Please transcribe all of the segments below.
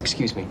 Excuse me.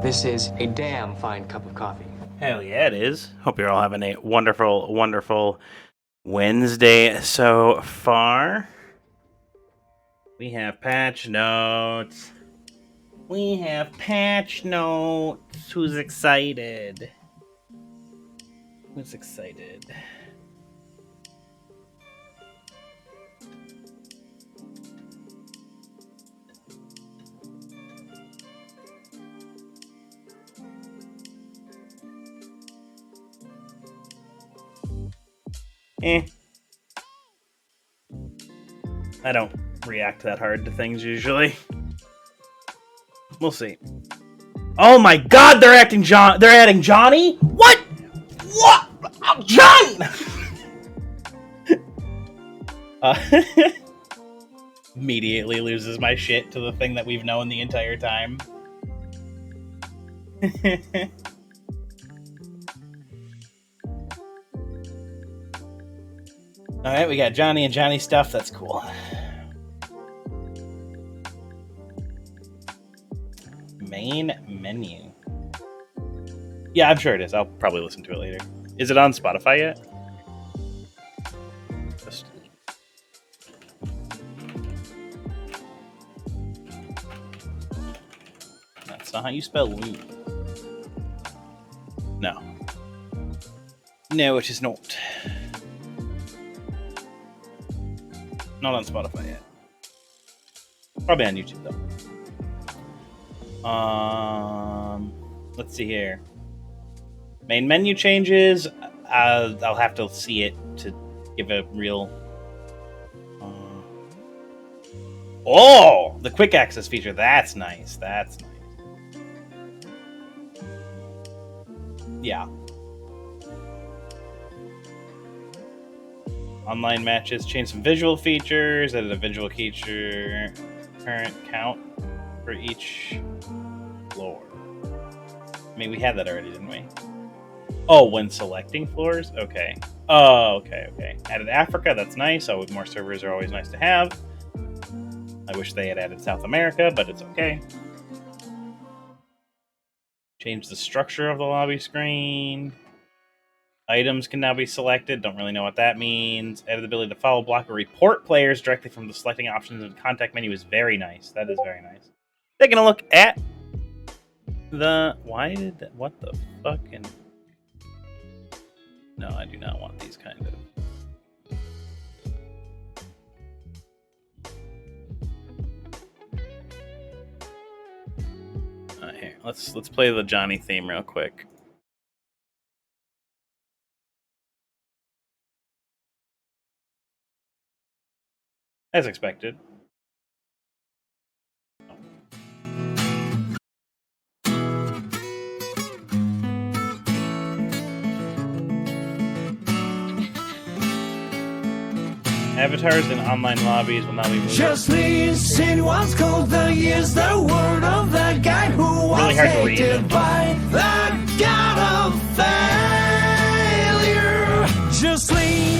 This is a damn fine cup of coffee. Hell yeah, it is. Hope you're all having a wonderful, wonderful Wednesday so far. We have patch notes. We have patch notes. Who's excited? Who's excited? I don't react that hard to things usually. We'll see. Oh my God, they're adding Johnny? What? What? Oh, Johnny! Immediately loses my shit to the thing that we've known the entire time. Alright, we got Johnny and Johnny stuff. That's cool. Main menu. Yeah, I'm sure it is. I'll probably listen to it later. Is it on Spotify yet? That's not how you spell loot. No. No, it is not. Not on Spotify yet. Probably on YouTube though. Let's see here. Main menu changes. I'll have to see it to give a real. Oh, the quick access feature. That's nice. That's nice. Yeah. Online matches, change some visual features, added a visual feature, current count for each floor. I mean, we had that already, didn't we? Oh, when selecting floors? Okay. Oh, okay. Added Africa, that's nice. Oh, more servers are always nice to have. I wish they had added South America, but it's okay. Change the structure of the lobby screen. Items can now be selected. Don't really know what that means. Added the ability to follow, block, or report players directly from the selecting options in the contact menu is very nice. That is very nice. Taking a look at the... What the fucking... No, I do not want these kind of... Here, let's play the Johnny theme real quick. As expected. Avatars in online lobbies will now be moved. Just listen what's called the years, the word of the guy who was really hard to read hated by the god of failure. Just lean.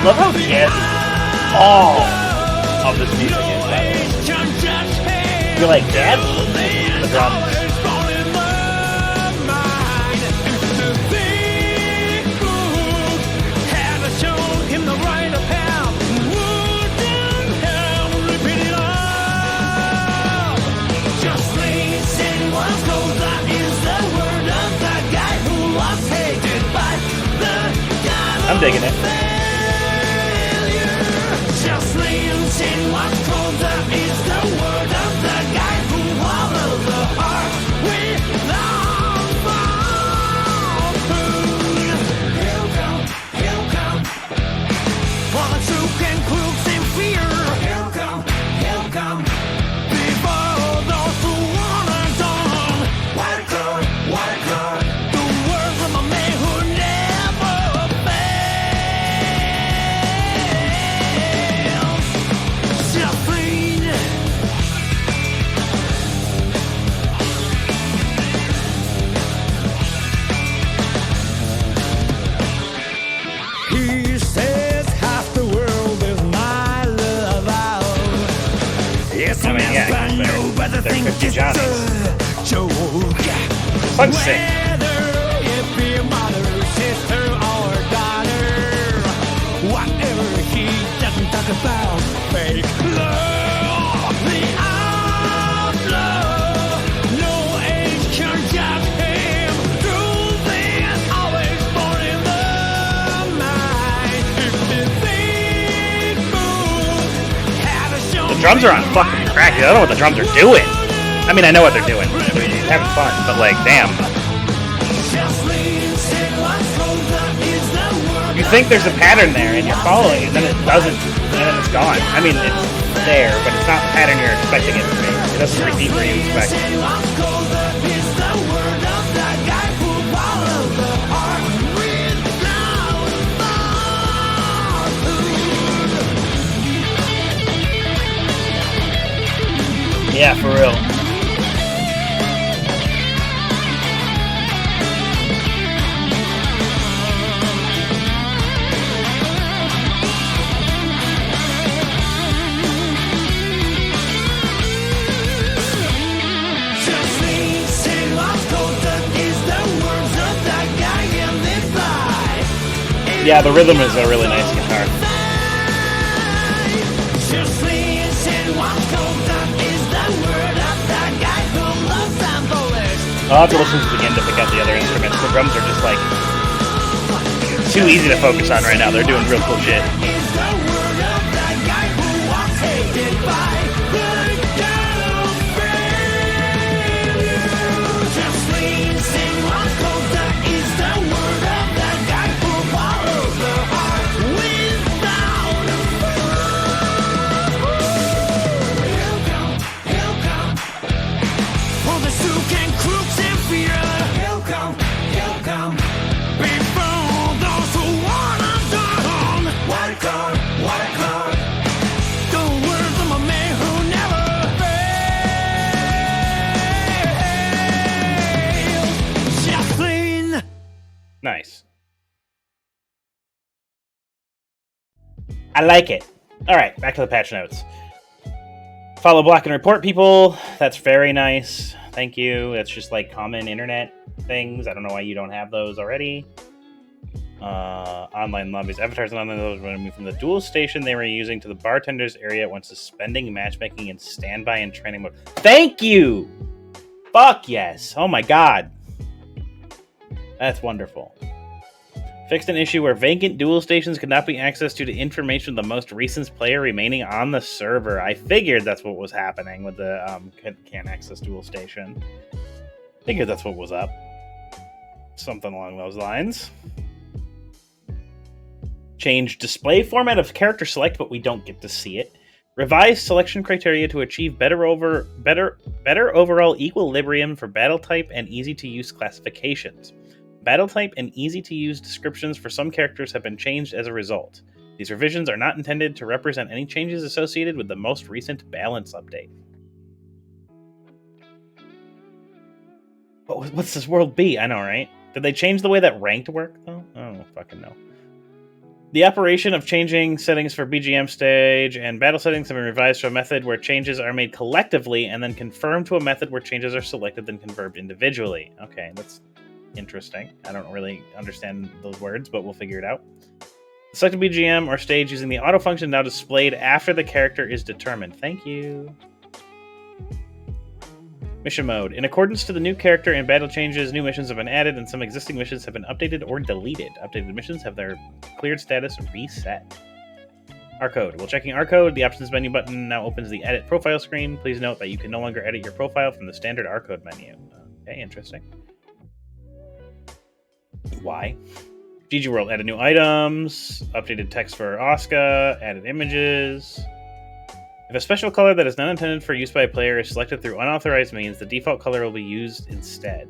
I love how jazzy all of this music is, by the way. You're like, jazz? The drums. I'm digging it. I mean, yeah, they're 50 Johnnies. Fun to sing. The drums are on fucking crack. I don't know what the drums are doing. I mean, I know what they're doing. They're having fun, but like, damn. You think there's a pattern there, and you're following it, and then it doesn't, and then it's gone. I mean, it's there, but it's not the pattern you're expecting it to be. It doesn't repeat where you expect it. Yeah, for real. Yeah, the rhythm is a really nice guitar. I'll have to listen to it again to pick out the other instruments. The drums are just like too easy to focus on right now. They're doing real cool shit. Nice. I like it. Alright, back to the patch notes. Follow, block, and report people. That's very nice. Thank you. That's just like common internet things. I don't know why you don't have those already. Online lobbies. Avatars and online lobbies were moved from the dual station they were using to the bartender's area when suspending matchmaking in standby and training mode. Thank you! Fuck yes! Oh my god. That's wonderful. Fixed an issue where vacant dual stations could not be accessed due to information of the most recent player remaining on the server. I figured that's what was happening with the can't access dual station. Figured that's what was up. Something along those lines. Change display format of character select, but we don't get to see it. Revise selection criteria to achieve better overall equilibrium for battle type and easy-to-use classifications. Battle type and easy-to-use descriptions for some characters have been changed as a result. These revisions are not intended to represent any changes associated with the most recent balance update. What's this world be? I know, right? Did they change the way that ranked worked, though? I don't fucking know. The operation of changing settings for BGM stage and battle settings have been revised to a method where changes are made collectively and then confirmed to a method where changes are selected then confirmed individually. Okay, that's interesting. I don't really understand those words, but we'll figure it out. The selected BGM or stage using the auto function now displayed after the character is determined. Thank you. Mission mode. In accordance to the new character and battle changes, new missions have been added and some existing missions have been updated or deleted. Updated missions have their cleared status reset. R code. While checking R code, the options menu button now opens the edit profile screen. Please note that you can no longer edit your profile from the standard R code menu. Okay, interesting. Why? GG World added new items, updated text for Asuka, added images. If a special color that is not intended for use by a player is selected through unauthorized means, the default color will be used instead.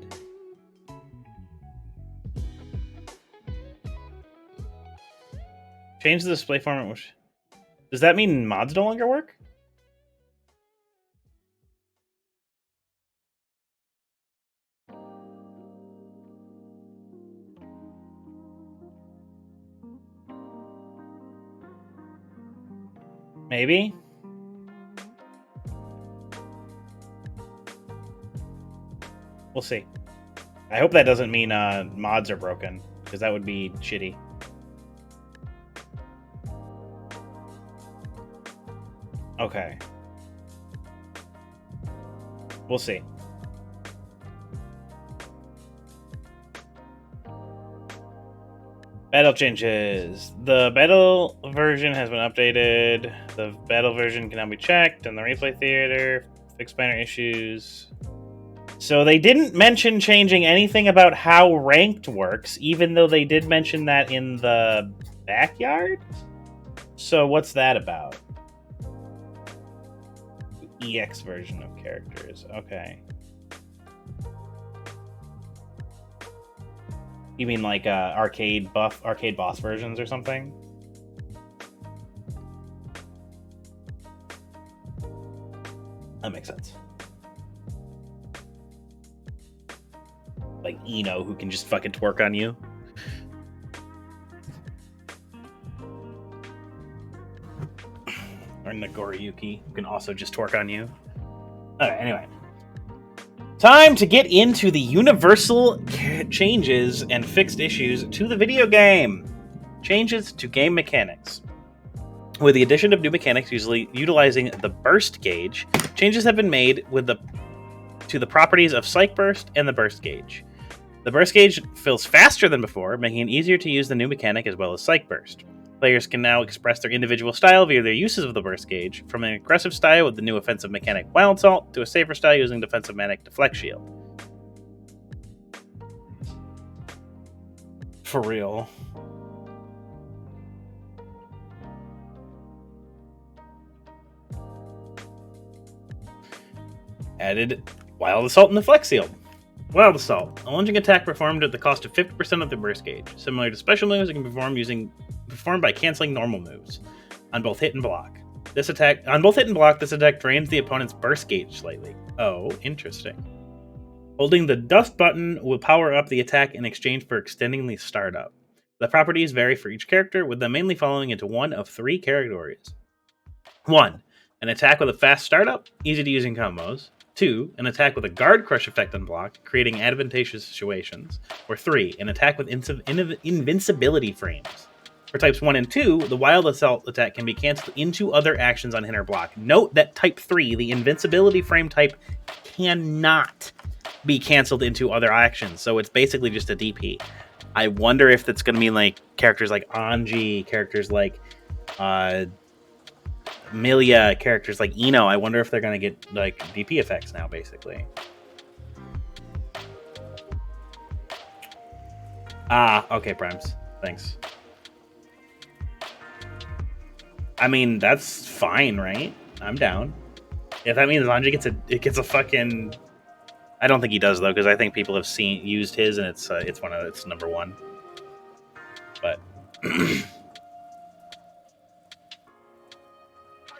Change the display format. Which... Does that mean mods no longer work? Maybe? We'll see. I hope that doesn't mean mods are broken, because that would be shitty. Okay. We'll see. Battle changes. The battle version has been updated. The battle version can now be checked in the replay theater. Fixed banner issues. So they didn't mention changing anything about how ranked works, even though they did mention that in the backyard? So what's that about? EX version of characters. Okay. You mean like arcade boss versions or something? That makes sense. Like Eno, who can just fucking twerk on you. Or Nagoriyuki, who can also just twerk on you. Alright, anyway. Time to get into the universal changes and fixed issues to the video game. Changes to game mechanics. With the addition of new mechanics usually utilizing the burst gauge, changes have been made to the properties of Psych Burst and the burst gauge. The burst gauge fills faster than before, making it easier to use the new mechanic as well as Psych Burst. Players can now express their individual style via their uses of the burst gauge, from an aggressive style with the new offensive mechanic Wild Salt to a safer style using defensive mechanic Deflect Shield. For real. Added Wild Assault and Deflect Shield. Wild Assault. A lunging attack performed at the cost of 50% of the burst gauge. Similar to special moves, it can be performed by canceling normal moves on both hit and block. This attack drains the opponent's burst gauge slightly. Oh, interesting. Holding the dust button will power up the attack in exchange for extending the startup. The properties vary for each character, with them mainly falling into one of three categories. 1. An attack with a fast startup, easy to use in combos. 2. An attack with a guard crush effect unblocked, creating advantageous situations. Or 3. An attack with invincibility frames. For types 1 and 2, the Wild Assault attack can be cancelled into other actions on hit or block. Note that type 3, the invincibility frame type, cannot be cancelled into other actions, so it's basically just a DP. I wonder if that's going to mean like characters like Anji, characters like Milia, characters like Eno. I wonder if they're going to get like DP effects now, basically. Okay, Primes. Thanks. I mean, that's fine, right? I'm down. If that means Anji gets a fucking... I don't think he does, though, because I think people have used his, and it's number 1. But...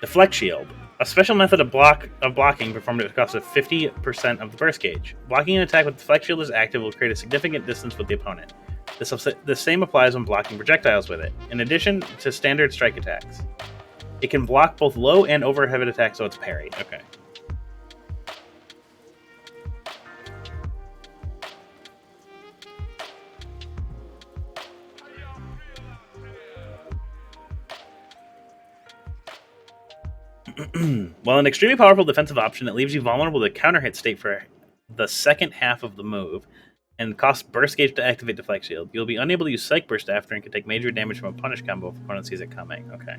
Deflect Shield. A special method of blocking performed at a cost of 50% of the burst gauge. Blocking an attack with Deflect Shield is active will create a significant distance with the opponent. The same applies when blocking projectiles with it, in addition to standard strike attacks. It can block both low and overhead attacks, so it's parried. Okay. While an extremely powerful defensive option, it leaves you vulnerable to counter hit state for the second half of the move, and costs burst gauge to activate Deflect Shield. You'll be unable to use Psych Burst after and can take major damage from a punish combo if opponent sees it coming. Okay.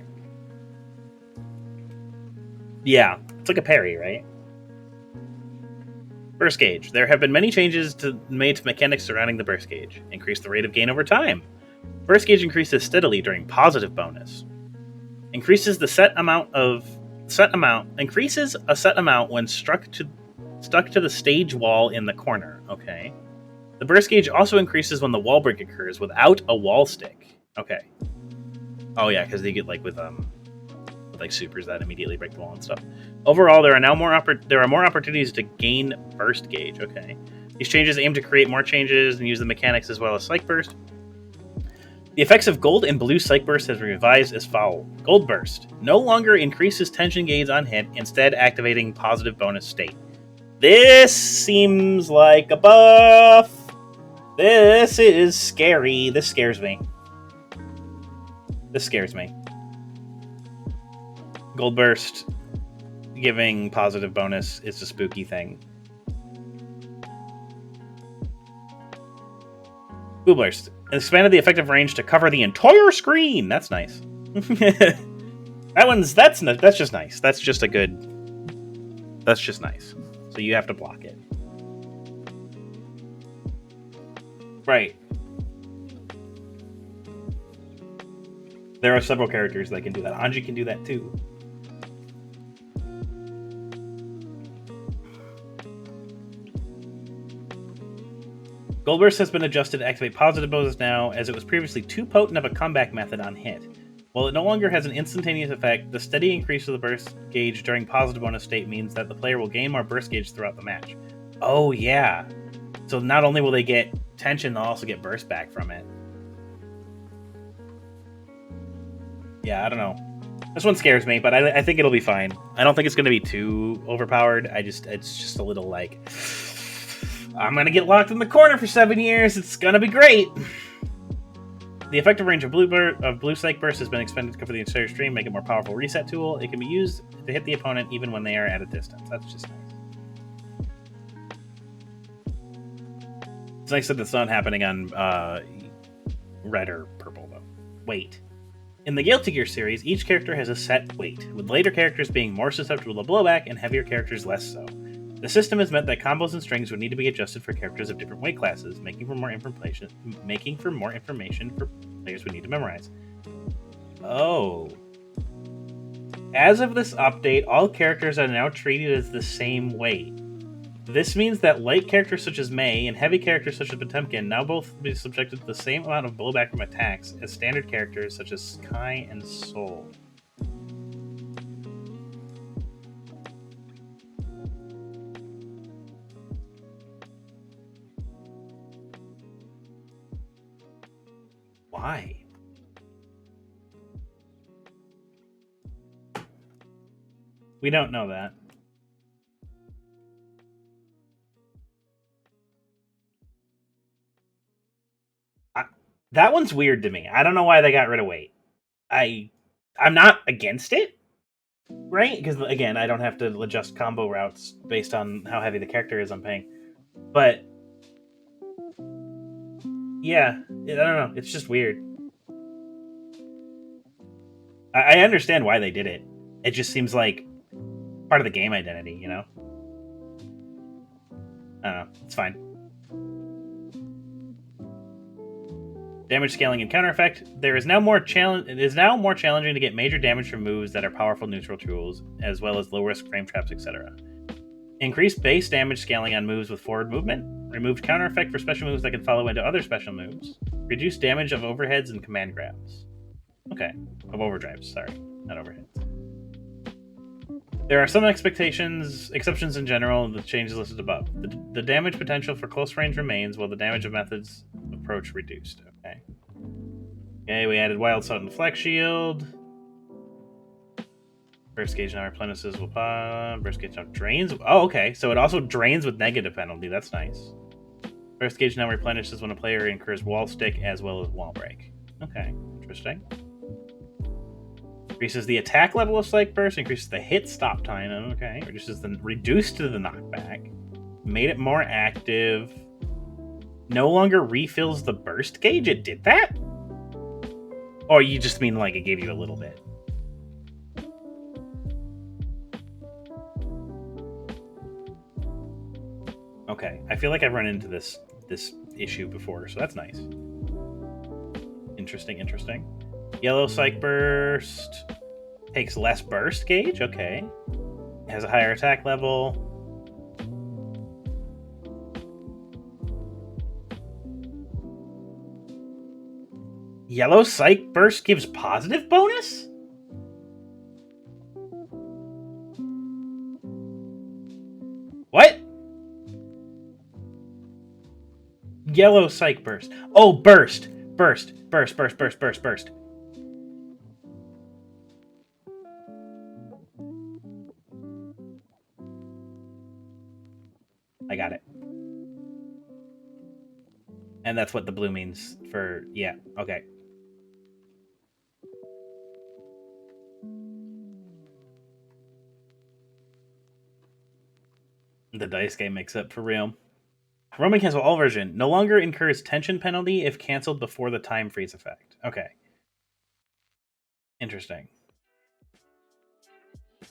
Yeah, it's like a parry, right? Burst Gauge. There have been many changes made to mechanics surrounding the Burst Gauge. Increase the rate of gain over time. Burst Gauge increases steadily during positive bonus. Increases a set amount when stuck to the stage wall in the corner. Okay. The burst gauge also increases when the wall break occurs without a wall stick. Okay. Oh yeah, because they get like with like supers that immediately break the wall and stuff. Overall, there are more opportunities to gain burst gauge. Okay. These changes aim to create more changes and use the mechanics as well as Psych Burst. The effects of Gold and Blue Psych Burst has been revised as follows. Gold Burst no longer increases tension gauge on hit, instead activating positive bonus state. This seems like a buff. This is scary. This scares me. This scares me. Gold Burst giving positive bonus is a spooky thing. Blue Burst expanded the effective range to cover the entire screen. That's nice. That's just nice. That's just nice. So you have to block it. Right. There are several characters that can do that. Anji can do that too. Gold Burst has been adjusted to activate positive bonus now, as it was previously too potent of a comeback method on hit. While it no longer has an instantaneous effect, the steady increase of the burst gauge during positive bonus state means that the player will gain more burst gauge throughout the match. Oh yeah. So not only will they get tension, they'll also get burst back from it. Yeah, I don't know. This one scares me, but I think it'll be fine. I don't think it's going to be too overpowered. It's just a little like, I'm going to get locked in the corner for 7 years. It's going to be great. The effective range of Blue Psych Burst has been expanded to cover the entire stream, make it a more powerful reset tool. It can be used to hit the opponent even when they are at a distance. That's just nice. It's nice that it's not happening on red or purple, though. Weight. In the Guilty Gear series, each character has a set weight, with later characters being more susceptible to blowback and heavier characters less so. The system has meant that combos and strings would need to be adjusted for characters of different weight classes, making for more information for players would need to memorize. Oh. As of this update, all characters are now treated as the same weight. This means that light characters such as Mei and heavy characters such as Potemkin now both be subjected to the same amount of blowback from attacks as standard characters such as Sky and Soul. Why? We don't know that. That one's weird to me. I don't know why they got rid of weight. I'm not against it, right? Because again, I don't have to adjust combo routes based on how heavy the character is I'm paying. But yeah, I don't know. It's just weird. I understand why they did it. It just seems like part of the game identity, you know? I don't know. It's fine. Damage scaling and counter effect. It is now more challenging to get major damage from moves that are powerful neutral tools, as well as low risk frame traps, etc. Increased base damage scaling on moves with forward movement. Removed counter effect for special moves that can follow into other special moves. Reduced damage of overheads and command grabs. Okay, of overdrives. Sorry, not overheads. There are some exceptions in general, the changes listed above. The damage potential for close range remains, while the damage of methods approach reduced. Okay, we added Wild Salt and Flex Shield. Burst gauge now replenishes will pop. Burst gauge now drains. Oh, okay. So it also drains with negative penalty. That's nice. Burst gauge now replenishes when a player incurs wall stick as well as wall break. Okay, interesting. Increases the attack level of Spike Burst. Increases the hit stop time. Okay. Reduced to the knockback. Made it more active. No longer refills the burst gauge. It did that? Or you just mean like it gave you a little bit? Okay, I feel like I've run into this issue before, so that's nice. Interesting, interesting. Yellow Psych Burst takes less burst gauge. Okay, has a higher attack level. Yellow Psych Burst gives positive bonus? What? Yellow Psych Burst. Oh, burst. Burst. Burst, burst, burst, burst, burst. I got it. And that's what the blue means for... Yeah, okay. The dice game makes up for real. Roman Cancel All version. No longer incurs tension penalty if canceled before the time freeze effect. Okay. Interesting.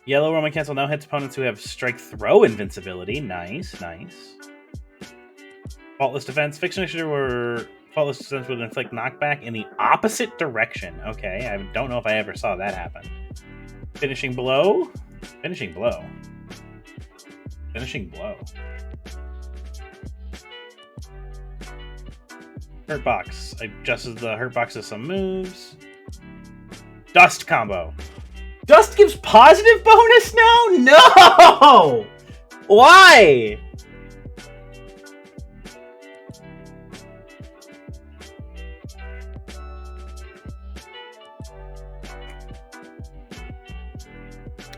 Yellow Roman Cancel now hits opponents who have Strike Throw invincibility. Nice, nice. Faultless Defense. Fixed initiative where Faultless Defense would inflict knockback in the opposite direction. Okay, I don't know if I ever saw that happen. Finishing Blow. Finishing Blow. Finishing Blow. Hurt Box. Adjusted the Hurt Box to some moves. Dust combo. Dust gives positive bonus now? No! Why?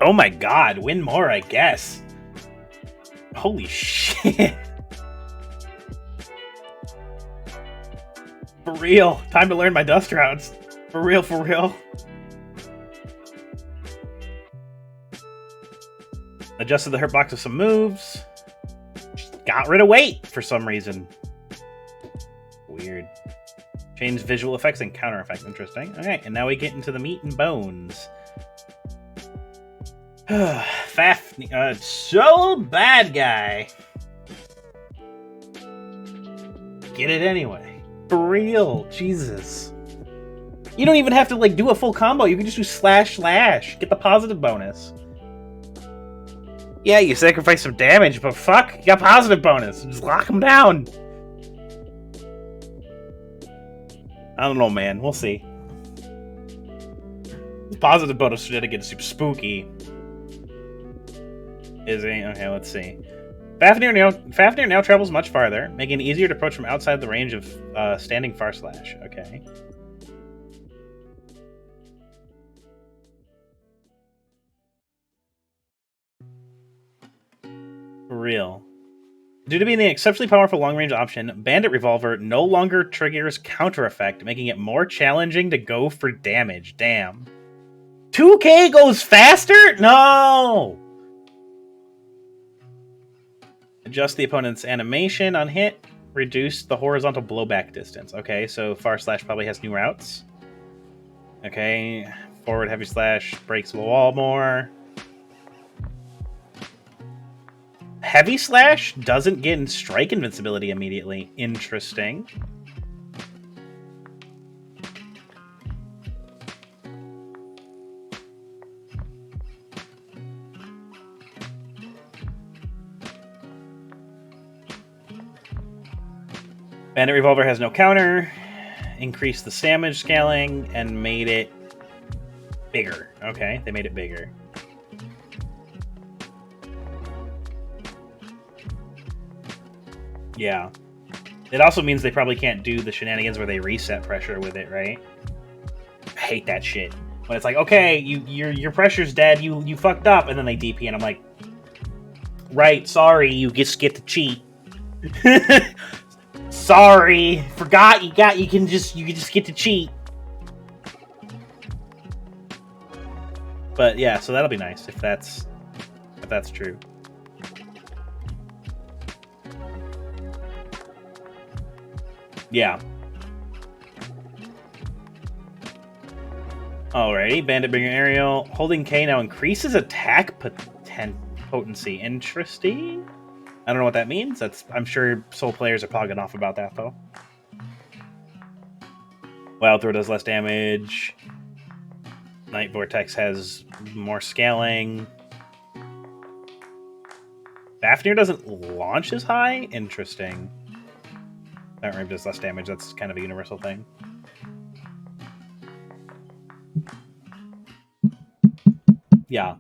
Oh my god, win more, I guess. Holy shit. For real. Time to learn my dust routes. For real, for real. Adjusted the hurt box with some moves. Got rid of weight for some reason. Weird. Changed visual effects and counter effects. Interesting. Okay, and now we get into the meat and bones. Fafnir, so bad guy. Get it anyway. For real, Jesus. You don't even have to like do a full combo. You can just do slash slash. Get the positive bonus. Yeah, you sacrifice some damage, but fuck, you got positive bonus. Just lock him down. I don't know, man. We'll see. This positive bonus shenanigan is super spooky. Is he? Okay, let's see. Fafnir now travels much farther, making it easier to approach from outside the range of standing far slash. Okay. For real. Due to being the exceptionally powerful long-range option, Bandit Revolver no longer triggers counter effect, making it more challenging to go for damage. Damn. 2K goes faster? No! Adjust the opponent's animation on hit. Reduce the horizontal blowback distance. Okay, so far slash probably has new routes. Okay, forward heavy slash breaks the wall more. Heavy slash doesn't get in strike invincibility immediately. Interesting. Bandit Revolver has no counter. Increased the damage scaling and made it bigger. Okay, they made it bigger. Yeah. It also means they probably can't do the shenanigans where they reset pressure with it, right? hate that shit. When it's like, okay, your pressure's dead, you fucked up, and then they DP, and I'm like, right, sorry, you just get to cheat. Sorry, forgot you can just get to cheat. But yeah, so that'll be nice if that's true. Yeah. Alrighty, Bandit Bringer Aerial. Holding K now increases attack potency. Interesting. I don't know what that means. I'm sure Soul players are pogging off about that, though. Wild Throw does less damage. Night Vortex has more scaling. Fafnir doesn't launch as high? Interesting. That Ring does less damage. That's kind of a universal thing. Yeah.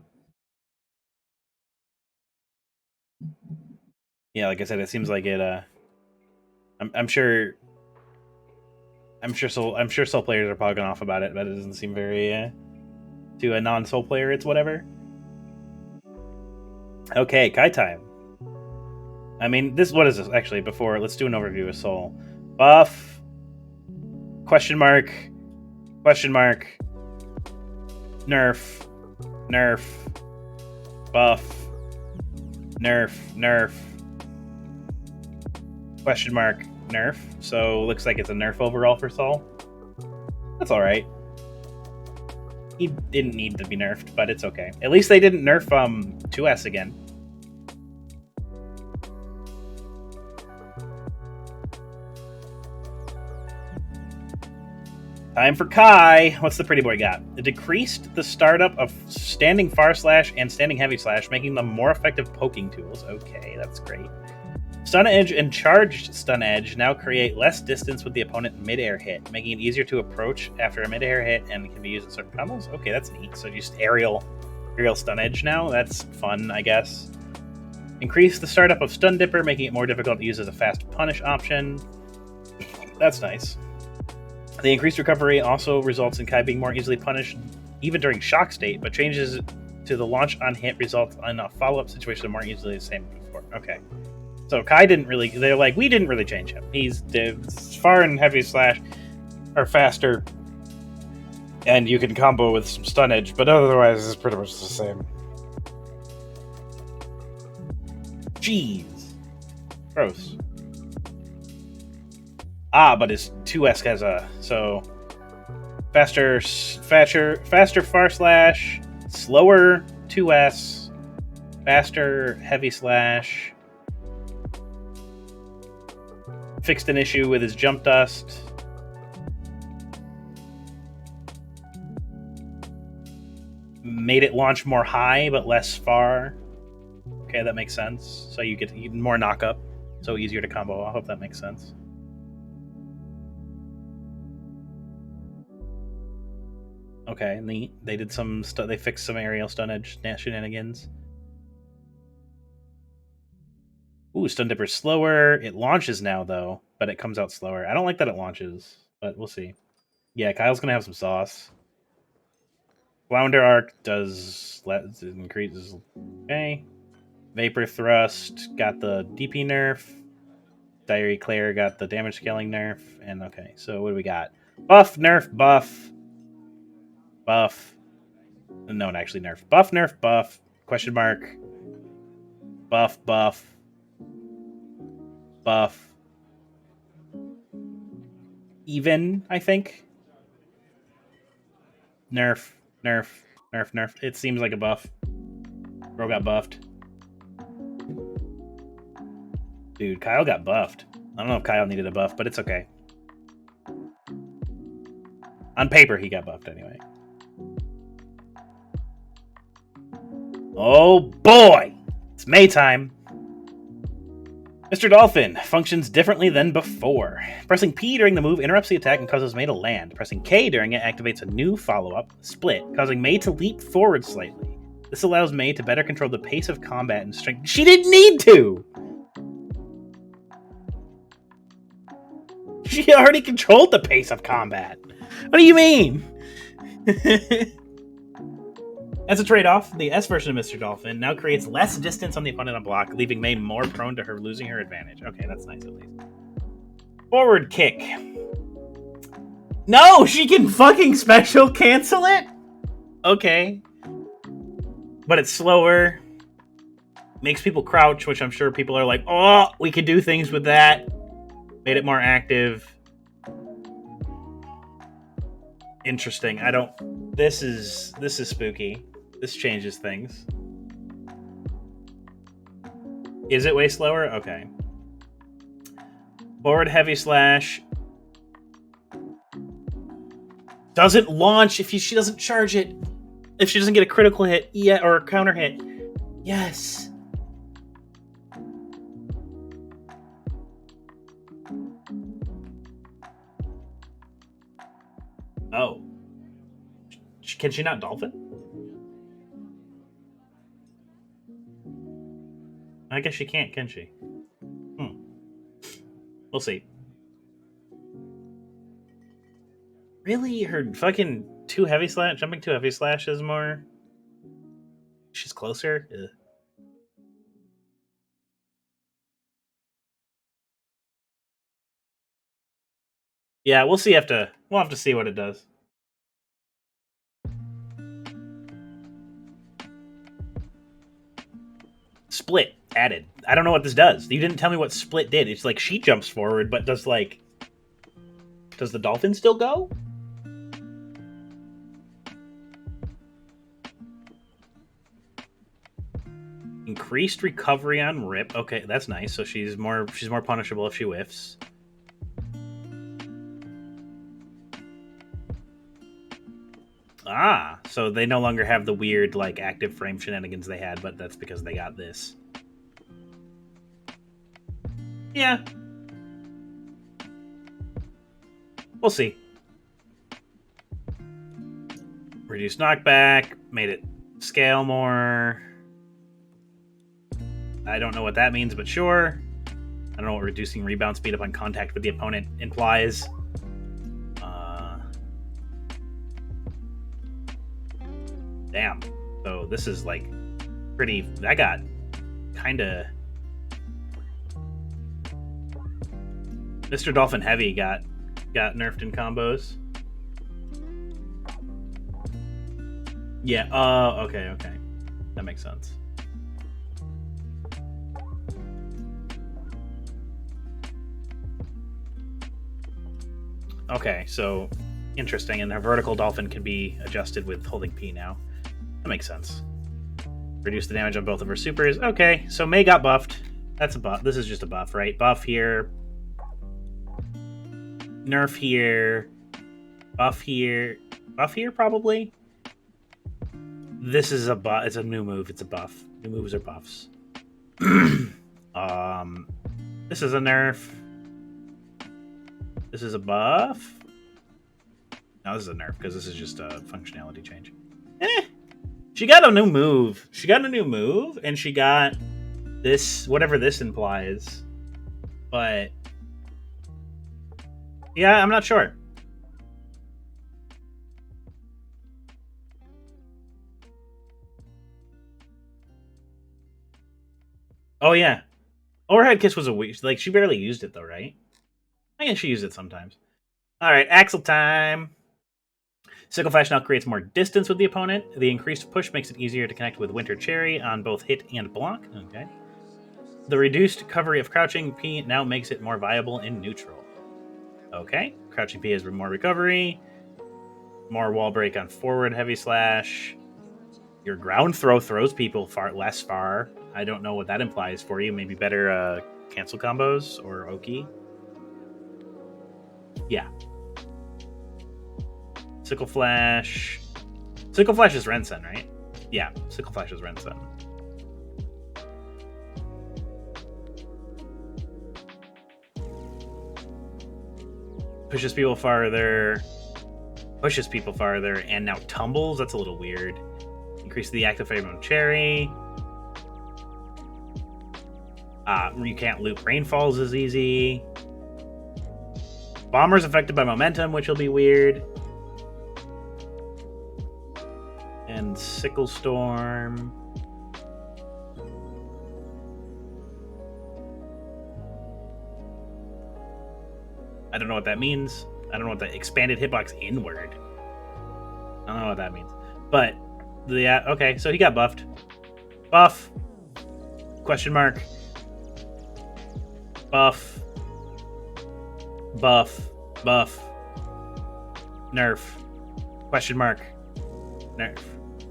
Yeah, like I said, it seems like it. I'm sure Soul players are pogging off about it, but it doesn't seem very to a non-Soul player. It's whatever. Okay, Kai time. I mean, what is this actually? Before, let's do an overview of Soul. Buff. Question mark. Question mark. Nerf. Nerf. Buff. Nerf. Nerf. Question mark. Nerf. So looks like it's a nerf overall for Soul. That's alright. He didn't need to be nerfed, but it's okay. At least they didn't nerf 2S again. Time for Kai. What's the pretty boy got? It decreased the startup of standing far slash and standing heavy slash, making them more effective poking tools. Okay, that's great. Stun Edge and Charged Stun Edge now create less distance with the opponent mid-air hit, making it easier to approach after a mid-air hit and can be used in certain combos. Okay, that's neat. So just aerial Stun Edge now. That's fun, I guess. Increase the startup of Stun Dipper, making it more difficult to use as a fast punish option. That's nice. The increased recovery also results in Kai being more easily punished even during shock state, but changes to the launch on hit results in a follow-up situation more easily the same as before. Okay. So Kai didn't really... They're like, we didn't really change him. He's far and heavy slash are faster, and you can combo with some stun edge, but otherwise it's pretty much the same. Jeez. Gross. Ah, but his 2S has a... So... Faster far slash, slower 2S, faster heavy slash, fixed an issue with his jump dust, made it launch more high but less far. Okay, that makes sense. So you get more knock-up, so easier to combo. I hope that makes sense. Okay, neat. They did some stuff. They fixed some aerial stun edge shenanigans. Ooh, Stun Dipper's slower. It launches now, though, but it comes out slower. I don't like that it launches, but we'll see. Yeah, Kyle's gonna have some sauce. Flounder Arc does increases. Okay. Vapor Thrust got the DP nerf. Diary Claire got the damage scaling nerf. And okay, so what do we got? Buff, nerf, buff. Buff. No, actually nerf. Buff, nerf, buff. Question mark. Buff, buff. Buff. Even, I think. Nerf, nerf, nerf, nerf. It seems like a buff. Bro got buffed. Dude, Kyle got buffed. I don't know if Kyle needed a buff, but it's okay. On paper, he got buffed anyway. Oh boy! It's May time. Mr. Dolphin functions differently than before. Pressing P during the move interrupts the attack and causes May to land. Pressing K during it activates a new follow-up, Split, causing May to leap forward slightly. This allows May to better control the pace of combat and strength. She didn't need to! She already controlled the pace of combat. What do you mean? As a trade-off, the S version of Mr. Dolphin now creates less distance on the opponent on block, leaving May more prone to her losing her advantage. Okay, that's nice at least. Forward kick. No, she can fucking special cancel it? Okay. But it's slower. Makes people crouch, which I'm sure people are like, oh, we could do things with that. Made it more active. Interesting. I don't... This is spooky. This changes things. Is it way slower? Okay. Forward heavy slash. Doesn't launch if she doesn't charge it. If she doesn't get a critical hit or a counter hit. Yes. Oh. Can she not dolphin? I guess she can't, can she? We'll see. Really? Her fucking jumping 2 heavy slash is more... She's closer? Ugh. Yeah, we'll have to see what it does. Split added. I don't know what this does. You didn't tell me what split did. It's like she jumps forward, but does the dolphin still go? Increased recovery on rip. Okay, that's nice. So she's more punishable if she whiffs. Ah, so they no longer have the weird like active frame shenanigans they had, but that's because they got this. Yeah. We'll see. Reduced knockback, made it scale more. I don't know what that means, but sure. I don't know what reducing rebound speed upon contact with the opponent implies. Damn. So this is like pretty... I got kind of... Mr. Dolphin Heavy got nerfed in combos. Yeah, okay. That makes sense. Okay, so interesting. And their vertical dolphin can be adjusted with holding P now. That makes sense. Reduce the damage on both of her supers. Okay, so May got buffed. That's a buff. This is just a buff, right? Buff here. Nerf here. Buff here. Buff here, probably. This is a buff. It's a new move. It's a buff. New moves are buffs. This is a nerf. This is a buff. No, this is a nerf because this is just a functionality change. She got a new move. And she got this, whatever this implies. But yeah, I'm not sure. Oh yeah, overhead kiss was a weak. Like she barely used it though, right? I guess she used it sometimes. All right, Axel time. Sickle Flash now creates more distance with the opponent. The increased push makes it easier to connect with Winter Cherry on both hit and block. Okay. The reduced recovery of Crouching P now makes it more viable in neutral. Okay. Crouching P has more recovery. More wall break on forward heavy slash. Your ground throw throws people less far. I don't know what that implies for you. Maybe better cancel combos or Oki. Yeah. Sickle Flash. Sickle Flash is Rensen, right? Yeah, Sickle Flash is Rensen. Pushes people farther, and now tumbles. That's a little weird. Increase the active frame of Cherry. You can't loop Rainfalls as easy. Bomber's affected by momentum, which will be weird. and Sickle Storm. I don't know what that means. I don't know what the expanded hitbox inward. I don't know what that means. But, okay, so he got buffed. Buff. Question mark. Buff. Buff. Buff. Nerf. Question mark. Nerf.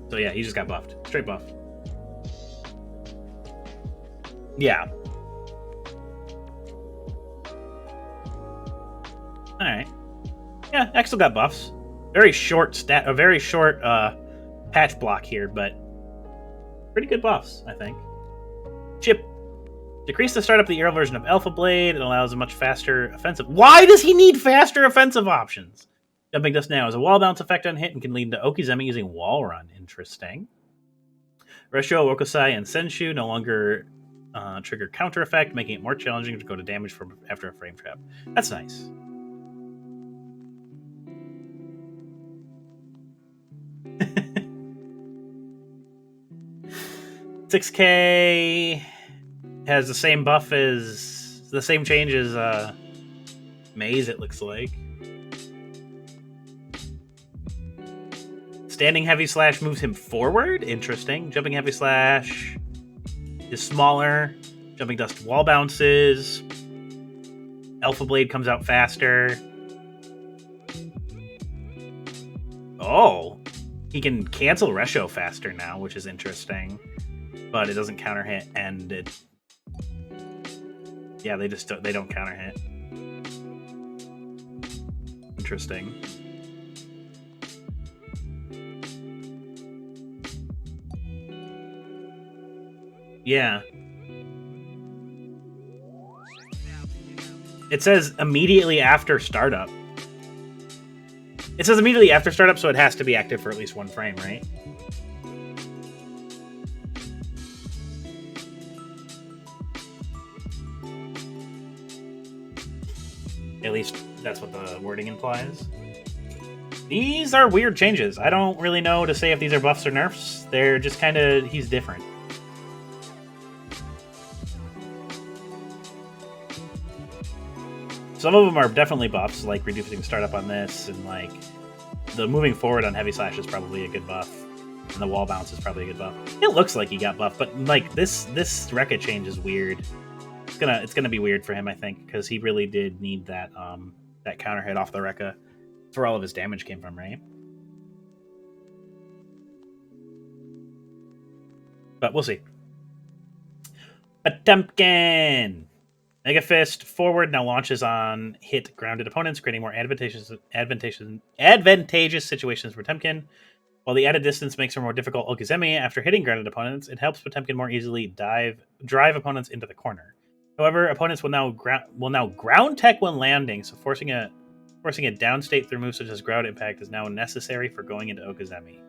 So yeah, he just got buffed. Straight buff. Yeah. Alright. Yeah, Axel got buffs. Very short patch block here, but pretty good buffs, I think. Chip. Decrease the startup of the aerial version of Alpha Blade. It allows a much faster offensive. Why does he need faster offensive options? Jumping Dust now has a wall bounce effect on hit and can lead to Okizeme using Wall Run. Interesting. Resho, Okosai, and Senshu no longer trigger counter effect, making it more challenging to go to damage from after a frame trap. That's nice. $6K has the same buff as the same change as Maze, it looks like. Standing Heavy Slash moves him forward. Interesting. Jumping Heavy Slash is smaller. Jumping Dust wall bounces. Alpha Blade comes out faster. Oh, he can cancel Resho faster now, which is interesting. But it doesn't counter hit, and it. Yeah, they don't counter hit. Interesting. Yeah. It says immediately after startup. It says immediately after startup, so it has to be active for at least one frame, right? At least that's what the wording implies. These are weird changes. I don't really know to say if these are buffs or nerfs. They're just kind of... he's different. Some of them are definitely buffs, like reducing startup on this, and like the moving forward on Heavy Slash is probably a good buff, and the wall bounce is probably a good buff. It looks like he got buffed, but like this Rekka change is weird. It's gonna be weird for him, I think, because he really did need that that counter hit off the Rekka. That's where all of his damage came from, right? But we'll see. Potemkin! Mega Fist forward now launches on hit grounded opponents, creating more advantageous situations for Potemkin. While the added distance makes her more difficult Okizeme after hitting grounded opponents, it helps Potemkin more easily drive opponents into the corner. However, opponents will now ground tech when landing, so forcing a downstate through moves such as ground impact is now necessary for going into Okizeme.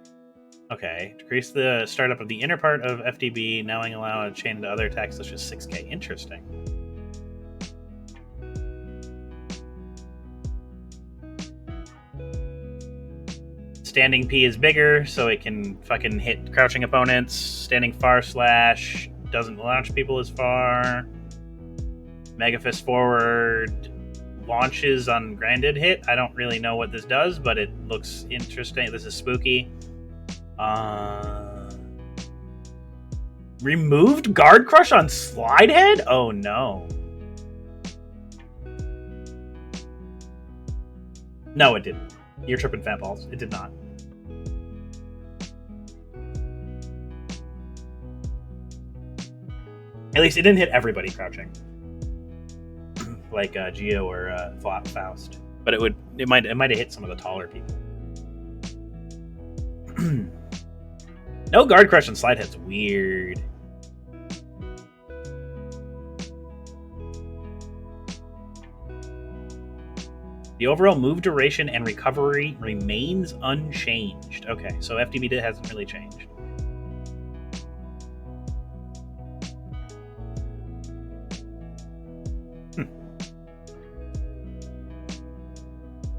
Okay, decrease the startup of the inner part of FDB, now allow a chain to other attacks such as 6K. Interesting. Standing P is bigger, so it can fucking hit crouching opponents. Standing Far Slash doesn't launch people as far. Mega Fist forward launches on grounded hit. I don't really know what this does, but it looks interesting. This is spooky. Removed Guard Crush on Slide Head? Oh no. No, it didn't. You're tripping, fat balls. It did not. At least it didn't hit everybody crouching, like Geo or Faust. But it might have hit some of the taller people. No Guard Crush and Slide Head's weird. The overall move duration and recovery remains unchanged. Okay, so FDB hasn't really changed.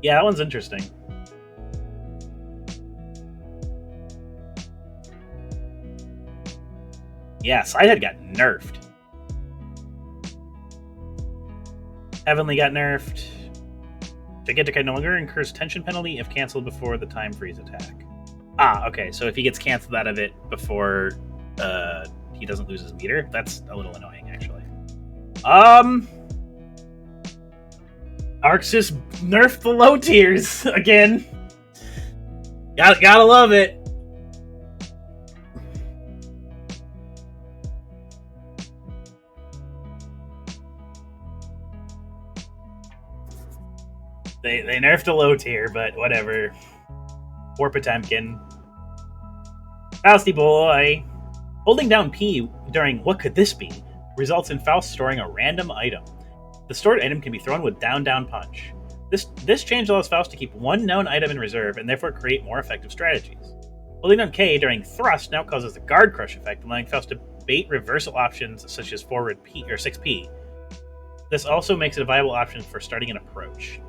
Yeah, that one's interesting. Yeah, Sidehead got nerfed. Heavenly got nerfed. Gigantic no longer incurs tension penalty if canceled before the time freeze attack. Ah, okay, so if he gets canceled out of it before he doesn't lose his meter, that's a little annoying, actually. Arxis nerfed the low tiers again. Gotta love it. They nerfed a low tier, but whatever. Poor Potemkin. Fausty boy. Holding down P during what could this be results in Faust storing a random item. The stored item can be thrown with down punch. This change allows Faust to keep one known item in reserve and therefore create more effective strategies. Holding down K during thrust now causes the guard crush effect, allowing Faust to bait reversal options such as forward P or 6P. This also makes it a viable option for starting an approach.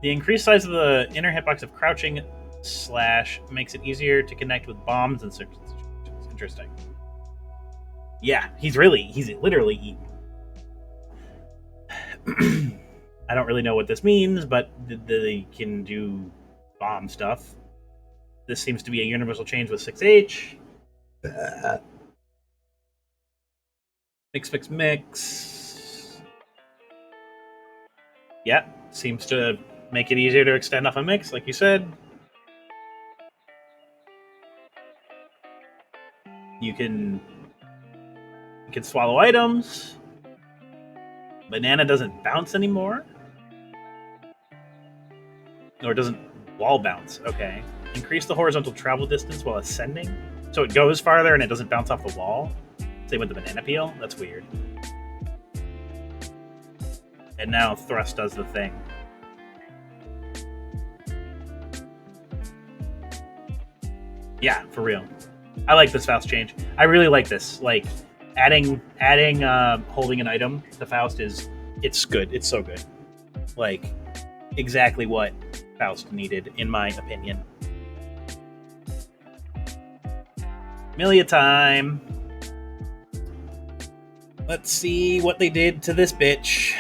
The increased size of the inner hitbox of crouching / makes it easier to connect with bombs and certain situations. Interesting. Yeah, he's literally I don't really know what this means, but they can do bomb stuff. This seems to be a universal change with 6H. Mix. Yeah, seems to make it easier to extend off a mix, like you said. You can swallow items. Banana doesn't bounce anymore. Or it doesn't wall bounce. Okay. Increase the horizontal travel distance while ascending. So it goes farther and it doesn't bounce off the wall. Same with the banana peel. That's weird. And now thrust does the thing. Yeah, for real. I like this Faust change. I really like this. Like, adding holding an item to Faust it's good. It's so good. Like, exactly what Faust needed, in my opinion. Milia time. Let's see what they did to this bitch.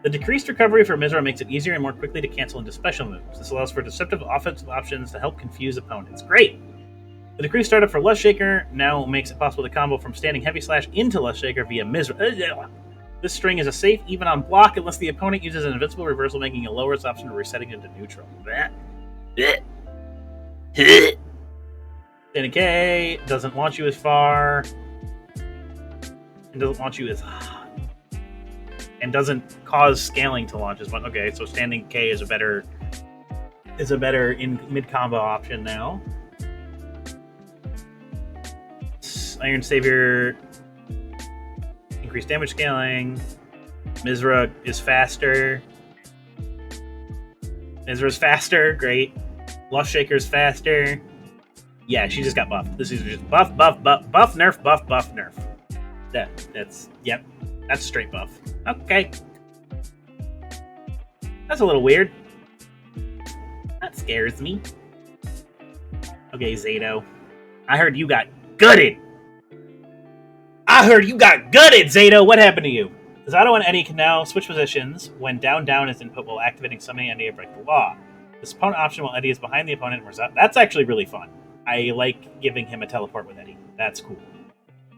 The decreased recovery for Mizra makes it easier and more quickly to cancel into special moves. This allows for deceptive offensive options to help confuse opponents. Great! The decreased startup for Lust Shaker now makes it possible to combo from standing heavy slash into Lust Shaker via Mizra. This string is a safe even on block unless the opponent uses an invincible reversal, making a low risk option of resetting into neutral. Standing K doesn't want you as far. And doesn't want you as high. And doesn't cause scaling to launch as much. Okay, so standing K is a better in mid combo option now. Iron Savior, increased damage scaling. Mizra is faster. Mizra's faster, great. Lust Shaker's faster. Yeah, she just got buffed. This is just buff, nerf, buff, nerf. Yep. That's straight buff. Okay. That's a little weird. That scares me. Okay, Zato. I heard you got gutted. Zato. What happened to you? Zato and Eddie can now switch positions when down is input while activating summoning Eddie to break the law. This opponent option while Eddie is behind the opponent. That's actually really fun. I like giving him a teleport with Eddie. That's cool.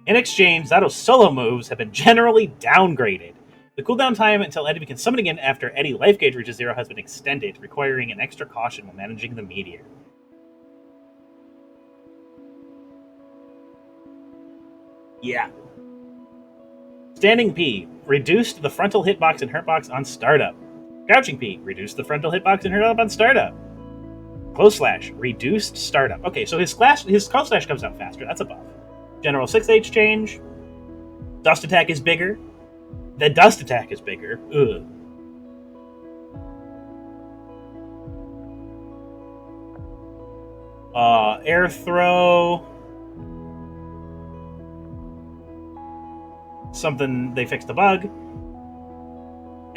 In exchange, Zato's solo moves have been generally downgraded. The cooldown time until Eddie can summon again after Eddie life gauge reaches 0 has been extended, requiring an extra caution when managing the meteor. Yeah. Standing P, reduced the frontal hitbox and hurtbox on startup. Crouching P, reduced the frontal hitbox and hurtup on startup. Close slash, reduced startup. Okay, so his close slash comes out faster. That's a buff. General 6H change. Dust attack is bigger. The dust attack is bigger. Ugh. Air throw. Something, they fixed the bug.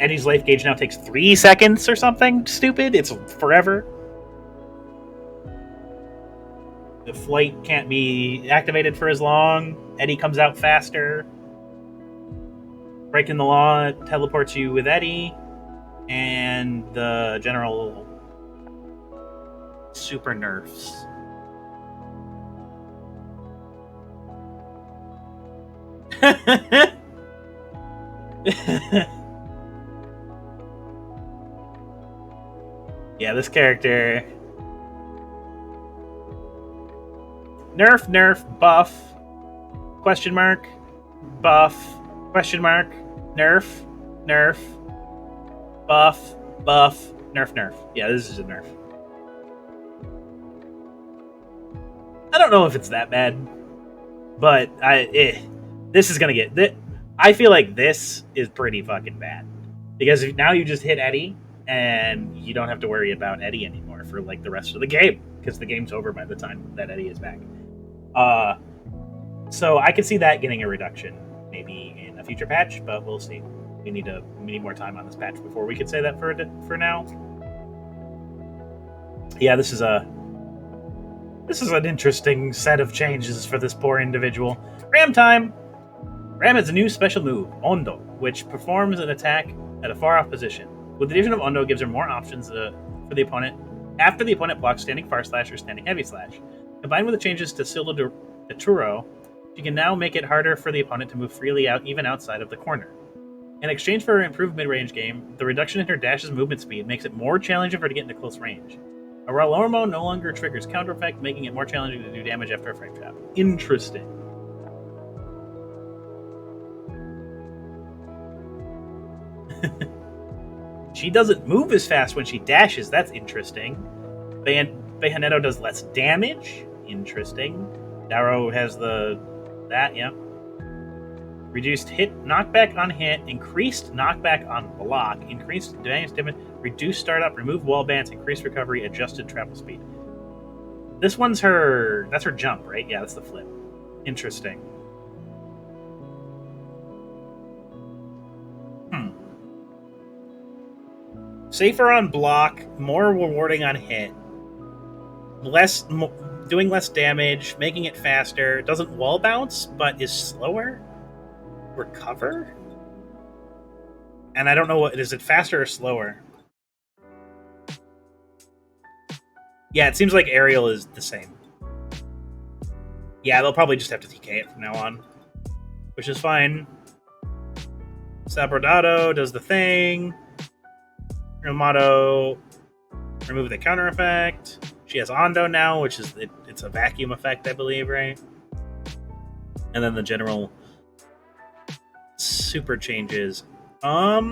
Eddie's life gauge now takes 3 seconds or something stupid. It's forever. The flight can't be activated for as long. Eddie comes out faster. Breaking the law teleports you with Eddie. And the general super nerfs. Yeah, this character. Nerf, buff, question mark, buff, question mark, nerf, buff, nerf. Yeah, this is a nerf. I don't know if it's that bad, but this is gonna get. I feel like this is pretty fucking bad because now you just hit Eddie and you don't have to worry about Eddie anymore for like the rest of the game because the game's over by the time that Eddie is back. So I could see that getting a reduction maybe in a future patch, but we'll see. We need more time on this patch before we could say that for now. Yeah, this is an interesting set of changes for this poor individual. Ram time! Ram has a new special move, Ondo, which performs an attack at a far-off position. With the addition of Ondo, gives her more options for the opponent after the opponent blocks standing far slash or standing heavy slash. Combined with the changes to Sildo de Turo, she can now make it harder for the opponent to move freely out, even outside of the corner. In exchange for her improved mid-range game, the reduction in her dash's movement speed makes it more challenging for her to get into close range. A Ralormo no longer triggers counter effect, making it more challenging to do damage after a frame trap. Interesting. She doesn't move as fast when she dashes. That's interesting. Bayonetto does less damage. Interesting. Darrow has yeah. Reduced hit, knockback on hit, increased knockback on block, increased damage, reduced startup, remove wall bans, increased recovery, adjusted travel speed. This one's that's her jump, right? Yeah, that's the flip. Interesting. Safer on block, more rewarding on hit, doing less damage, making it faster. Doesn't wall bounce, but is slower. Recover? And I don't know is it faster or slower? Yeah, it seems like aerial is the same. Yeah, they'll probably just have to TK it from now on, which is fine. Sabrodado does the thing. Rumato, remove the counter effect. She has Ondo now, which is it's a vacuum effect, I believe, right? And then the general super changes. Nerf.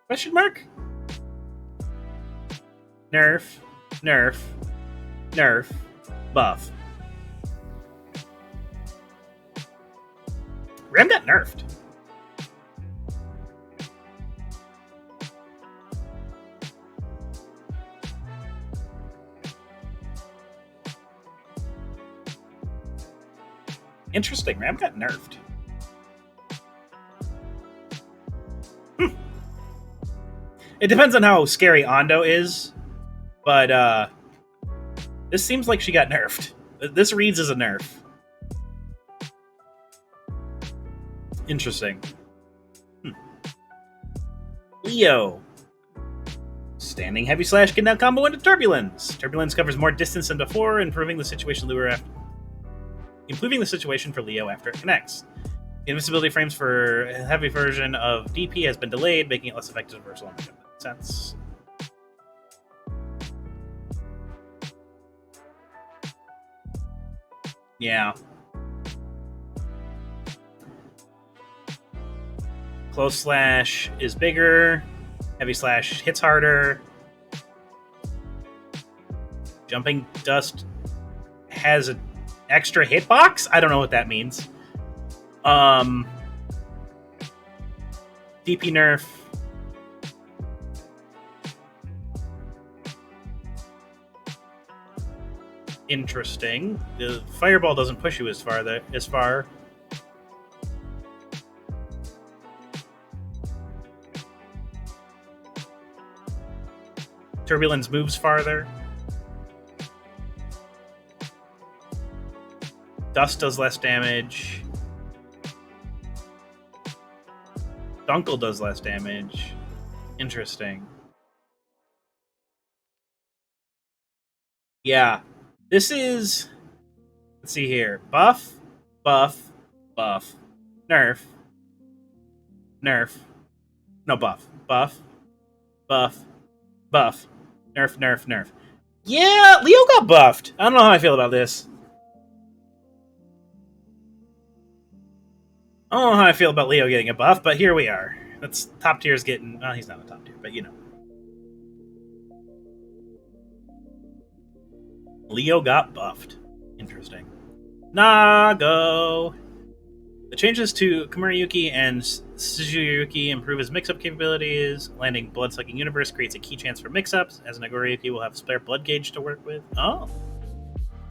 Question mark? Nerf. Buff. Ram got nerfed. Interesting. Ram got nerfed. It depends on how scary Ondo is, but this seems like she got nerfed. This reads as a nerf. Interesting. Leo. Standing heavy slash can now combo into Turbulence. Turbulence covers more distance than before, improving the situation for Leo after it connects. The invincibility frames for a heavy version of DP has been delayed, making it less effective for so long. That makes sense. Yeah. Close slash is bigger. Heavy slash hits harder. Jumping dust has an extra hitbox? I don't know what that means. DP nerf. Interesting. The fireball doesn't push you as far. Turbulence moves farther. Dust does less damage. Dunkel does less damage. Interesting. Yeah. This is... Let's see here. Buff, buff, buff, nerf, nerf. No, buff, buff, buff, buff, nerf, nerf, nerf. Yeah, Leo got buffed. I don't know how I feel about this. I don't know how I feel about Leo getting a buff, but here we are. That's top tier's getting... Well, he's not a top tier, but you know. Leo got buffed. Interesting. Nago! The changes to Komuriyuki and Tsuchiyuki improve his mix-up capabilities. Landing Blood-Sucking Universe creates a key chance for mix-ups, as Nagoriyuki will have a spare blood gauge to work with. Oh!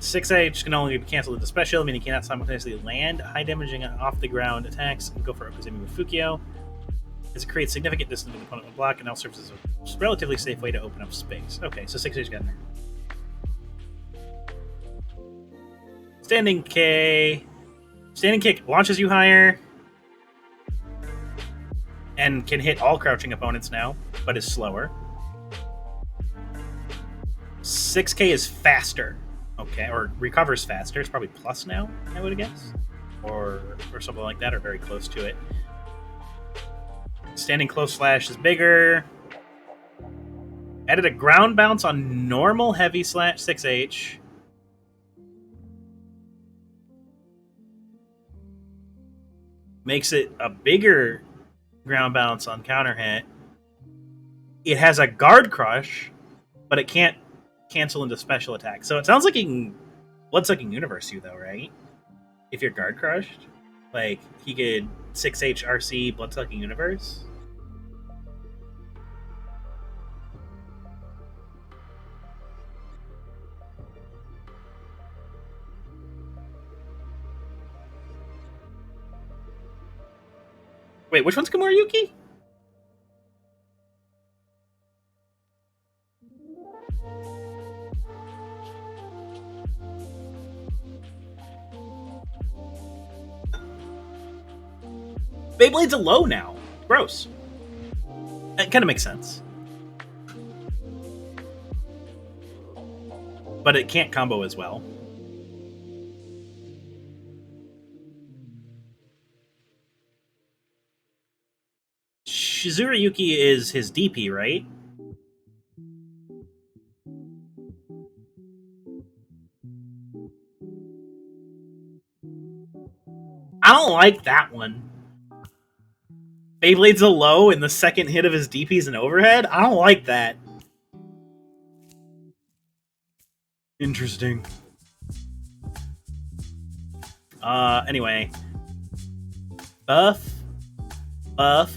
6H can only be cancelled with a special, meaning he cannot simultaneously land high-damaging off-the-ground attacks and go for Okuzumi with Fukio. As it creates significant distance between the opponent and block, and now serves as a relatively safe way to open up space. Okay, so 6H got in there. Standing K. Standing Kick launches you higher and can hit all crouching opponents now, but is slower. 6K is faster. Okay, or recovers faster. It's probably plus now, I would guess. Or something like that, or very close to it. Standing Close Slash is bigger. Added a ground bounce on normal heavy slash 6H. Makes it a bigger ground bounce on counter hit. It has a guard crush, but it can't cancel into special attack. So it sounds like he can Blood-Sucking Universe you, though, right? If you're guard crushed. Like, he could 6H RC Blood-Sucking Universe. Wait, which one's Komuriyuki? Beyblade's a low now. Gross. That kind of makes sense. But it can't combo as well. Shizurayuki is his DP, right? I don't like that one. Beyblade's a low and the second hit of his DP is an overhead? I don't like that. Interesting. Anyway. Buff. Buff.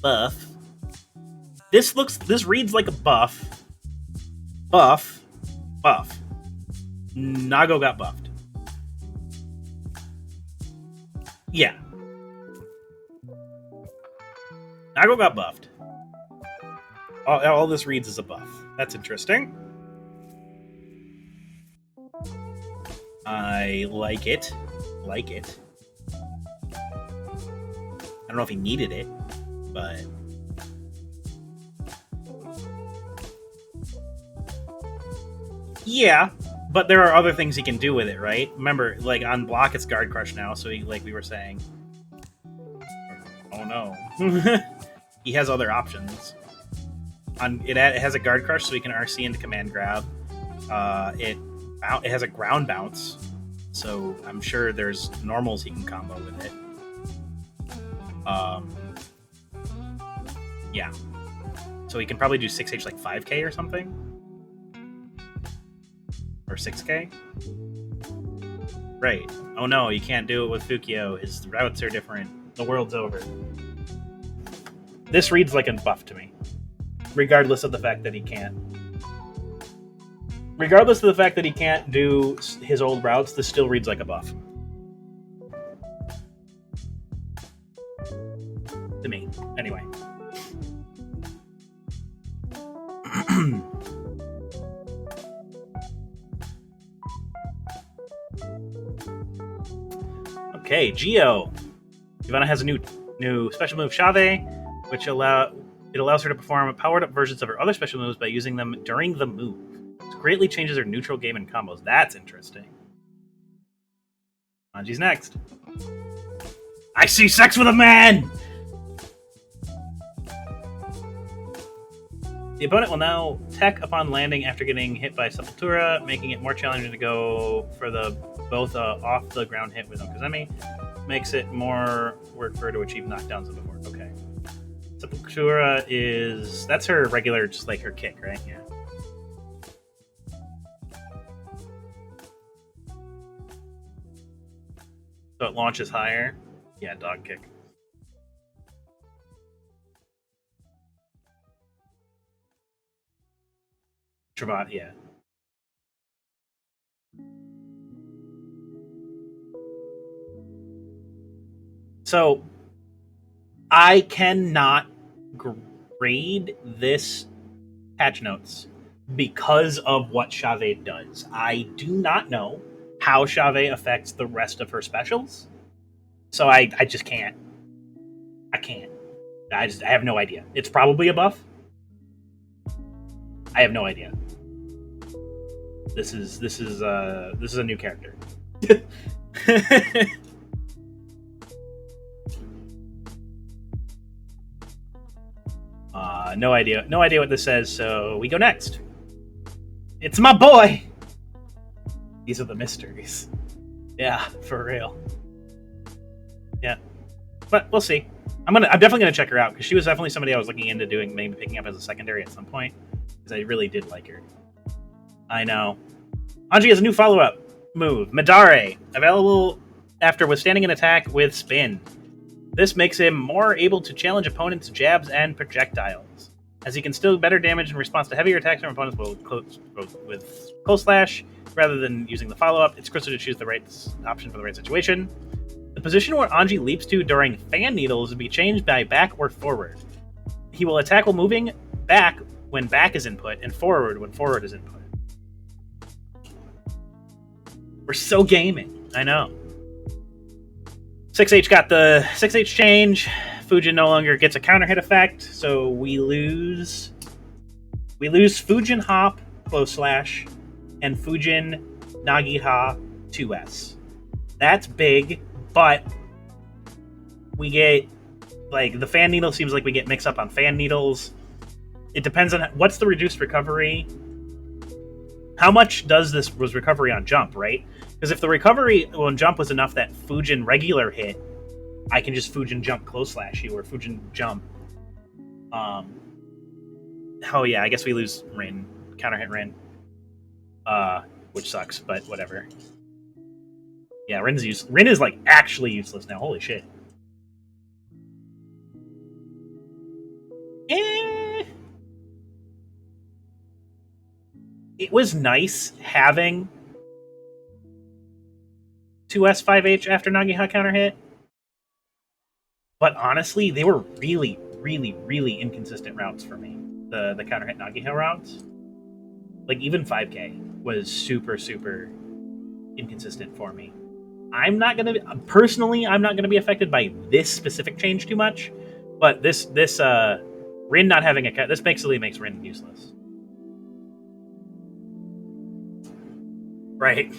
Buff. This reads like a buff. Buff. Buff. Nago got buffed. Yeah. Nago got buffed. All this reads as a buff. That's interesting. I like it. Like it. I don't know if he needed it, but... Yeah, but there are other things he can do with it, right? Remember, like, on block it's Guard Crush now, so he, like we were saying... Oh no. He has other options. It has a Guard Crush, so he can RC into Command Grab. It has a Ground Bounce, so I'm sure there's normals he can combo with it. Yeah. So he can probably do 6H like 5k or something? Or 6k? Right. Oh no, you can't do it with Fukio. His routes are different. The world's over. This reads like a buff to me. Regardless of the fact that he can't. Regardless of the fact that he can't do his old routes, this still reads like a buff. To me. Anyway. Okay, Geo. Ivana has a new special move, Shave, which allows her to perform powered-up versions of her other special moves by using them during the move. This greatly changes her neutral game and combos. That's interesting. Anji's next. I see sex with a man! The opponent will now tech upon landing after getting hit by Sepultura, making it more challenging to go for the both off the ground hit with Okazemi. Makes it more work for her to achieve knockdowns than before. Okay. Sepultura that's her regular, just like her kick, right? Yeah. So it launches higher. Yeah, dog kick. Trabot, yeah. So I cannot grade this patch notes because of what Shave does. I do not know how Shave affects the rest of her specials. So I just can't. I can't. I have no idea. It's probably a buff. I have no idea. This is a new character. No idea what this says, so we go next. It's my boy! These are the mysteries. Yeah, for real. Yeah. But we'll see. I'm definitely gonna check her out, because she was definitely somebody I was looking into doing, maybe picking up as a secondary at some point. Because I really did like her. I know. Anji has a new follow-up move, Madare, available after withstanding an attack with spin. This makes him more able to challenge opponents' jabs and projectiles, as he can still better damage in response to heavier attacks from opponents with Close Slash. Rather than using the follow-up, it's crucial to choose the right option for the right situation. The position where Anji leaps to during fan needles will be changed by back or forward. He will attack while moving back when back is input, and forward when forward is input. We're so gaming. I know. 6H got the 6H change. Fujin no longer gets a counter hit effect, so we lose Fujin Hop, Close Slash, and Fujin Nagiha 2S. That's big, but we get, like, the fan needle seems like we get mixed up on fan needles. It depends on what's the reduced recovery. How much was recovery on jump, right? Because if the recovery on jump was enough that Fujin regular hit, I can just Fujin jump Close Slash you, or Fujin jump. Oh yeah, I guess we lose Rin. Counter hit Rin. Which sucks, but whatever. Yeah, Rin is like actually useless now. Holy shit. It was nice having 2S 5H after Nagiha counter hit. But honestly, they were really, really, really inconsistent routes for me. The counter hit Nagiha routes. Like, even 5K was super, super inconsistent for me. I'm not gonna be affected by this specific change too much, but this Rin not having this basically makes Rin useless. Right.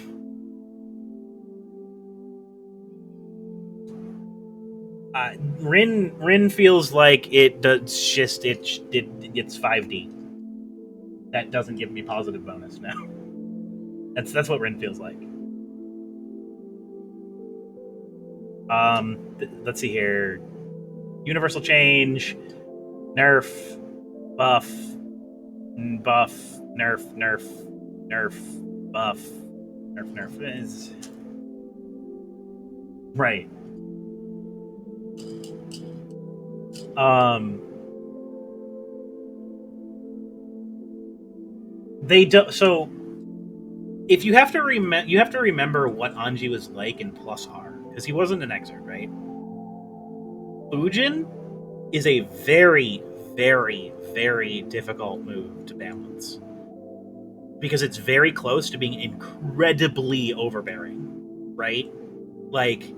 Rin feels like it does just it's 5D. That doesn't give me positive bonus now. That's what Rin feels like. Let's see here. Universal change, nerf, buff, buff, nerf, nerf, nerf, buff, nerf, nerf is right. They don't. So, if you have to remember what Anji was like in Plus R, because he wasn't an Exert, right? Fujin is a very, very, very difficult move to balance because it's very close to being incredibly overbearing, right? Like,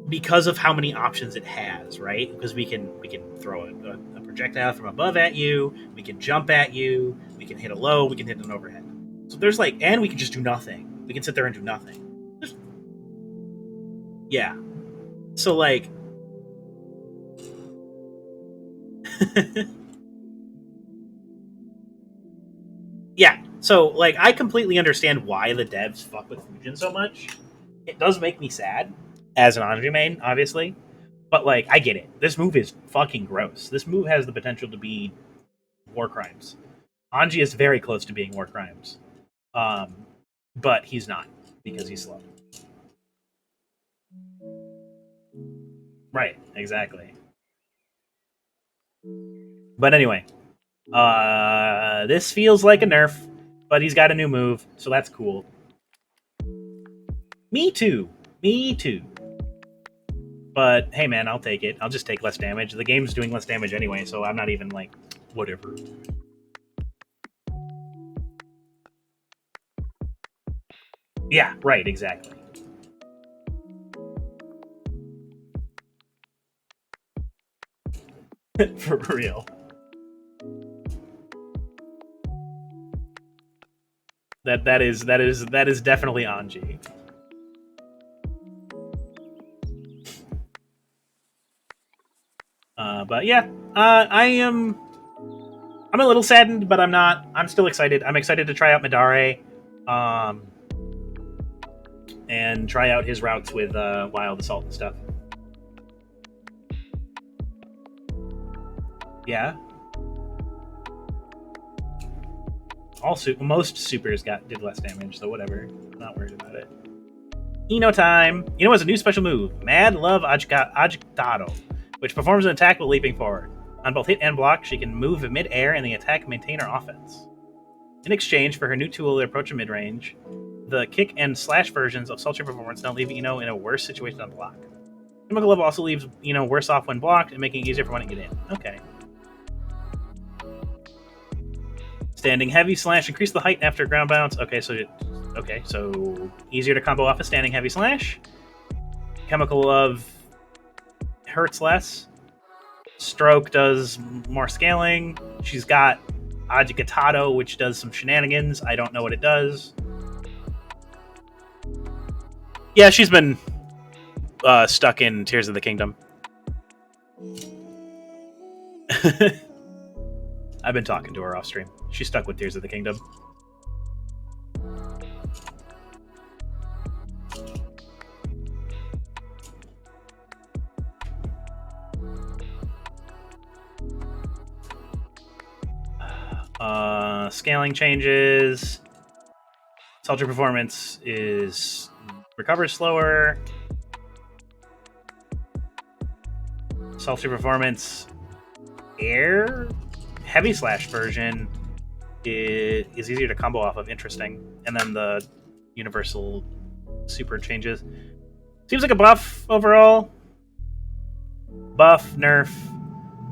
because of how many options it has, right? Because we can throw a projectile from above at you, we can jump at you, we can hit a low, we can hit an overhead. So there's like, and we can just do nothing. We can sit there and do nothing. Yeah. So like, yeah. So like, I completely understand why the devs fuck with Fusion so much. It does make me sad as an Anji main, obviously. But like, I get it. This move is fucking gross. This move has the potential to be war crimes. Anji is very close to being war crimes, but he's not because he's slow. Right, exactly. But anyway, this feels like a nerf, but he's got a new move, so that's cool. Me too. Me too. But hey, man, I'll take it. I'll just take less damage. The game's doing less damage anyway, so I'm not even like, whatever. Yeah, right, exactly. For real. That is definitely Anji. But yeah, I'm a little saddened, but I'm not. I'm still excited. I'm excited to try out Midare, and try out his routes with Wild Assault and stuff. Yeah. Most supers did less damage, so whatever. Not worried about it. Eno time. Eno has a new special move, Mad Love Agitado, which performs an attack while leaping forward. On both hit and block, she can move mid-air and the attack maintain her offense. In exchange for her new tool to approach a mid-range, the kick and slash versions of Sultry Performance now leave Eno in a worse situation on block. Chemical Love also leaves Eno worse off when blocked and making it easier for one to get in. Okay. Standing Heavy Slash, increase the height after ground bounce. Okay, so easier to combo off a Standing Heavy Slash. Chemical Love hurts less. Stroke does more scaling. She's got Agitado, which does some shenanigans. I don't know what it does. Yeah, she's been stuck in Tears of the Kingdom. I've been talking to her off stream. She's stuck with Tears of the Kingdom. Scaling changes. Sultry Performance recovers slower. Sultry Performance Air Heavy Slash version is easier to combo off of. Interesting. And then the Universal Super changes. Seems like a buff overall. Buff, nerf,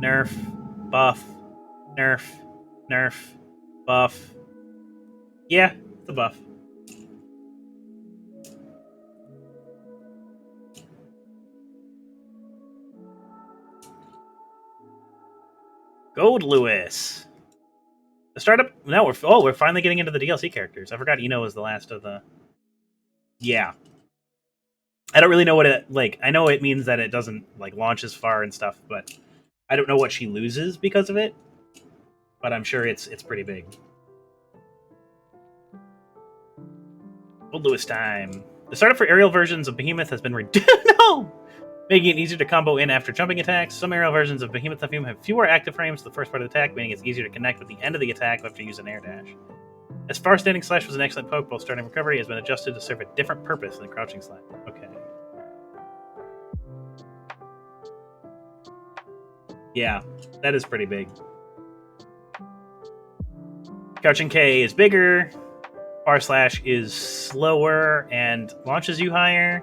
nerf, buff, nerf, nerf, buff. Yeah, it's a buff. Gold Lewis. The startup. No, we're finally getting into the DLC characters. I forgot Eno was the last of the. Yeah. I don't really know what it like. I know it means that it doesn't like launch as far and stuff, but I don't know what she loses because of it. But I'm sure it's pretty big. Gold Lewis time. The startup for aerial versions of Behemoth has been reduced. No! Making it easier to combo in after jumping attacks. Some aerial versions of Behemoth Perfume have fewer active frames to the first part of the attack, meaning it's easier to connect with the end of the attack after you use an air dash. As Far Standing Slash was an excellent poke, while starting recovery has been adjusted to serve a different purpose than Crouching Slash. Okay. Yeah, that is pretty big. Crouching K is bigger. Far Slash is slower and launches you higher.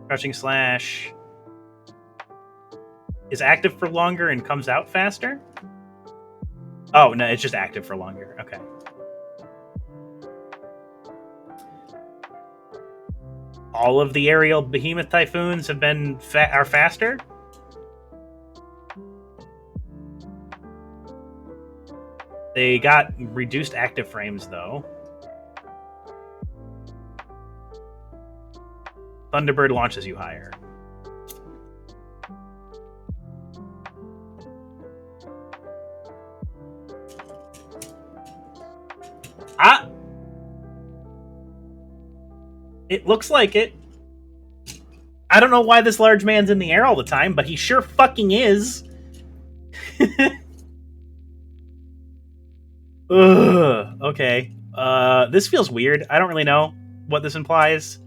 Crouching Slash is active for longer and comes out faster? Oh, no, it's just active for longer. Okay. all of the aerial behemoth typhoons have been are faster. They got reduced active frames though. Thunderbird launches you higher. It looks like it. I don't know why this large man's in the air all the time, but he sure fucking is. Ugh, okay. This feels weird. I don't really know what this implies.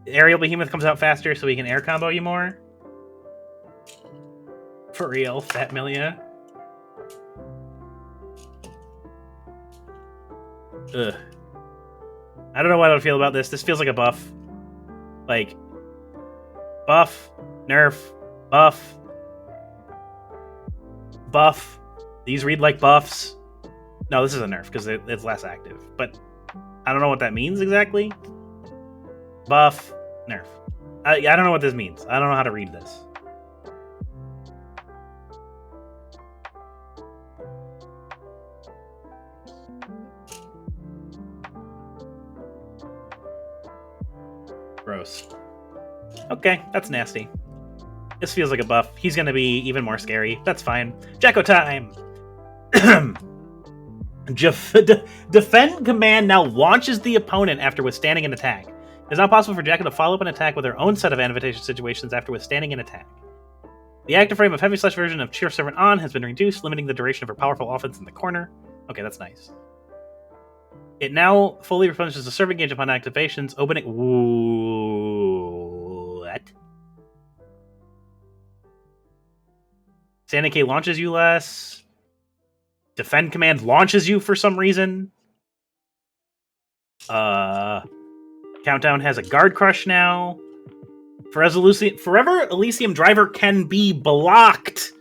Aerial Behemoth comes out faster so he can air combo you more. For real, Fat Milia. Ugh. I don't know what I feel about this. This feels like a buff. Like, buff, nerf, buff, buff. These read like buffs. No, this is a nerf because it's less active. But I don't know what that means exactly. Buff, nerf. I don't know what this means. I don't know how to read this. Gross. Okay, that's nasty. This feels like a buff. He's gonna be even more scary. That's fine. Jacko time! Defend command now launches the opponent after withstanding an attack. It is now possible for Jacko to follow up an attack with her own set of invitation situations after withstanding an attack. The active frame of Heavy Slash version of Cheer Servant On has been reduced, limiting the duration of her powerful offense in the corner. Okay, that's nice. It now fully replenishes the serving gauge upon activations, opening... What? Standing K launches you less. Defend command launches you for some reason. Countdown has a guard crush now. Forever Elysium Driver can be blocked.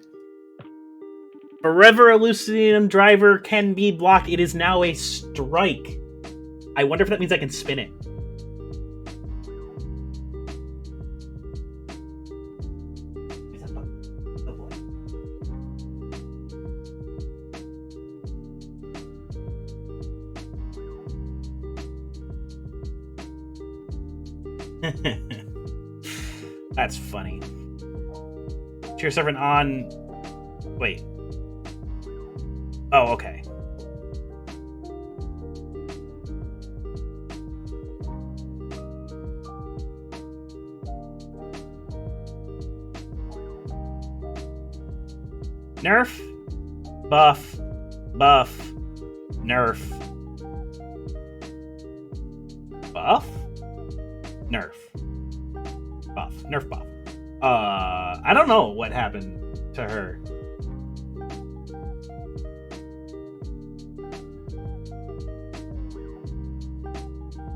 Forever Elysium Driver can be blocked. It is now a strike. I wonder if that means I can spin it. That's funny. Cheer Servant on... Wait. Oh, okay. Nerf. Buff. Buff. Nerf. Buff? Nerf. Buff. Nerf buff. I don't know what happened to her.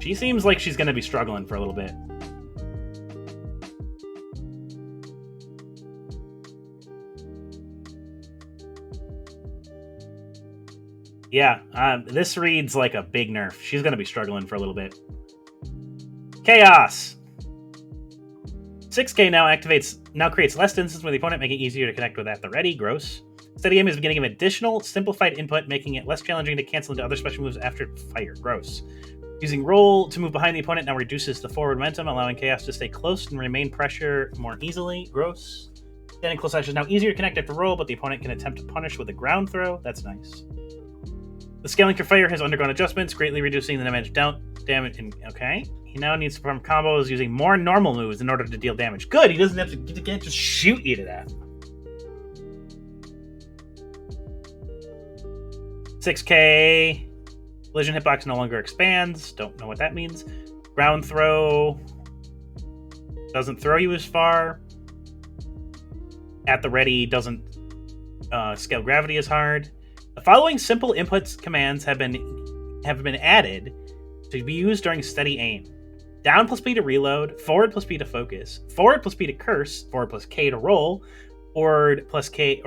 She seems like she's gonna be struggling for a little bit. Yeah, this reads like a big nerf. She's gonna be struggling for a little bit. Chaos! 6K now creates less distance with the opponent, making it easier to connect with at the ready. Gross. Steady aim is beginning of additional simplified input, making it less challenging to cancel into other special moves after fire. Gross. Using roll to move behind the opponent now reduces the forward momentum, allowing Chaos to stay close and remain pressure more easily. Gross. Standing close action is now easier to connect after roll, but the opponent can attempt to punish with a ground throw. That's nice. The scaling for fire has undergone adjustments, greatly reducing the damage okay. He now needs to perform combos using more normal moves in order to deal damage. Good, he doesn't have to just shoot you to death. 6K. Collision hitbox no longer expands. Don't know what that means. Ground throw. Doesn't throw you as far. At the ready doesn't scale gravity as hard. The following simple inputs commands have been added to be used during steady aim. Down plus P to reload, forward plus P to focus, forward plus P to curse, forward plus K to roll, forward plus K,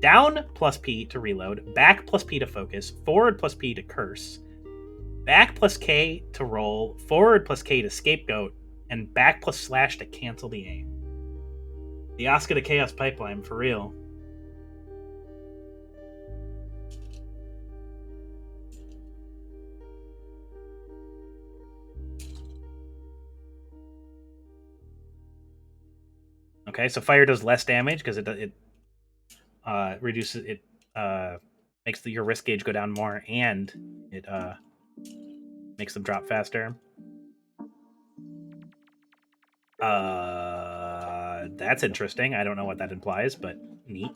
down plus P to reload, back plus P to focus, forward plus P to curse, Back plus K to roll, forward plus K to scapegoat, and back plus slash to cancel the aim. The Asuka to Chaos Pipeline, for real. Okay, so fire does less damage because it reduces it, makes your risk gauge go down more, and it makes them drop faster. That's interesting. I don't know what that implies, but neat.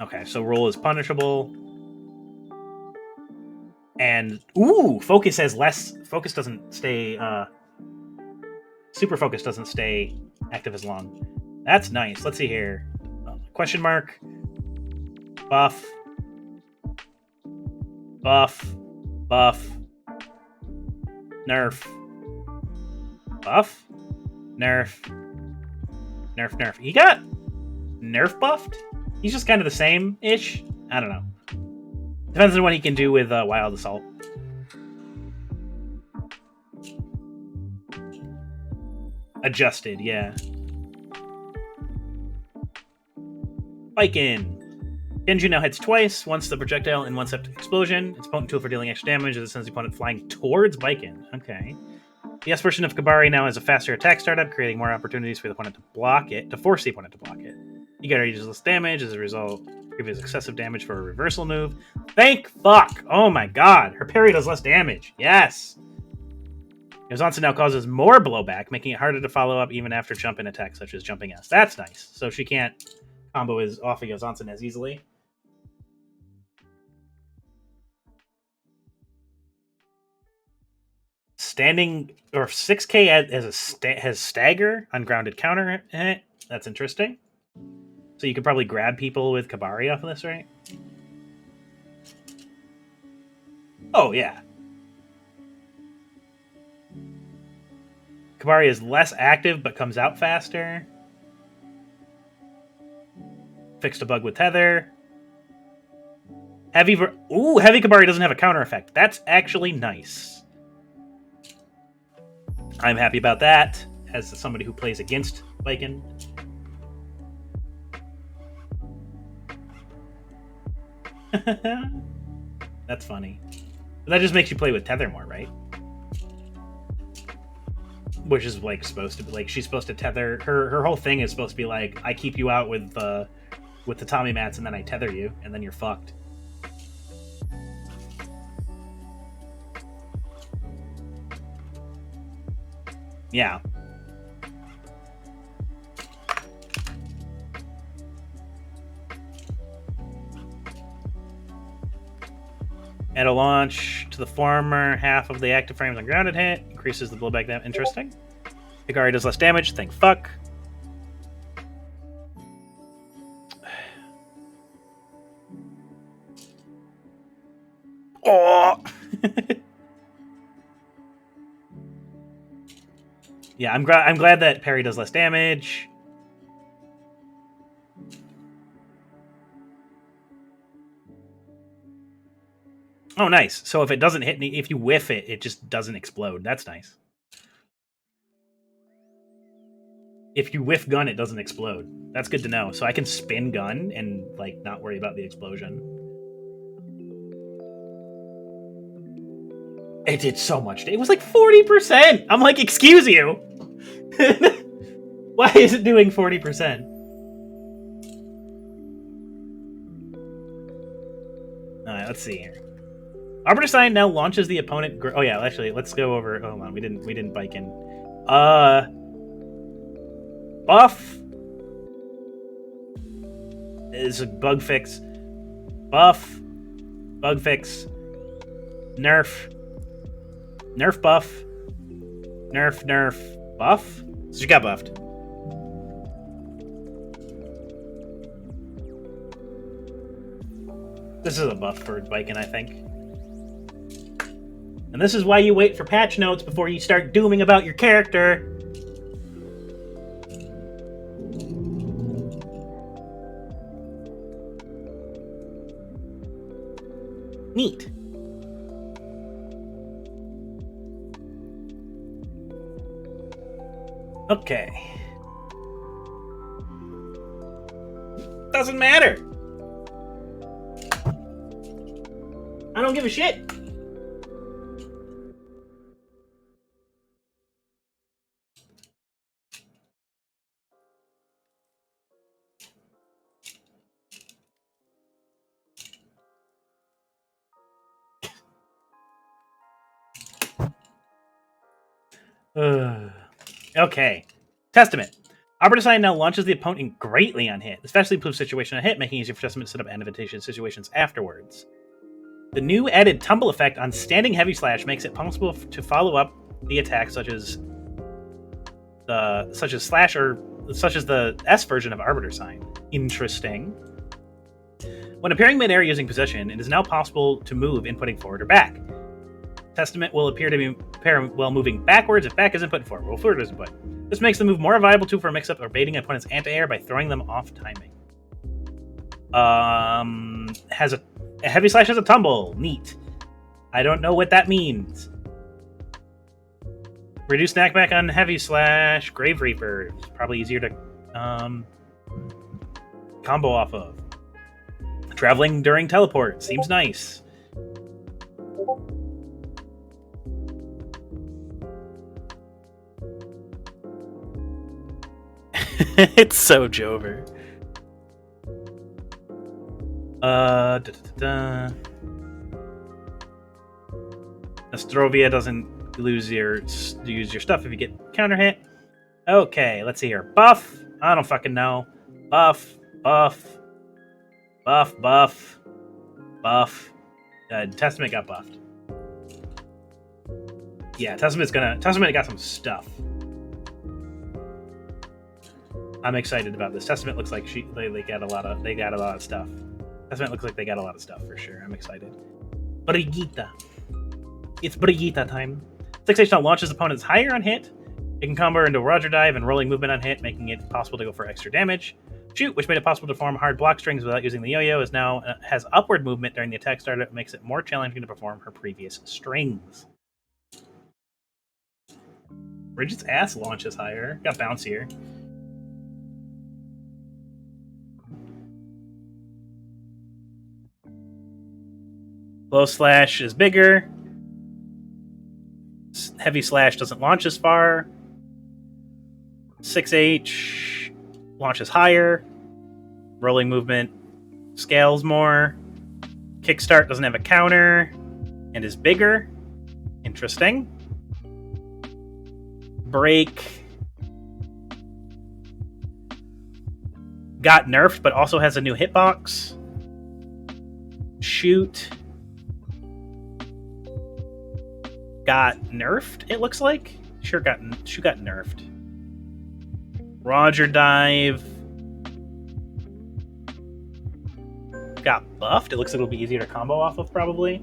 Okay, so roll is punishable. And ooh, focus has less. Focus doesn't stay. Super focus doesn't stay active as long. That's nice. Let's see here. Question mark. Buff. Buff. Buff. Nerf. Buff. Nerf. Nerf. Nerf. He got nerf buffed. He's just kind of the same-ish. I don't know. Depends on what he can do with Wild Assault. Adjusted, yeah. Biken. Genju now hits twice, once the projectile and once septic explosion. It's a potent tool for dealing extra damage as it sends the opponent flying towards Biken. Okay. The S version of Kabari now has a faster attack startup, creating more opportunities for the opponent to block it, to force the opponent to block it. You get useless damage as a result. Previous excessive damage for a reversal move. Thank fuck! Oh my god, her parry does less damage. Yes! Yozansa now causes more blowback, making it harder to follow up even after jump-in attacks such as jumping S. That's nice. So she can't combo his off of Yozansa as easily. Standing or 6K has stagger, ungrounded counter. That's interesting. So you could probably grab people with Kabari off of this, right? Oh, yeah. Kabari is less active, but comes out faster. Fixed a bug with Tether. Heavy Kabari doesn't have a counter effect. That's actually nice. I'm happy about that, as somebody who plays against Viking. That's funny. But that just makes you play with Tether more, right? Which is like supposed to be like she's supposed to tether her whole thing is supposed to be like I keep you out with the Tommy Mats and then I tether you and then you're fucked. Yeah. At a launch to the former half of the active frames on grounded hit, increases the blowback damage. Interesting. Higari does less damage, thank fuck. Oh! Yeah, I'm glad that parry does less damage. Oh, nice. So if it doesn't hit, if you whiff it, it just doesn't explode. That's nice. If you whiff gun, it doesn't explode. That's good to know. So I can spin gun and like not worry about the explosion. It did so much. It was like 40%. I'm like, excuse you. Why is it doing 40%? All right, let's see here. Arbiter Sign now launches the opponent. Oh yeah, actually, let's go over. Hold on, we didn't bike in. Buff is a bug fix. Buff, bug fix. Nerf, nerf buff. Nerf buff. So she got buffed. This is a buff for Viking, I think. And this is why you wait for patch notes before you start dooming about your character. Neat. Okay. Doesn't matter. I don't give a shit. Okay. Testament. Arbiter Sign now launches the opponent greatly on hit, especially improves situation on hit, making it easier for Testament to set up advantageous situations afterwards. The new added tumble effect on standing heavy slash makes it possible to follow up the attack, such as the S version of Arbiter Sign. Interesting. When appearing midair using possession, it is now possible to move inputting forward or back. Testament will appear to appear while moving backwards if back is input and forward is input. This makes the move more viable tool for a mix-up or baiting opponent's anti-air by throwing them off timing. Has a heavy slash has a tumble. Neat. I don't know what that means. Reduce knockback on heavy slash. Grave Reaper. It's probably easier to combo off of. Traveling during teleport. Seems nice. It's so Jover. Nostrovia doesn't use your stuff if you get counter hit. Okay, let's see here. Buff. I don't fucking know. Buff. Testament got buffed. Yeah, Testament got some stuff. I'm excited about this. Testament looks like they got a lot of stuff. Testament looks like they got a lot of stuff for sure. I'm excited. Brigitte. It's Brigitte time. Fixation now launches opponents higher on hit. It can combo into Roger Dive and rolling movement on hit, making it possible to go for extra damage. Shoot, which made it possible to form hard block strings without using the yo-yo, is now has upward movement during the attack start. It makes it more challenging to perform her previous strings. Bridget's ass launches higher. Got bouncier. Low slash is bigger. Heavy slash doesn't launch as far. 6H launches higher. Rolling movement scales more. Kickstart doesn't have a counter and is bigger. Interesting. Break got nerfed but also has a new hitbox. Shoot got nerfed, it looks like. Shoot got nerfed. Roger Dive got buffed. It looks like it'll be easier to combo off of, probably.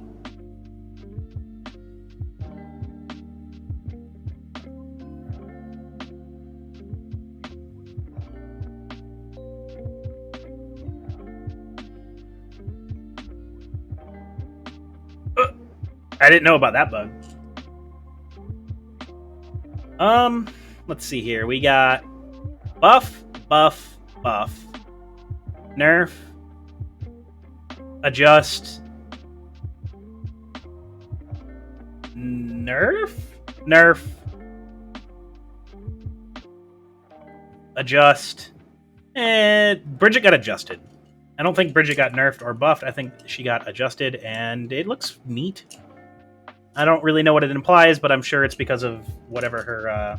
I didn't know about that bug. Let's see here. We got buff, nerf, adjust, nerf, adjust, and Bridget got adjusted. I don't think Bridget got nerfed or buffed. I think she got adjusted, and it looks neat. I don't really know what it implies, but I'm sure it's because of whatever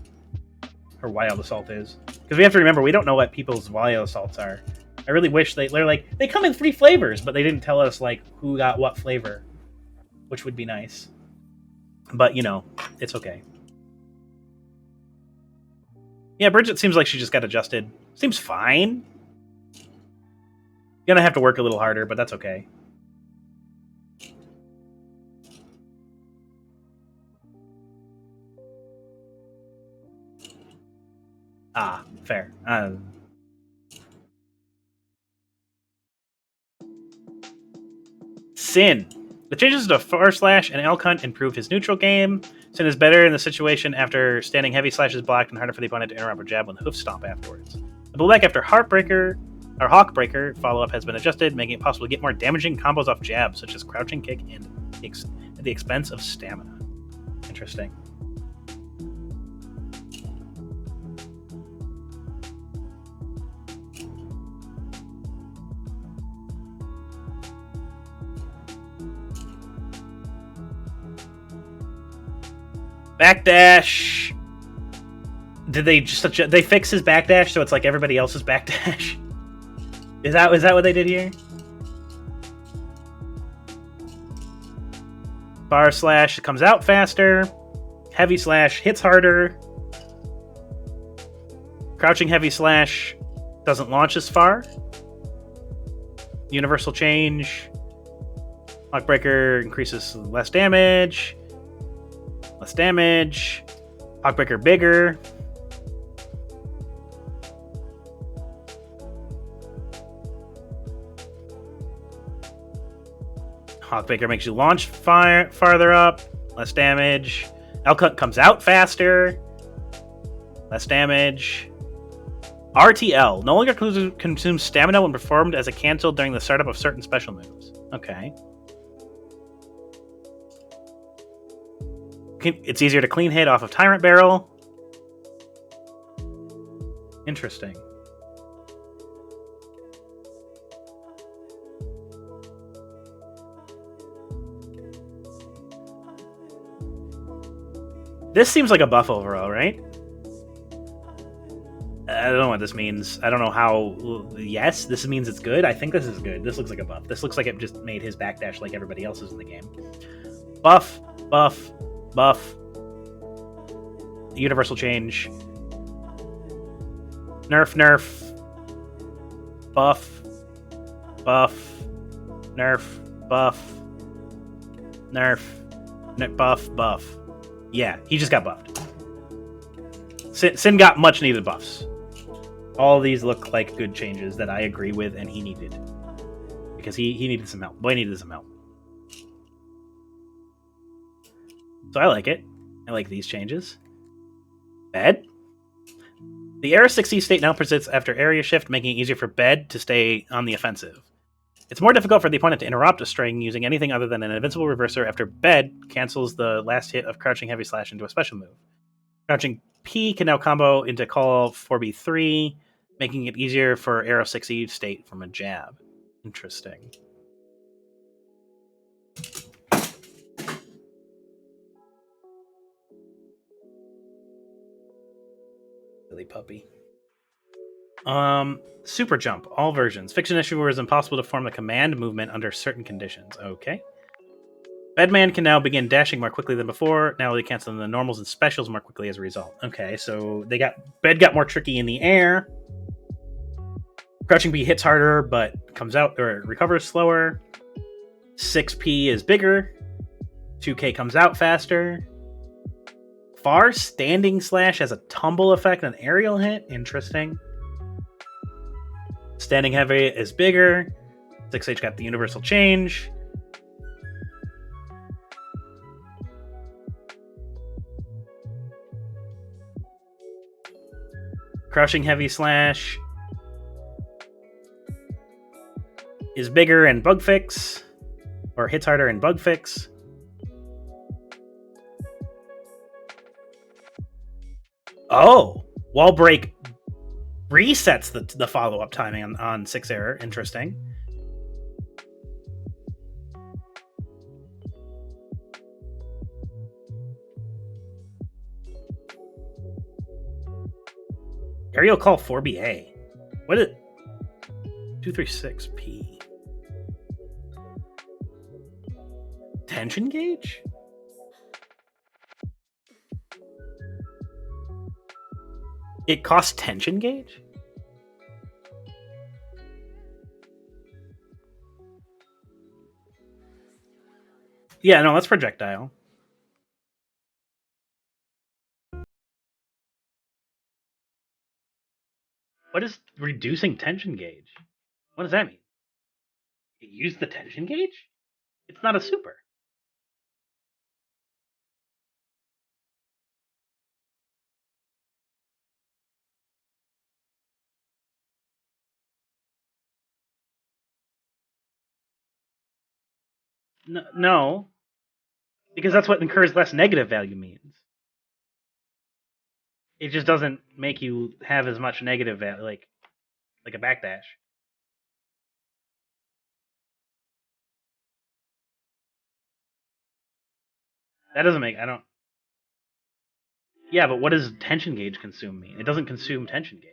her wild assault is. Because we have to remember, we don't know what people's wild assaults are. I really wish they're like, they come in 3 flavors, but they didn't tell us like who got what flavor, which would be nice. But, you know, it's okay. Yeah, Bridget seems like she just got adjusted. Seems fine. Gonna have to work a little harder, but that's okay. Ah, fair. Sin. The changes to Far Slash and Elk Hunt improved his neutral game. Sin is better in the situation after standing heavy slash is blocked and harder for the opponent to interrupt a jab with a hoof stomp afterwards. The blowback after Hawkbreaker follow-up has been adjusted, making it possible to get more damaging combos off jabs, such as crouching kick and at the expense of stamina. Interesting. Backdash. Did they just they fix his backdash so it's like everybody else's backdash? Is that what they did here? Bar slash comes out faster. Heavy slash hits harder. Crouching heavy slash doesn't launch as far. Universal change. Hawkbreaker increases less damage. Less damage. Hawkbreaker bigger. Hawkbreaker makes you launch farther up. Less damage. Elk Hunt comes out faster. Less damage. RTL. No longer consumes stamina when performed as a cancel during the startup of certain special moves. Okay. It's easier to clean hit off of Tyrant Barrel. Interesting. This seems like a buff overall, right? I don't know what this means. I don't know how... Yes, this means it's good. I think this is good. This looks like a buff. This looks like it just made his backdash like everybody else's in the game. Buff, buff, buff. Universal change. Nerf, nerf. Buff. Buff. Nerf. Buff. Nerf. Buff. Buff. Yeah, he just got buffed. Sin got much needed buffs. All of these look like good changes that I agree with and he needed. Because he needed some help. Boy needed some help. So I like it. I like these changes. Bed. The Era 6E state now persists after area shift, making it easier for Bed to stay on the offensive. It's more difficult for the opponent to interrupt a string using anything other than an invincible reverser after Bed cancels the last hit of Crouching Heavy Slash into a special move. Crouching P can now combo into Call 4B3, making it easier for Arrow 6E state from a jab. Interesting. Silly puppy. Super Jump, all versions. Fiction issue where it's impossible to form the command movement under certain conditions. Okay. Bedman can now begin dashing more quickly than before. Now they cancel the normals and specials more quickly as a result. Okay, so Bed got more tricky in the air. Crouching B hits harder, but comes out or recovers slower. 6P is bigger. 2K comes out faster. Far standing slash has a tumble effect on aerial hit. Interesting. Standing heavy is bigger. 6H got the universal change. Crouching heavy slash is bigger and bug fix, or hits harder and bug fix. Oh, wall break resets the follow-up timing on 6 error. Interesting. Aerial call 4BA. What is 236P? Tension gauge? It costs tension gauge? Yeah, no, that's projectile. What is reducing tension gauge? What does that mean? It used the tension gauge? It's not a super. No, because that's what incurs less negative value means. It just doesn't make you have as much negative value, like a backdash. That doesn't make. I don't. Yeah, but what does tension gauge consume mean? It doesn't consume tension gauge.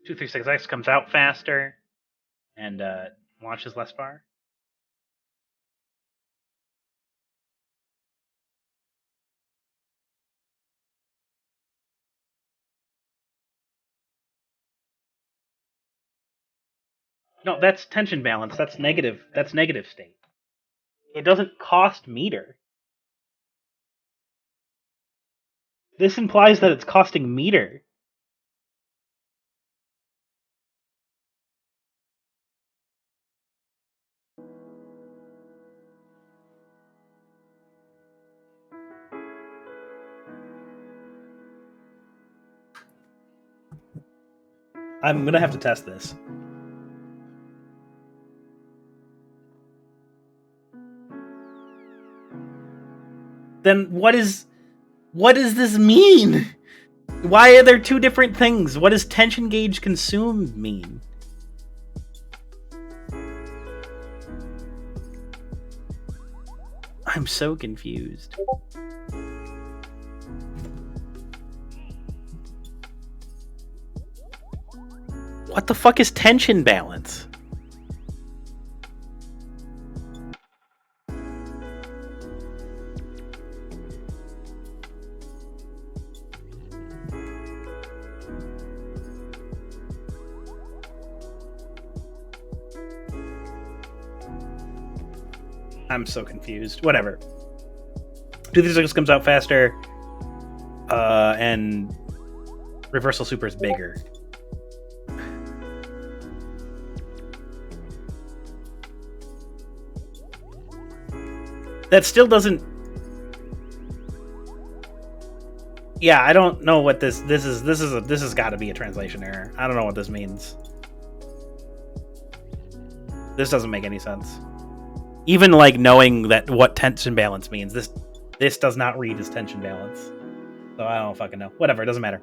Two three six X comes out faster and launches less far. No, that's tension balance. That's negative. That's negative state. It doesn't cost meter. This implies that it's costing meter. I'm gonna have to test this. Then what does this mean? Why are there two different things? What does tension gauge consumed mean? I'm so confused. What the fuck is tension balance? I'm so confused. Whatever. 236 comes out faster, and Reversal Super is bigger. That still doesn't. Yeah, I don't know what this is. This has got to be a translation error. I don't know what this means. This doesn't make any sense. Even like knowing that what tension balance means, this does not read as tension balance. So I don't fucking know. Whatever, it doesn't matter.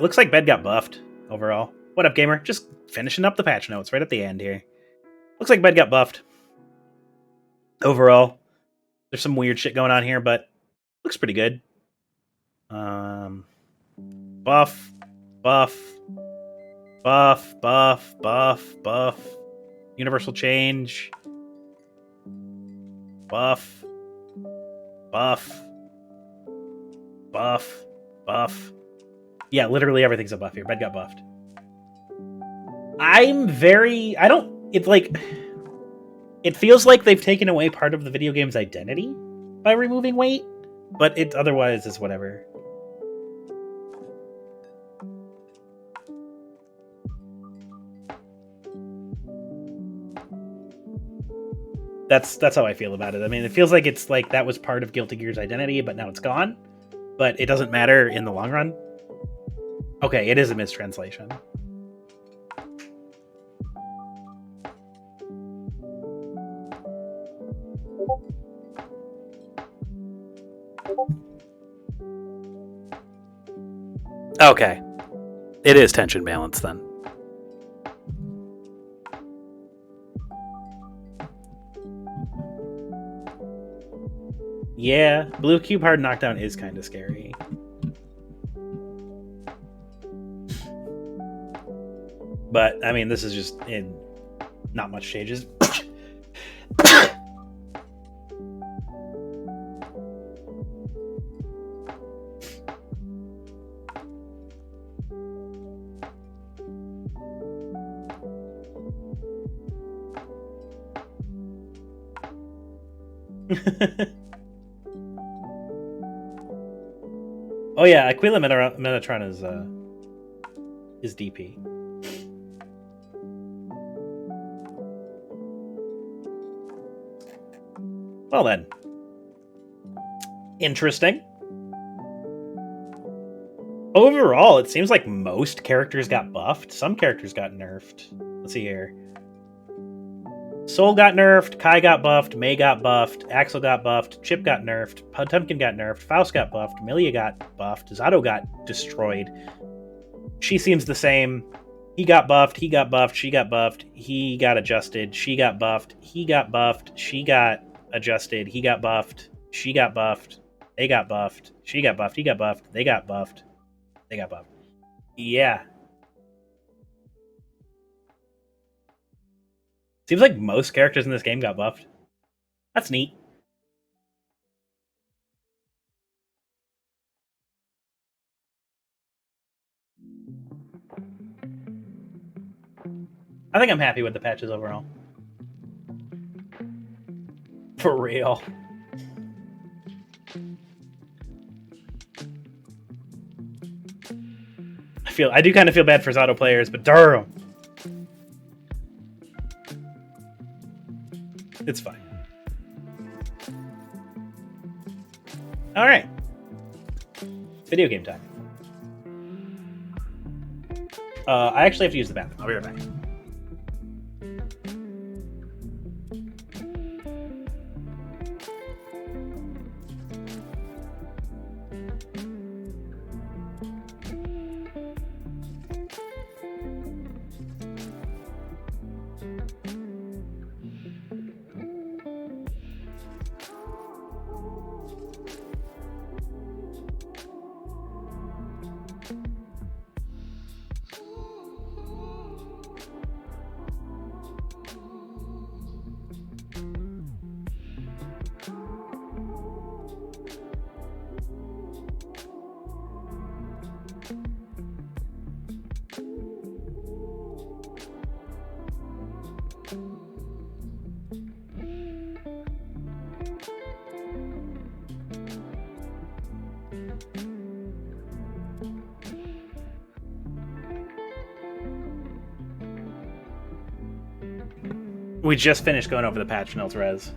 Looks like Bed got buffed overall. What up, gamer? Just finishing up the patch notes right at the end here. Looks like Bed got buffed overall. There's some weird shit going on here, but looks pretty good. Buff, buff, buff, buff, buff, buff. Universal change. Buff. Buff. Buff. Buff. Yeah, literally everything's a buff here. Bed got buffed. It's like... It feels like they've taken away part of the video game's identity by removing weight, but it otherwise is whatever. That's how I feel about it. I mean, it feels like it's like that was part of Guilty Gear's identity, but now it's gone. But it doesn't matter in the long run. Okay, it is a mistranslation. Okay. It is tension balance then. Yeah, blue cube hard knockdown is kind of scary. But, I mean, this is just in not much changes. Oh yeah, Aquila Metatron is DP. Well then. Interesting. overall, it seems like most characters got buffed. Some characters got nerfed. Let's see here. Soul got nerfed, Kai got buffed, May got buffed, Axel got buffed, Chip got nerfed, Potemkin got nerfed, Faust got buffed, Milia got buffed, Zato got destroyed. She seems the same. He got buffed, she got buffed, he got adjusted, she got buffed, he got buffed, she got adjusted, he got buffed, she got buffed, they got buffed, she got buffed, he got buffed, they got buffed, they got buffed. Yeah. Seems like most characters in this game got buffed. That's neat. I think I'm happy with the patches overall. For real. I do kind of feel bad for Zato players, but Durham. It's fine. All right. Video game time. I actually have to use the bathroom. I'll be right back. We just finished going over the patch notes, Rez.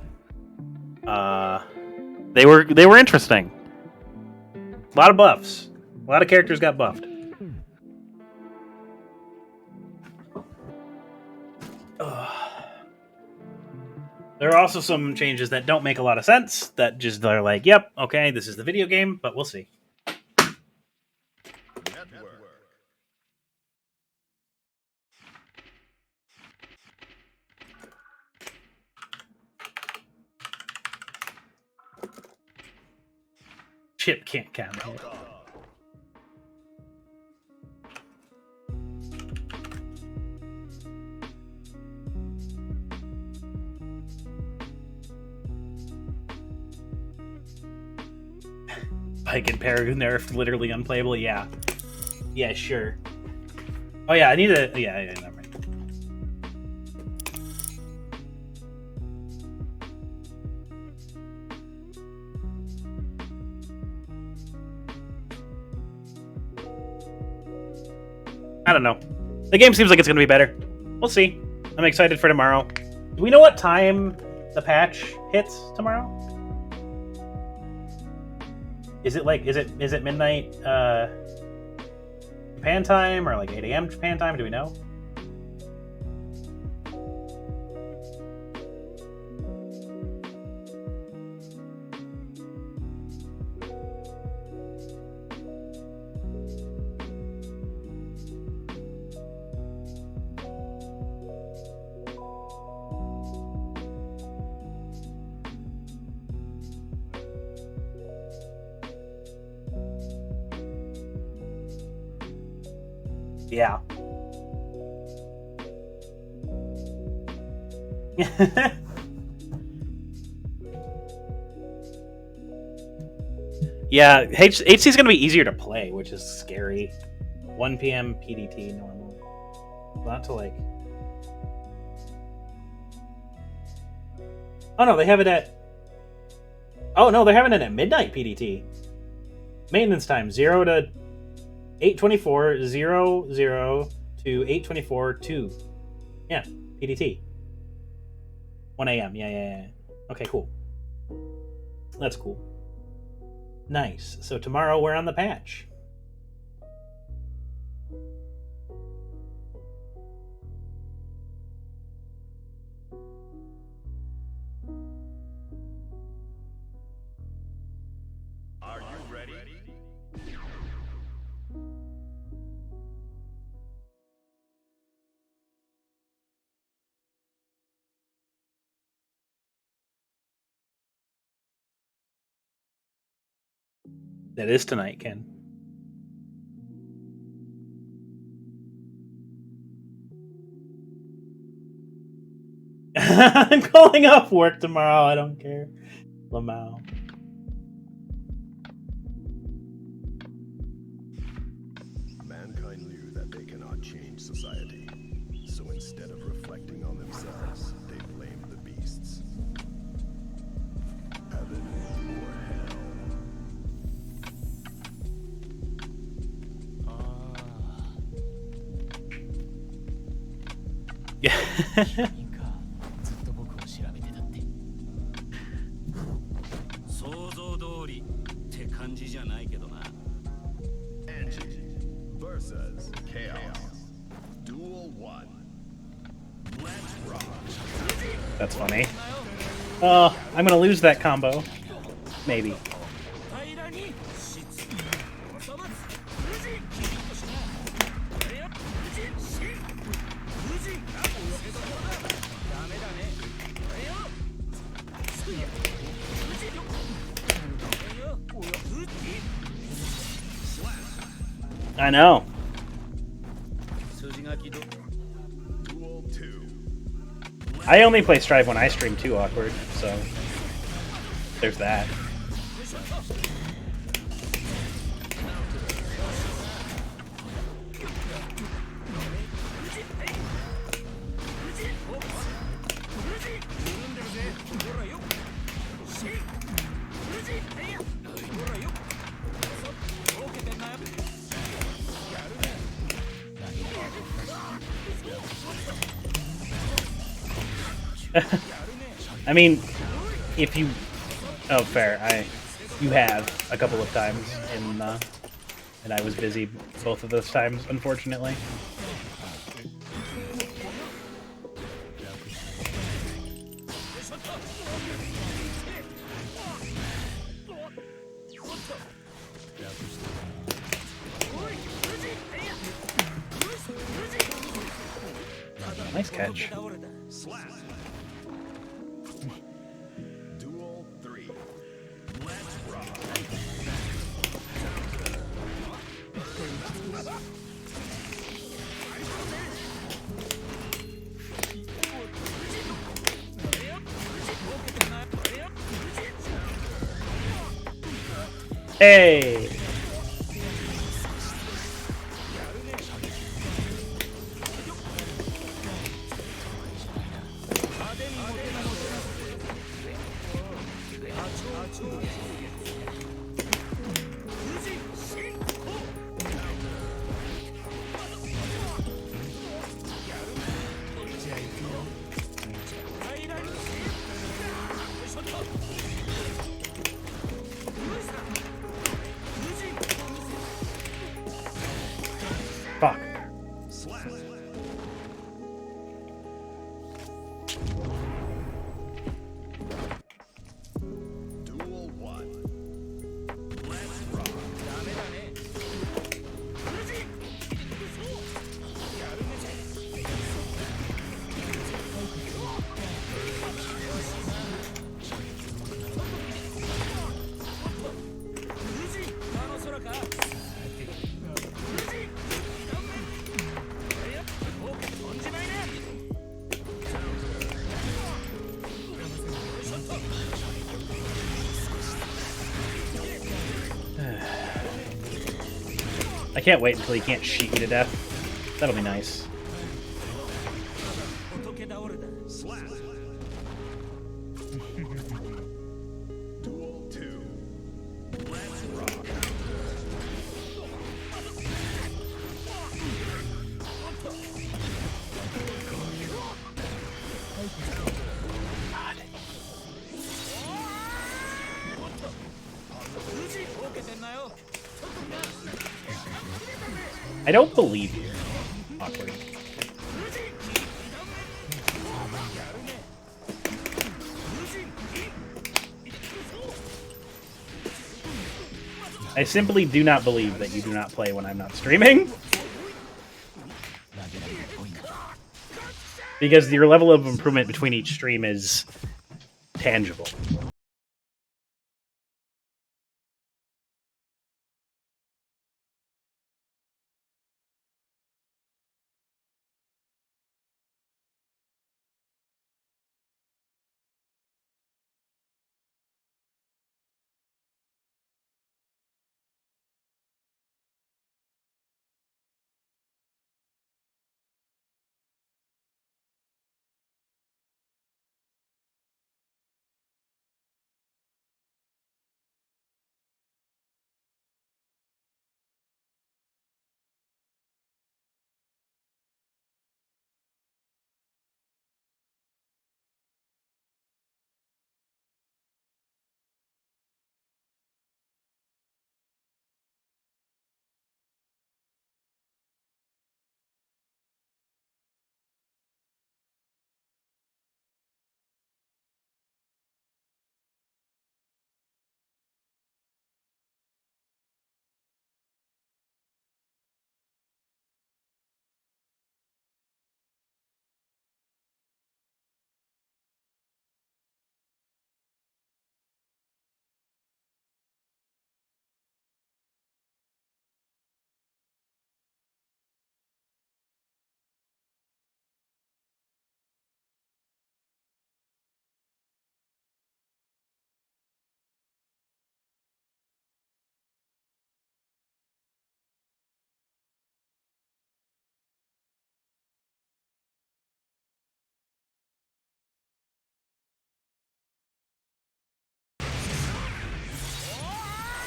They were interesting. A lot of buffs. A lot of characters got buffed. There are also some changes that don't make a lot of sense. That just are like, yep, okay, this is the video game, but we'll see. Chip can't count it. Pike and Paragon nerfed, literally unplayable. Yeah, yeah, sure. Oh yeah, I need to. Yeah, never mind. I don't know. The game seems like it's going to be better. We'll see. I'm excited for tomorrow. Do we know what time the patch hits tomorrow? Is it midnight Japan time or like 8 a.m. Japan time? Do we know? Yeah. Yeah, HC is going to be easier to play, which is scary. 1 p.m. PDT normal. Not to like... Oh no, they have it at... Oh no, they're having it at midnight PDT. Maintenance time, 0 to 8:24, 0 to 8:24, 2. Yeah, PDT. 1 a.m. Yeah. Okay, cool. That's cool. Nice. So tomorrow we're on the patch. That is tonight, Ken. I'm calling off work tomorrow. I don't care. Lamau. Mankind knew that they cannot change society. So instead of reflecting on themselves, they blamed the beasts. Heaven or hell. Yeah. ずっと僕を調べてたって想像通りって感じじゃないけどな Angie versus Chaos. Duel 1. Let's rock. That's funny. I'm gonna lose that combo. Maybe. 平らにしつおさまつ無事キリッとしなこれよ無事し無事な見せ所だダメだねこれよすや無事よこれよ無事 I know. 筋書きど Duel 2. I only play Strive when I stream too, awkward, so there's that. I mean, if you... Oh, fair. You have a couple of times, and I was busy both of those times, unfortunately. Nice catch. Duel 3. Let's rock. Hey! Fuck. Duel 1. Let's rock. I can't wait until he can't shoot me to death. That'll be nice. Duel 2. Let's rock. I don't believe you. Awkward. I simply do not believe that you do not play when I'm not streaming. Because your level of improvement between each stream is tangible.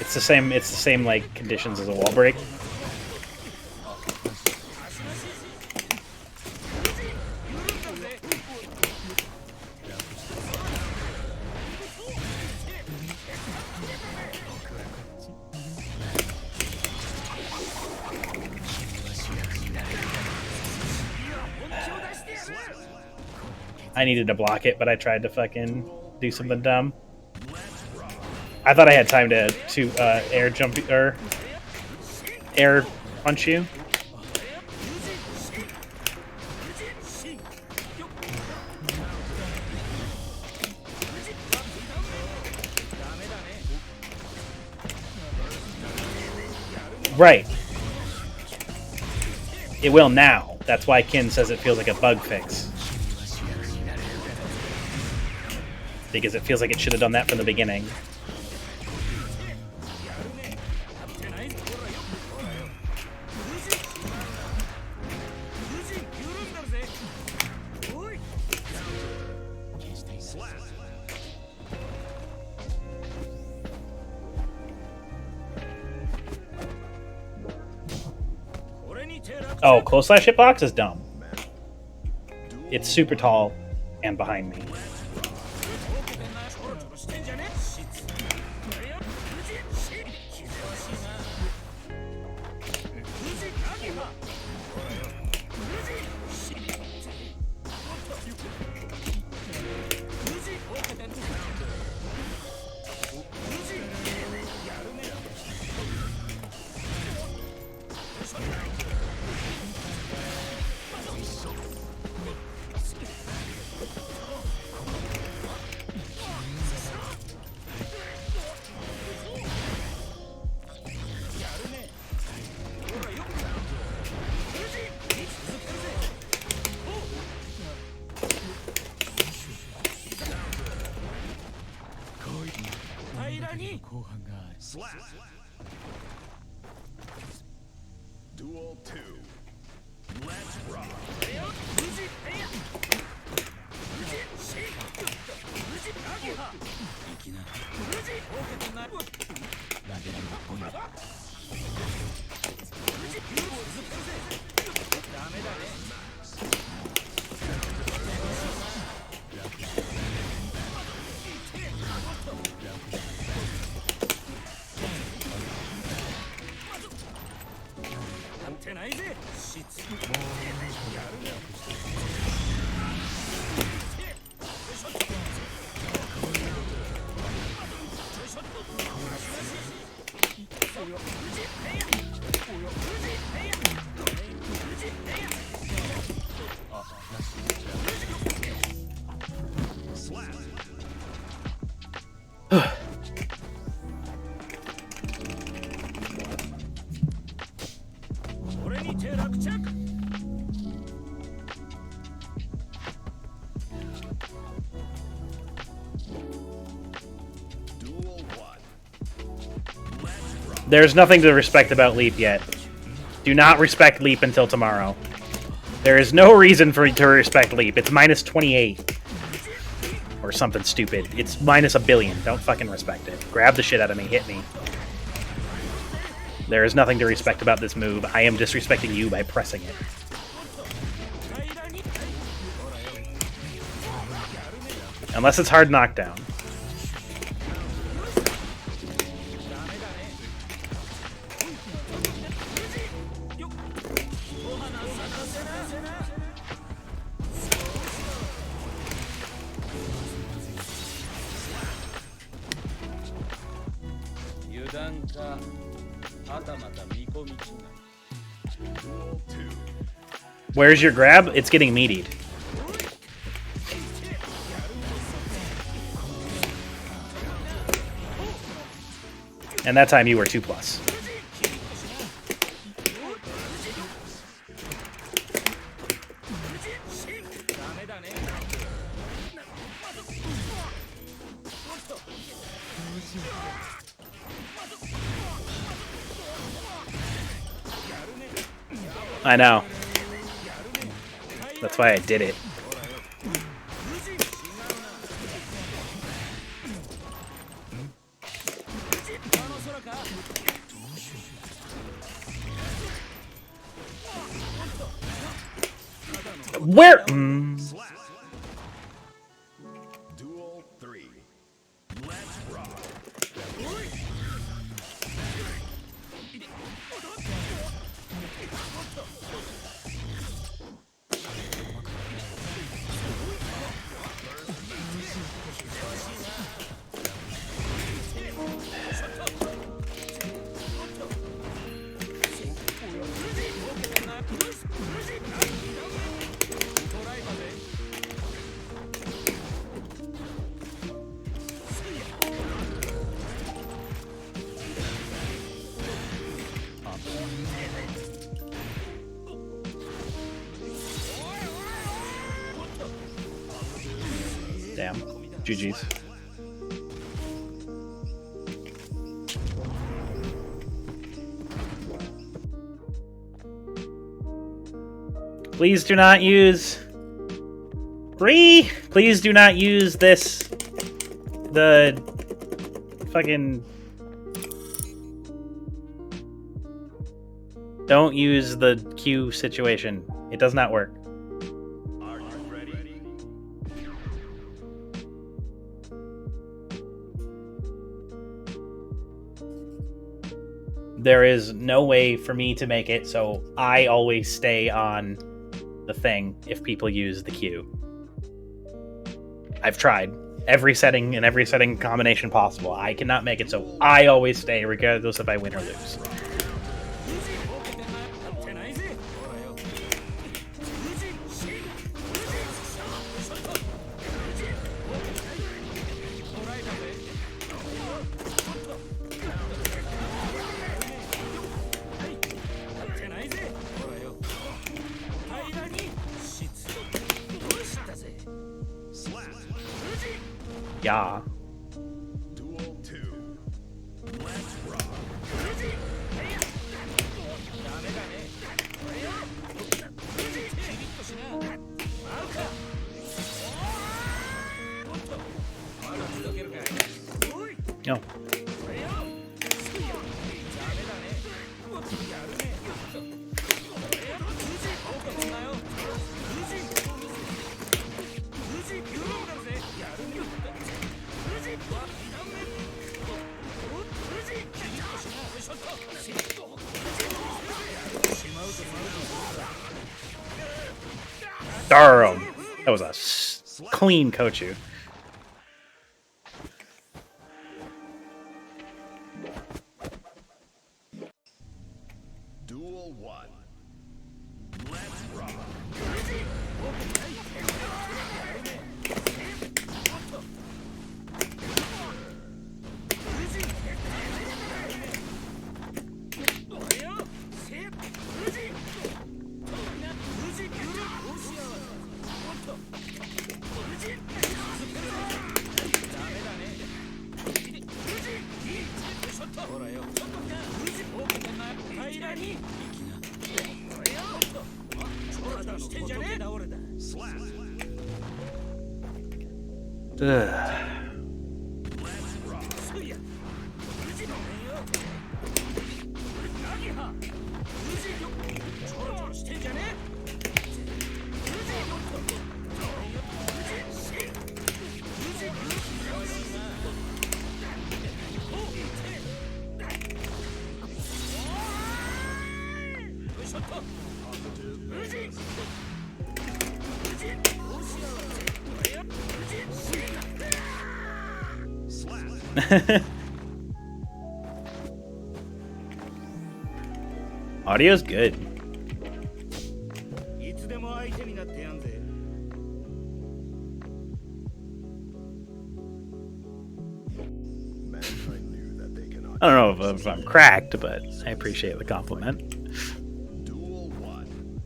It's the same like conditions as a wall break. I needed to block it, but I tried to fucking do something dumb. I thought I had time to air jump or air punch you. Right. It will now. That's why Kin says it feels like a bug fix. Because it feels like it should have done that from the beginning. Oh, close slash hitbox is dumb. It's super tall and behind me. Duel 2. Let's rock. There's nothing to respect about Leap yet. Do not respect Leap until tomorrow. There is no reason for you to respect Leap. It's minus 28. Or something stupid. It's minus a billion. Don't fucking respect it. Grab the shit out of me. Hit me. There is nothing to respect about this move. I am disrespecting you by pressing it. Unless it's hard knockdown. Where's your grab? It's getting meatied. And that time you were 2+. I know. That's why I did it. Where? Duel 3. Let's rock. Damn. GG's. Please do not use... Bree! Please do not use this... The... Fucking... Don't use the Q situation. It does not work. Are you ready? There is no way for me to make it, so I always stay on the thing if people use the Q. I've tried every setting and every setting combination possible. I cannot make it, so I always stay regardless if I win or lose. Yeah. Duel 2. Let's rock. No. Darn. That was a clean Kochu. Duel 1. Let's rock. Ugh. Audio's good. Mankind knew that they cannot. I don't know if I'm cracked, but I appreciate the compliment. Duel 1.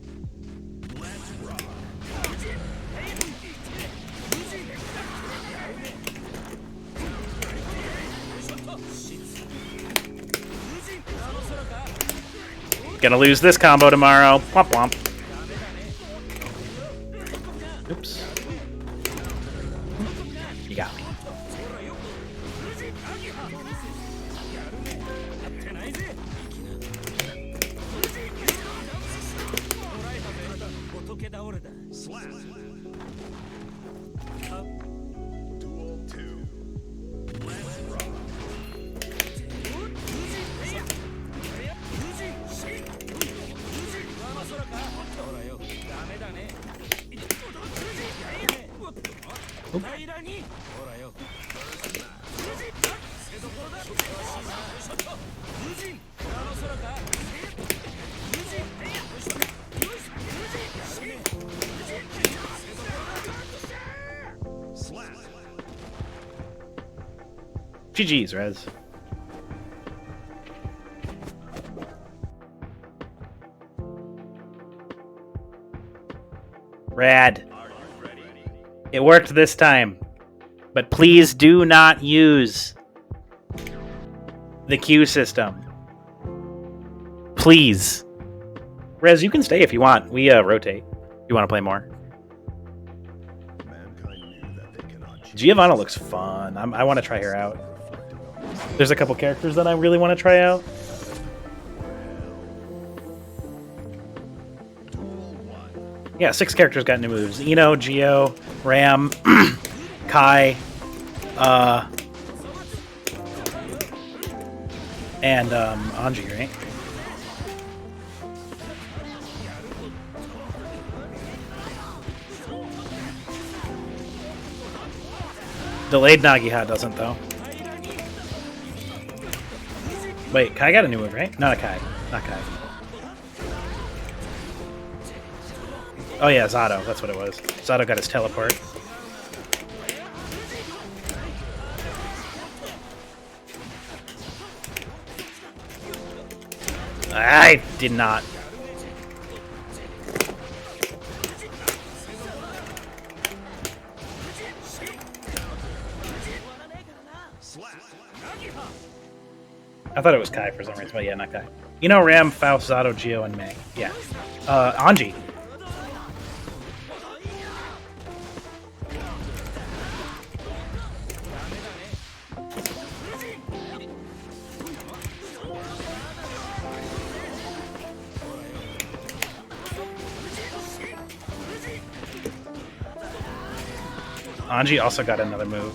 Let's rock. Gonna lose this combo tomorrow. Womp womp. Oops. You got me. にほらよ無人つけどころだショット無人あの空か無人無人 GG's, Rez. Rad. It worked this time. But please do not use the queue system. Please. Rez, you can stay if you want. We rotate. You want to play more? Mankind knew that they cannot change Giovanna looks fun. I want to try her out. There's a couple characters that I really want to try out. Yeah, 6 characters got new moves. Ino, Geo, Ram, Kai, and Anji, right? Delayed Nagiha doesn't, though. Wait, Kai got a new move, right? Not a Kai. Not Kai. Oh yeah, Zato. That's what it was. Zato got his teleport. I did not. I thought it was Kai for some reason, but yeah, not Kai. You know, Ram, Faust, Zato, Geo, and Mei. Yeah. Anji. Anji also got another move.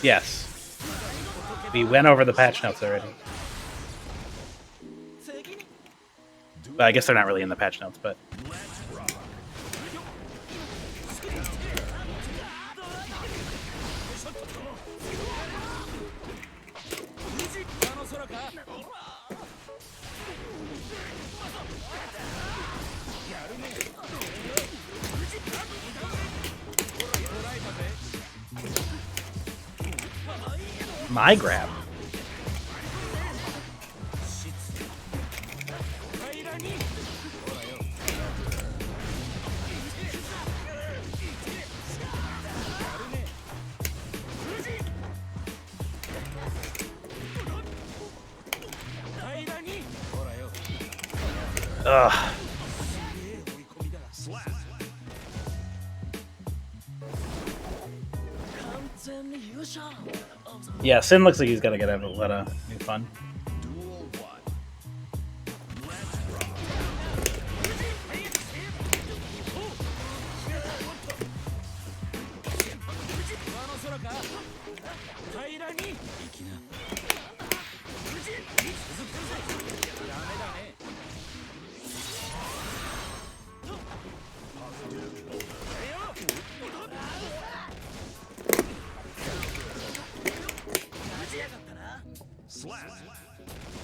Yes. We went over the patch notes already. Well, I guess they're not really in the patch notes, but... My grab. Ugh. Yeah, Sin looks like he's gonna get a lot of new fun.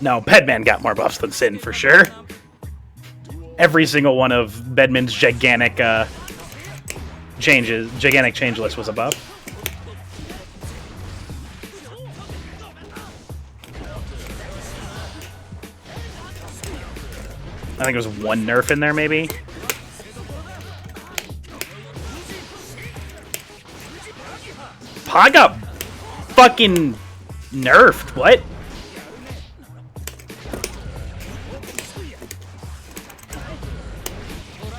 No, Bedman got more buffs than Sin for sure. Every single one of Bedman's gigantic change list was a buff. I think there was one nerf in there, maybe. Pog got fucking nerfed. What?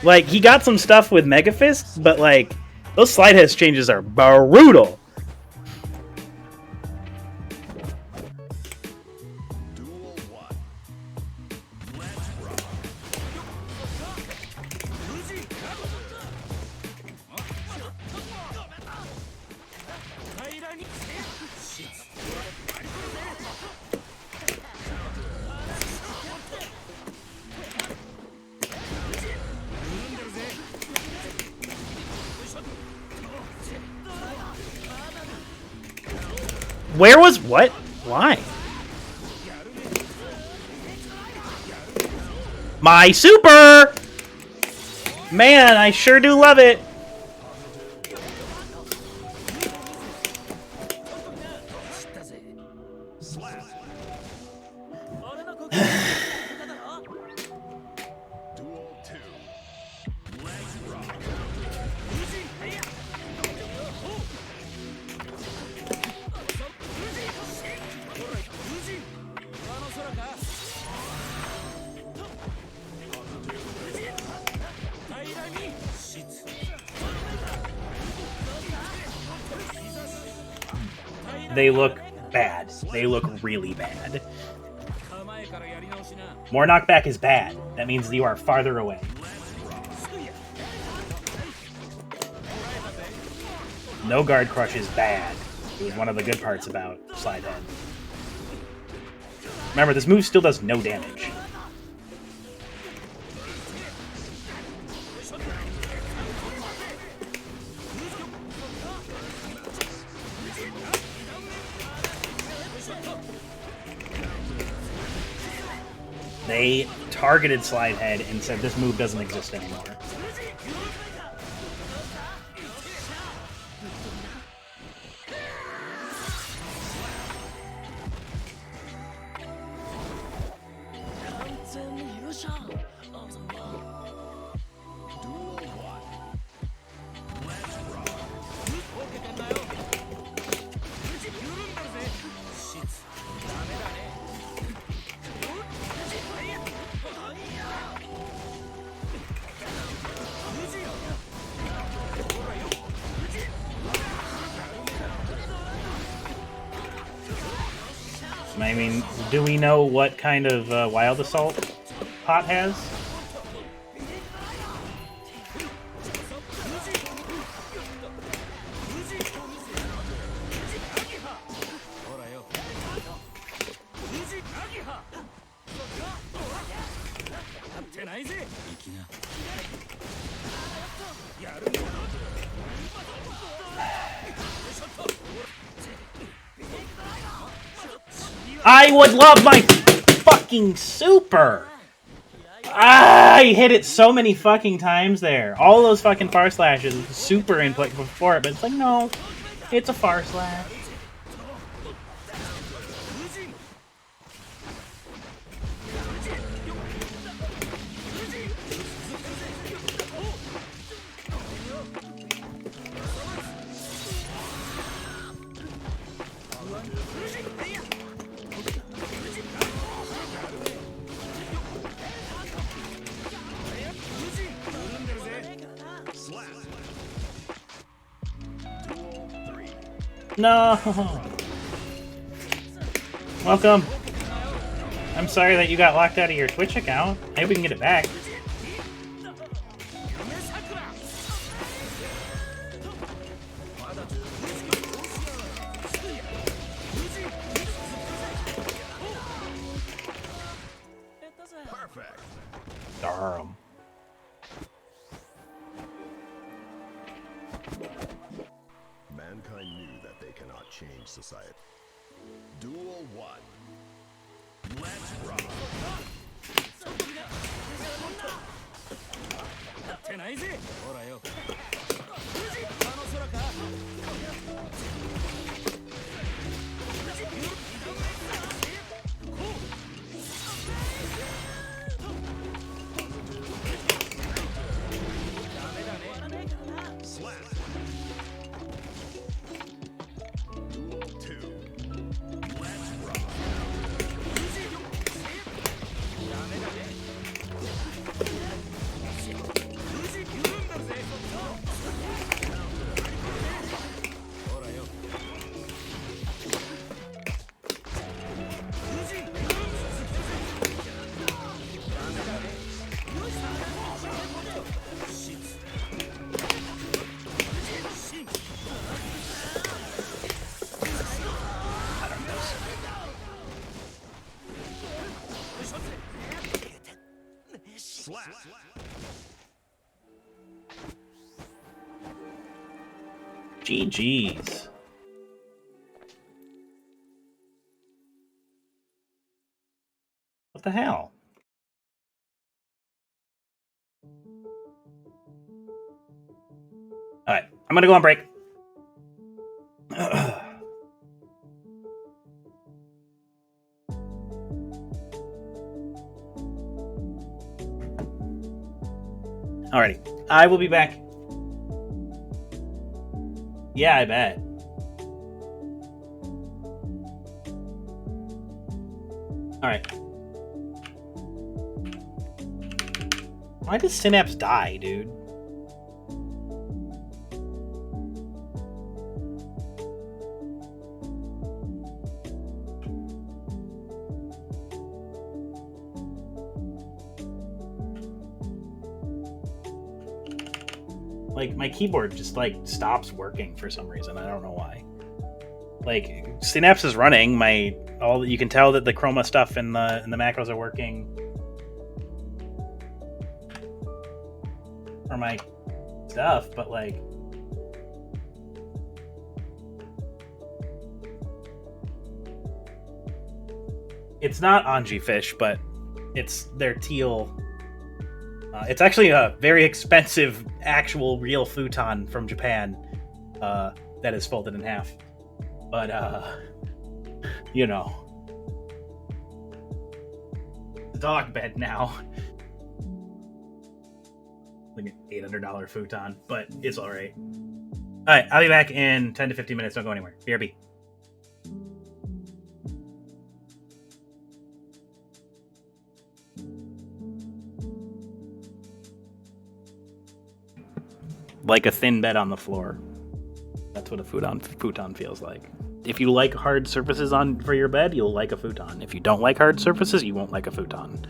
Like, he got some stuff with Mega Fist, but, like, those slide hit changes are brutal. Where was what? Why? My super! Man, I sure do love it. Duel 2. They look bad. They look really bad. More knockback is bad. That means you are farther away. No guard crush is bad. It was one of the good parts about Slide Head. Remember, this move still does no damage. They targeted Slide Head and said this move doesn't exist anymore. I mean, do we know what kind of Wild Assault Pot has? I would love my fucking super! I hit it so many fucking times there. All those fucking far slashes, super input before it, but it's like, no, it's a far slash. No! Welcome. I'm sorry that you got locked out of your Twitch account. I hope we can get it back. Perfect. Darn. Mankind knew that they cannot change society. Duel 1. Let's rock. Duel 2. Let's rock. Slap. GG's. What the hell? All right, I'm gonna go on break. Alrighty, I will be back. Yeah, I bet. Alright. Why does Synapse die, dude? Like, my keyboard just, like, stops working for some reason. I don't know why. Like, Synapse is running. You can tell that the chroma stuff and the macros are working. For my stuff, but, like... It's not Anji fish, but it's their teal... it's actually a very expensive, actual, real futon from Japan that is folded in half. But, you know. It's a dog bed now. Like an $800 futon, but it's alright. Alright, I'll be back in 10 to 15 minutes. Don't go anywhere. BRB. Like a thin bed on the floor. That's what a futon feels like. If you like hard surfaces for your bed, you'll like a futon. If you don't like hard surfaces, you won't like a futon.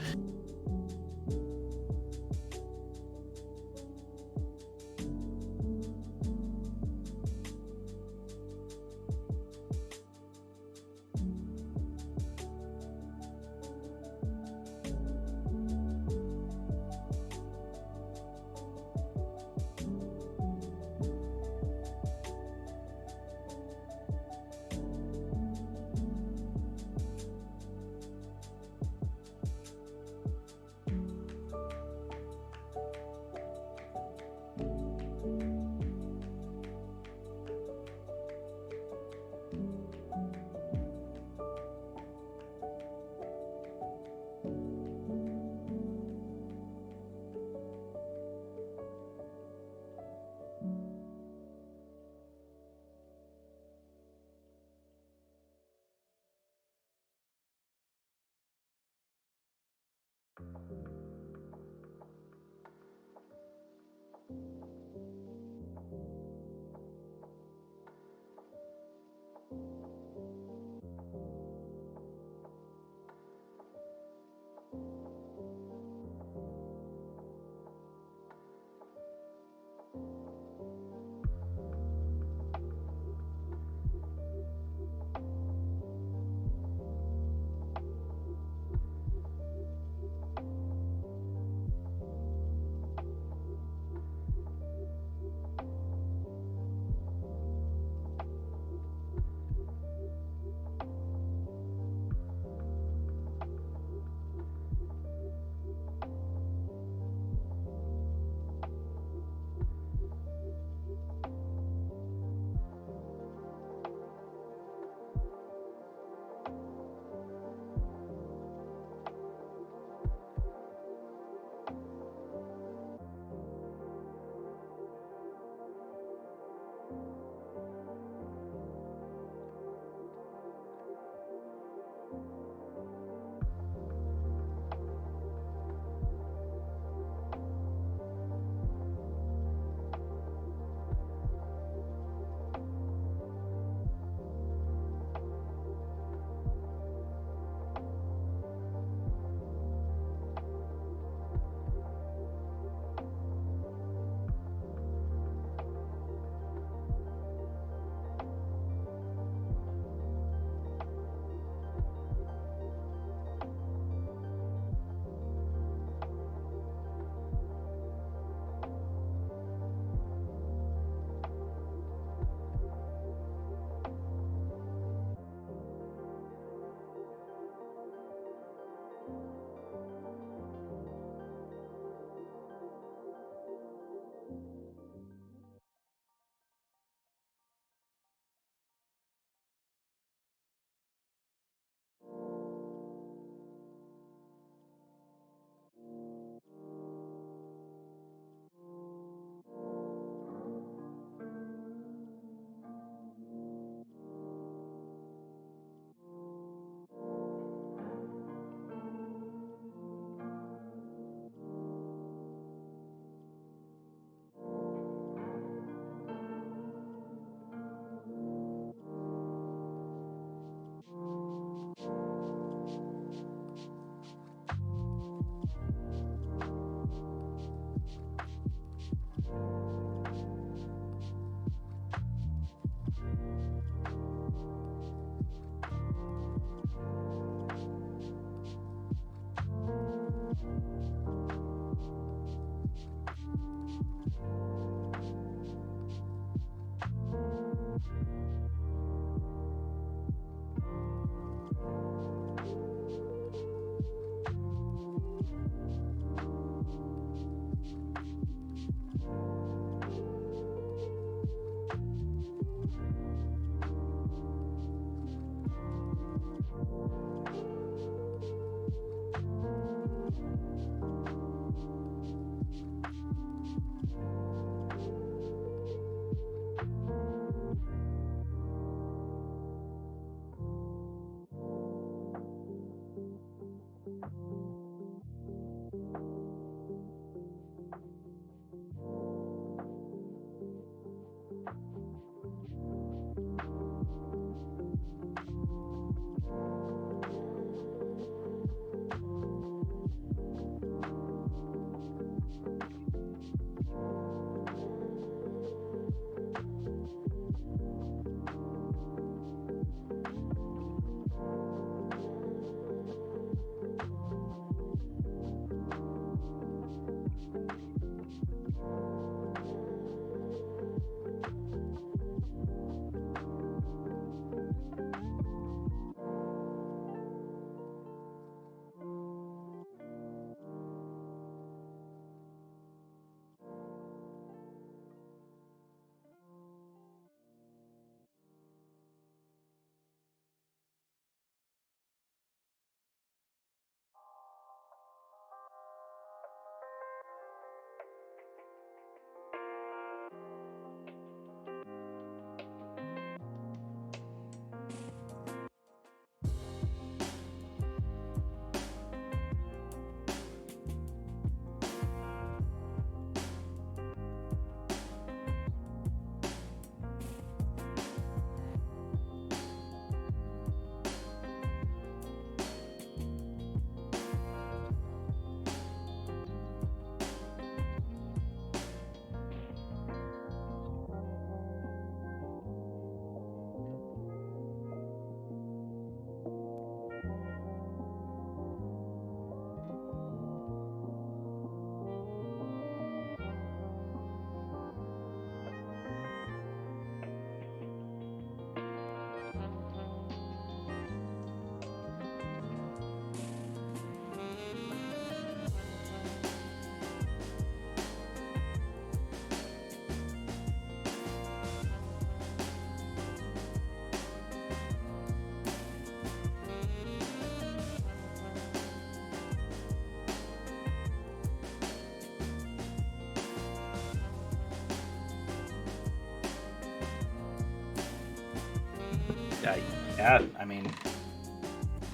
Yeah, I mean,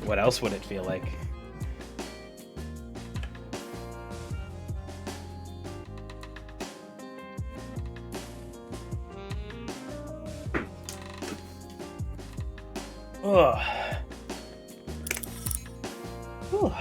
what else would it feel like? Ugh. Whew.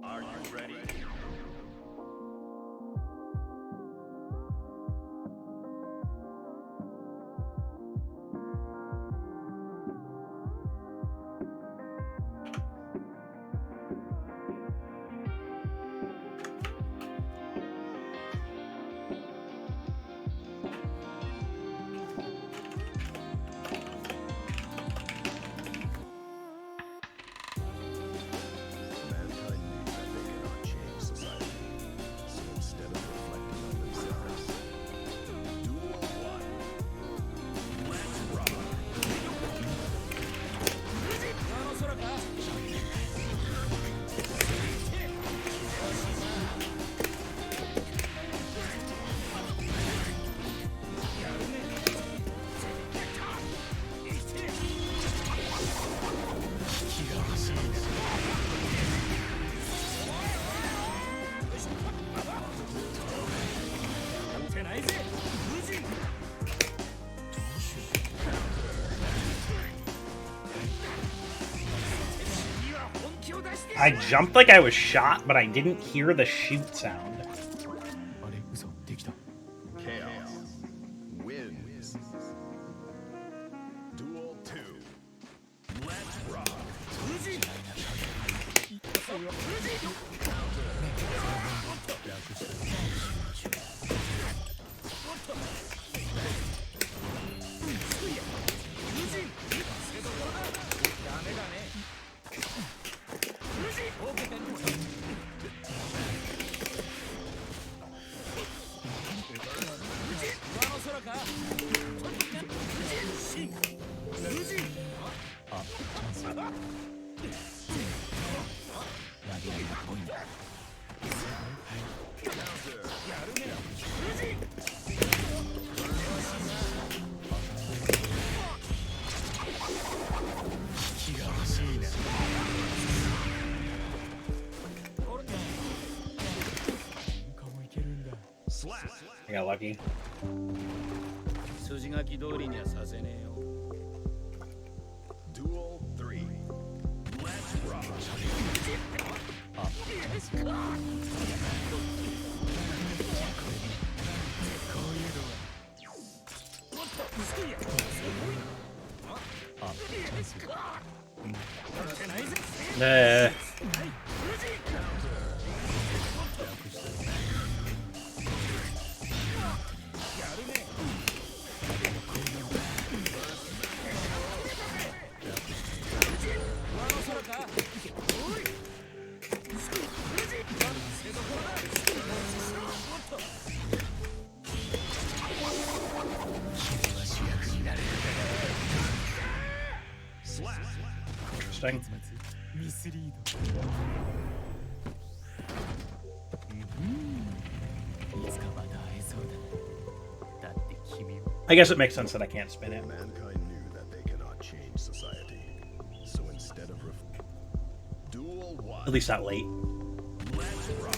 Are you ready? Mankind knew that they cannot change society, so instead of reflecting on themselves, duel one. Let's rock. あの空か I jumped like I was shot, but I didn't hear the shoot sound. Chaos wins. Duel 2. Let's rock. Slap. I got lucky. 筋書き通りにはさせねえよ Duel 3. Let's rock. Slap. Interesting. ミスリードいつかまた会えそうだだって君は I guess it makes sense that I can't spin it. Mankind knew that they cannot change society, so instead of Duel 1. At least not late. Let's rock.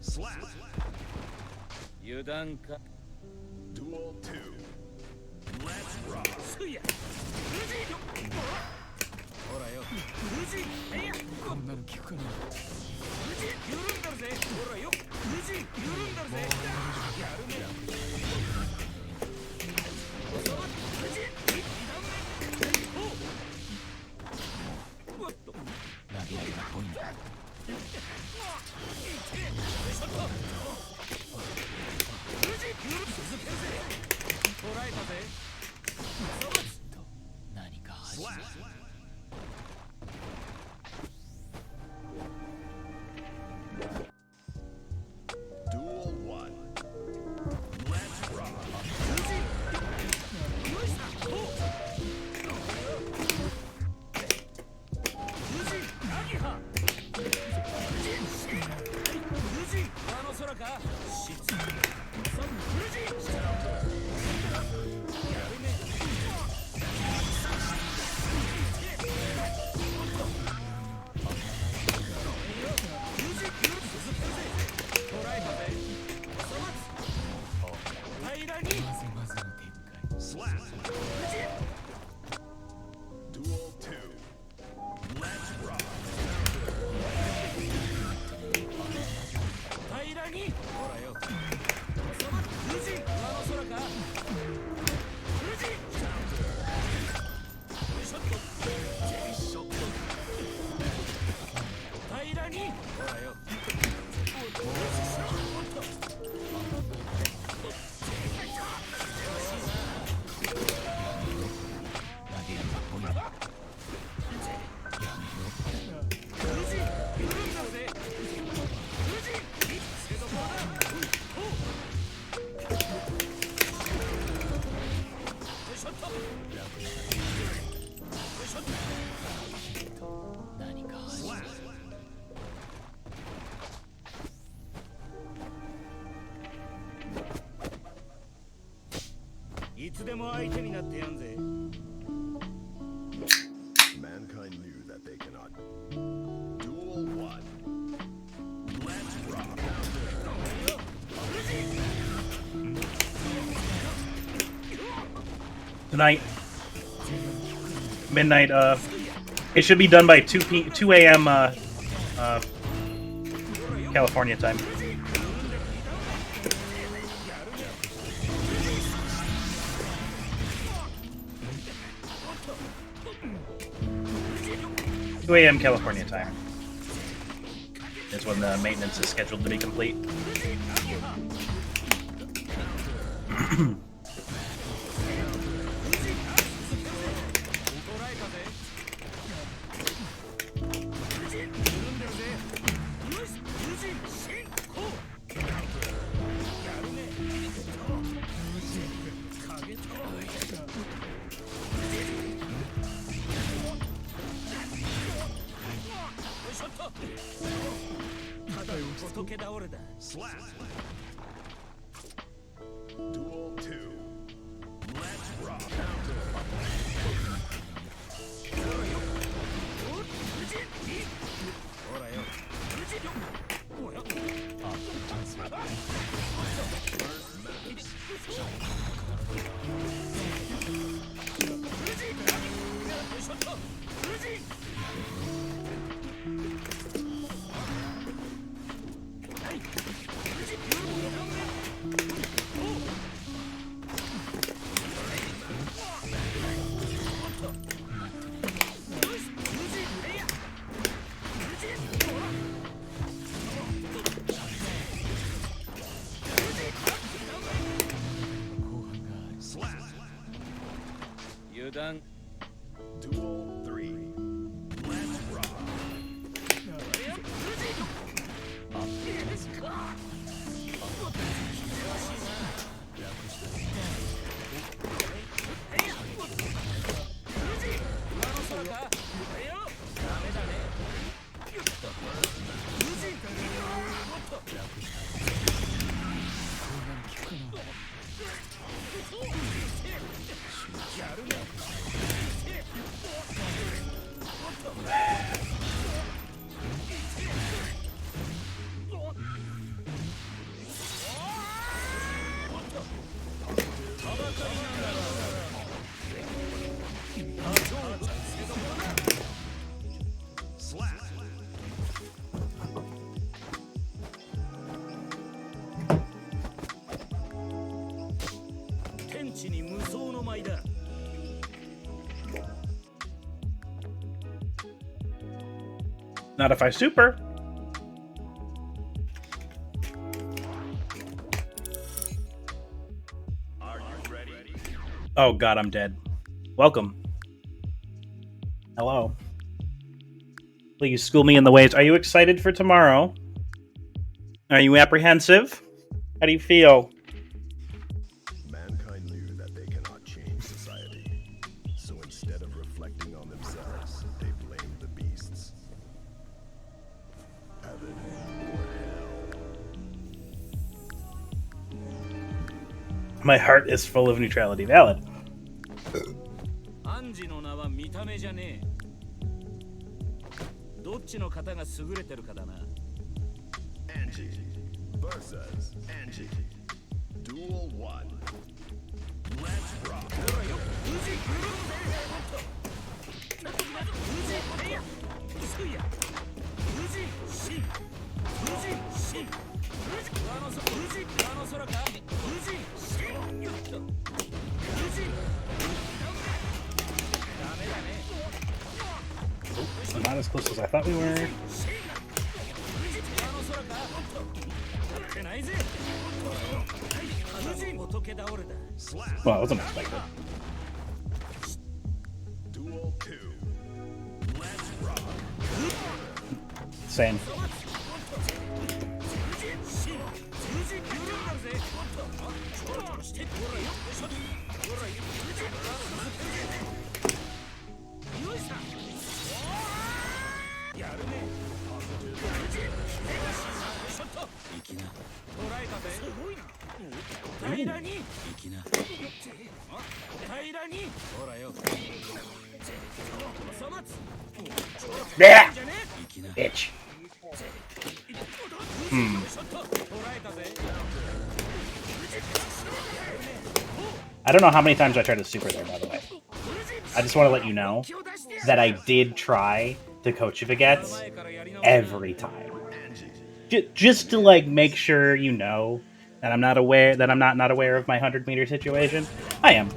Slap. 油断か Duel 2. Let's rock. すやほらよ無事いやこんなの聞くかな無事緩んだるぜほらよ無事緩んだるぜやるね無事空か質その無事やるね捕らえたぜ平らに Slap. Duel 2. Let's rock. 平らにほらよ無事上の空か無事ショットショット平らにほらよいつでも相手になってやんぜ Mankind knew that they cannot. Duel 1. Let's rock. Tonight, midnight. It should be done by 2 a.m. California time. A.m. California time is when the maintenance is scheduled to be complete. Slap. Duel 2. Let's rock. Duel 3. Let's rock. Slap. 天地に無双の舞だ Not if I super. Are you ready? Oh god, I'm dead. Welcome. Hello. Please school me in the ways. Are you excited for tomorrow? Are you apprehensive? How do you feel? Mankind knew that they cannot change society. So instead of reflecting on themselves, they blamed the beasts. Heaven or hell. My heart is full of neutrality. Valid. アンジの名は見た目じゃねえ。どっちの方が優れてるかだな。Angie versus Angie. Duel 1. Let's rock. I'm not as close as I thought we were. Well, I wasn't expected. Duel 2. Let's rock. Same. Yeah! Bitch. I don't know how many times I tried to super there, by the way. I just want to let you know that I did try to coach Fabel'd every time. Just to like make sure you know that I'm not aware that I'm not aware of my 100-meter situation. I am.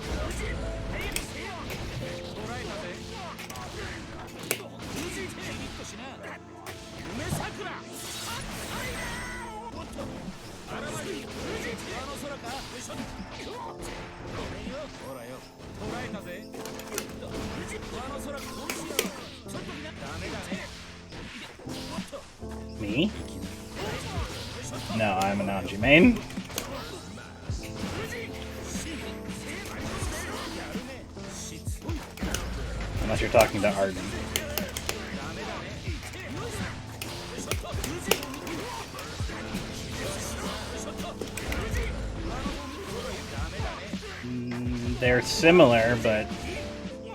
Me? No, I'm a Nanji main. Unless you're talking to Arden. They're similar, but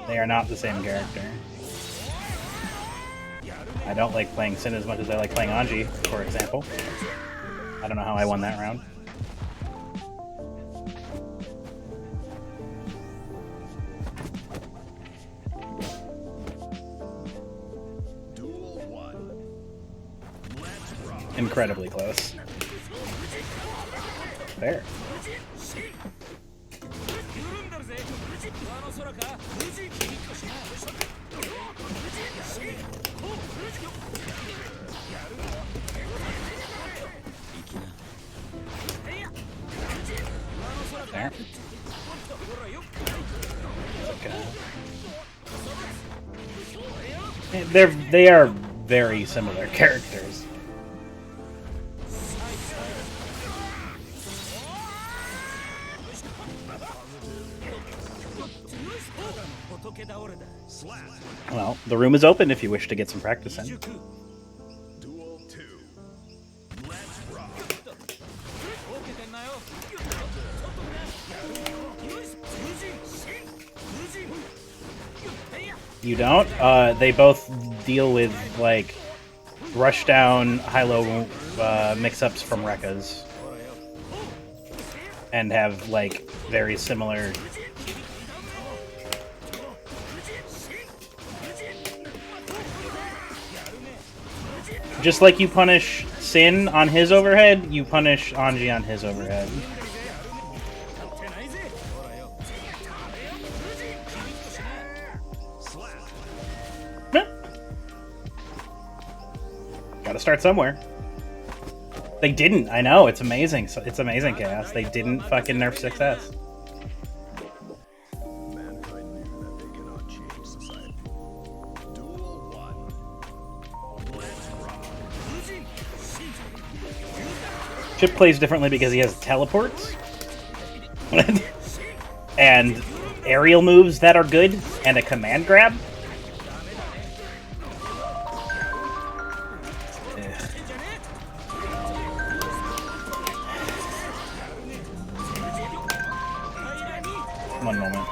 they are not the same character. I don't like playing Sin as much as I like playing Anji, for example. I don't know how I won that round. Duel 1. Let's rock. Incredibly close. There. There. Okay. They are very similar characters. Well, the room is open if you wish to get some practice in. Duel 2. Let's rock. You don't? They both deal with, like, rush down, high-low mix-ups from Rekkas. And have, like, very similar... Just like you punish Sin on his overhead, you punish Anji on his overhead. Gotta start somewhere. They didn't. I know. It's amazing. It's amazing, Chaos. They didn't fucking nerf success. Mankind knew that they cannot change society. Duel 1. Let's rock. Chip plays differently because he has teleports. And aerial moves that are good. And a command grab. One moment.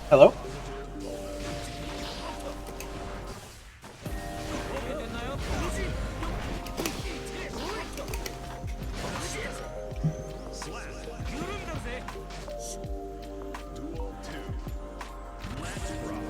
Hello? Duel 2. Let's rock.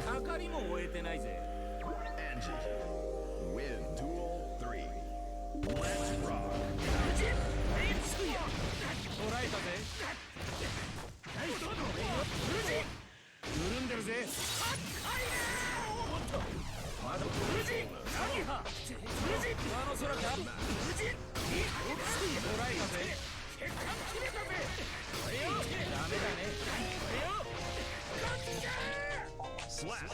係りも終えてないぜ。 Angie. Win. Duel 3. Let's rock. 捕らえたぜ。緩んでるぜ。まだ何は上の空か。捕らえたぜ。ダメだね。Slap.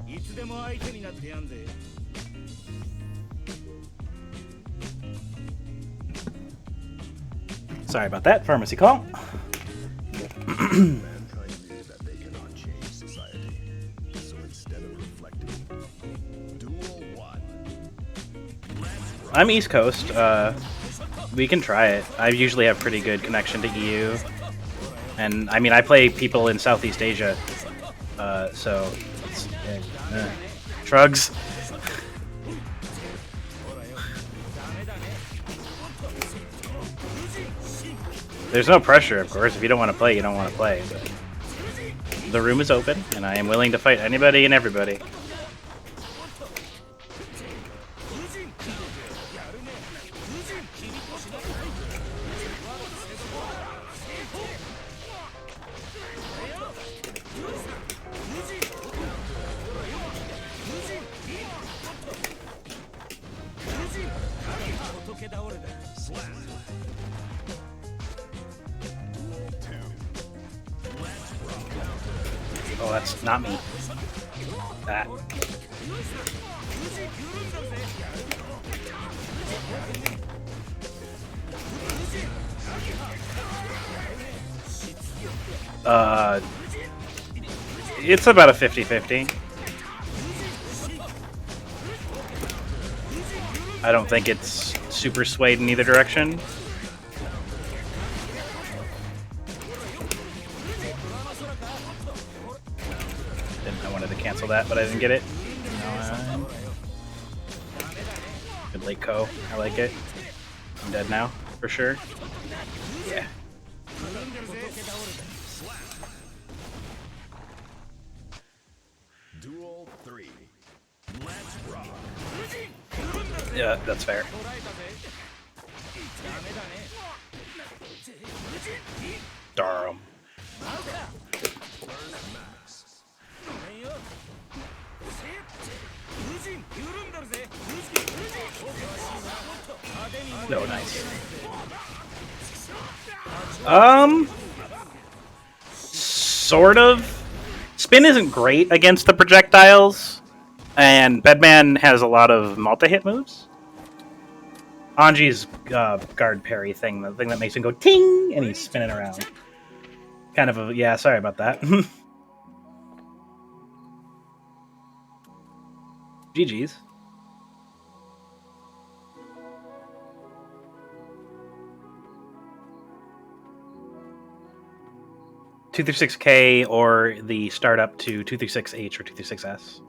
いつでも相手になってやんぜ。 Sorry about that. Pharmacy call. Mankind knew that they cannot change society. So instead of reflecting, Duel 1. I'm East Coast. We can try it. I usually have pretty good connection to EU. And, I mean, I play people in Southeast Asia. So... It's, Shrugs. There's no pressure, of course. If you don't want to play, you don't want to play. But the room is open, and I am willing to fight anybody and everybody. Oh, that's not me. That. It's about a 50-50. I don't think it's super swayed in either direction. I wanted to cancel that, but I didn't get it. Good late co. I like it. I'm dead now, for sure. Yeah. Duel 3. Let's rock. Yeah, that's fair. Darn. No, nice. Sort of. Spin isn't great against the projectiles, and Bedman has a lot of multi-hit moves. Anji's guard parry thing, the thing that makes him go ting, and he's spinning around. Kind of a, yeah, sorry about that. GG's. Two through 6K or the startup to 236H or 236S.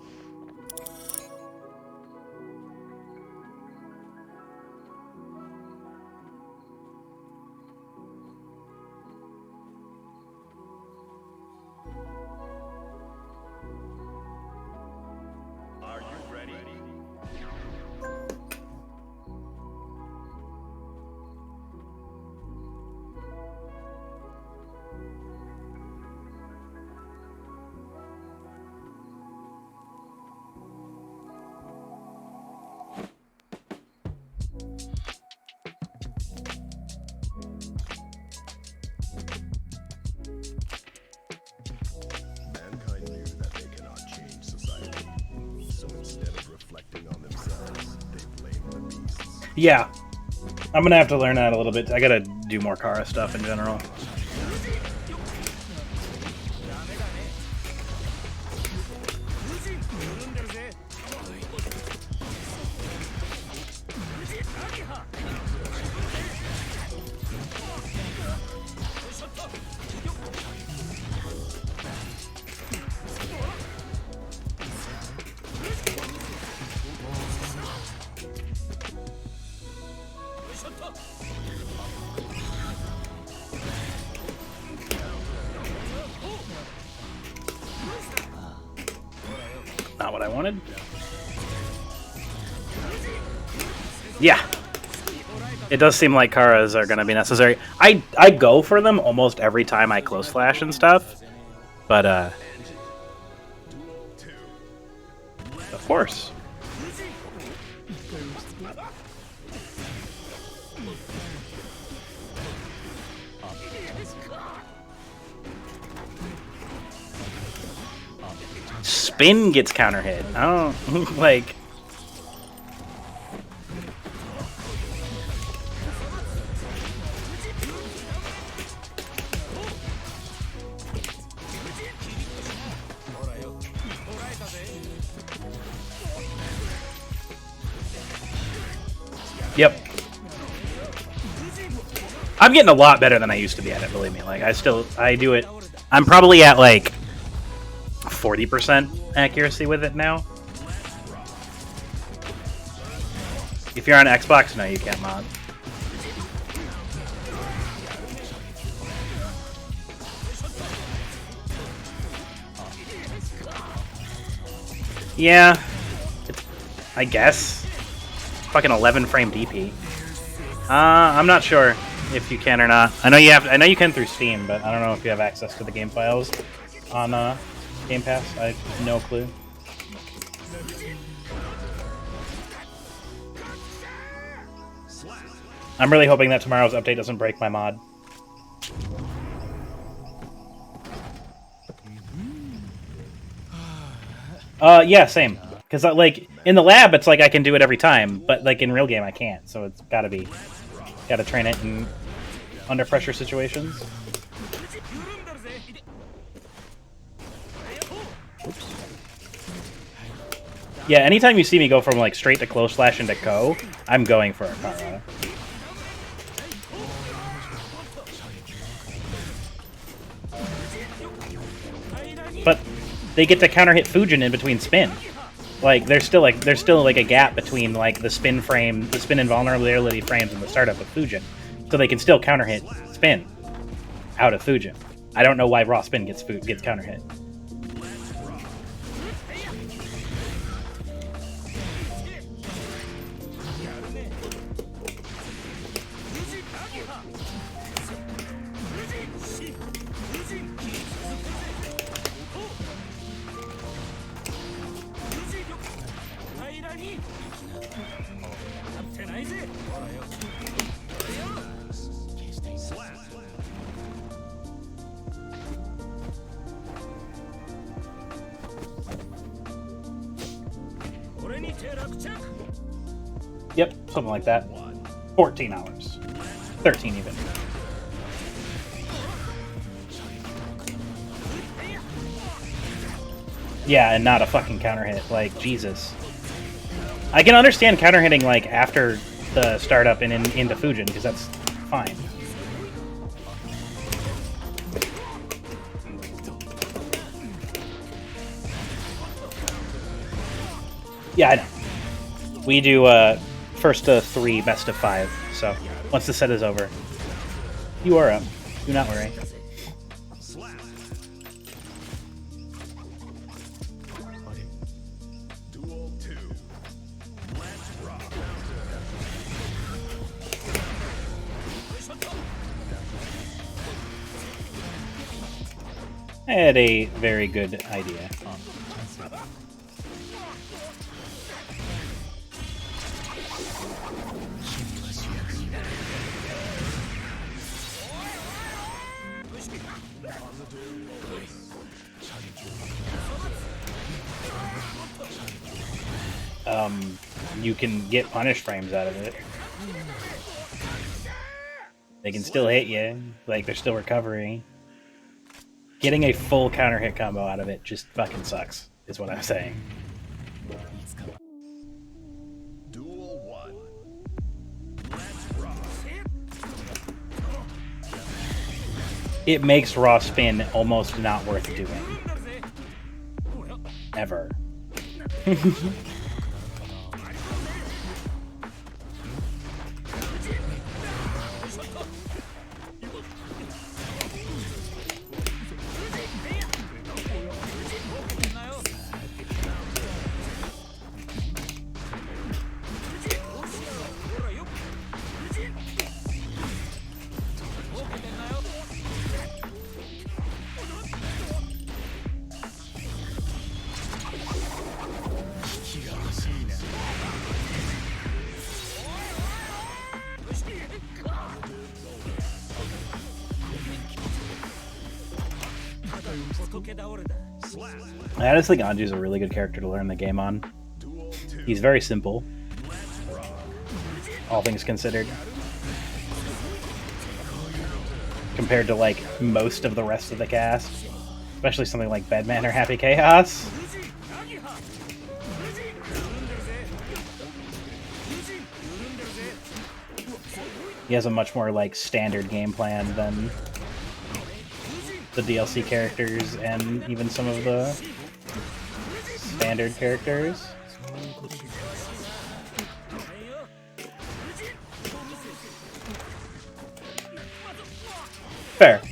Yeah. I'm gonna have to learn that a little bit. I gotta do more Kara stuff in general. Not what I wanted. Yeah. It does seem like Karas are going to be necessary. I go for them almost every time I close flash and stuff. But, of course. Spin gets counter hit. I don't like. Yep. I'm getting a lot better than I used to be at it, believe me. Like I do it. I'm probably at like 40% accuracy with it now. If you're on Xbox, no, you can't mod. Yeah, I guess. Fucking 11 frame DP. I'm not sure if you can or not. I know you have. I know you can through Steam, but I don't know if you have access to the game files on Game Pass. I have no clue. I'm really hoping that tomorrow's update doesn't break my mod. Yeah, same. Because like in the lab, it's like I can do it every time, but like in real game, I can't. So it's gotta train it in under pressure situations. Oops. Yeah, anytime you see me go from like straight to close slash into Ko, I'm going for a Kara. But they get to counter hit Fujin in between spin. Like there's still a gap between like the spin invulnerability frames and the startup of Fujin, so they can still counter hit spin out of Fujin. I don't know why raw spin gets counter hit. Yep, something like that. 14 hours. 13 even. Yeah, and not a fucking counter hit. Like, Jesus. I can understand counter hitting like after the startup and into Fujin, because that's fine. Yeah, I know. We do first to 3, best of 5. So once the set is over, you are up. Do not worry. I had a very good idea. You can get punish frames out of it. They can still hit you, like they're still recovering. Getting a full counter hit combo out of it just fucking sucks, is what I'm saying. Duel 1. Let's rock. It makes raw spin almost not worth doing. Ever. I honestly think Anju's a really good character to learn the game on. He's very simple, all things considered, compared to like most of the rest of the cast, especially something like Bedman or Happy Chaos. He has a much more like standard game plan than the DLC characters and even some of the standard characters. Fair.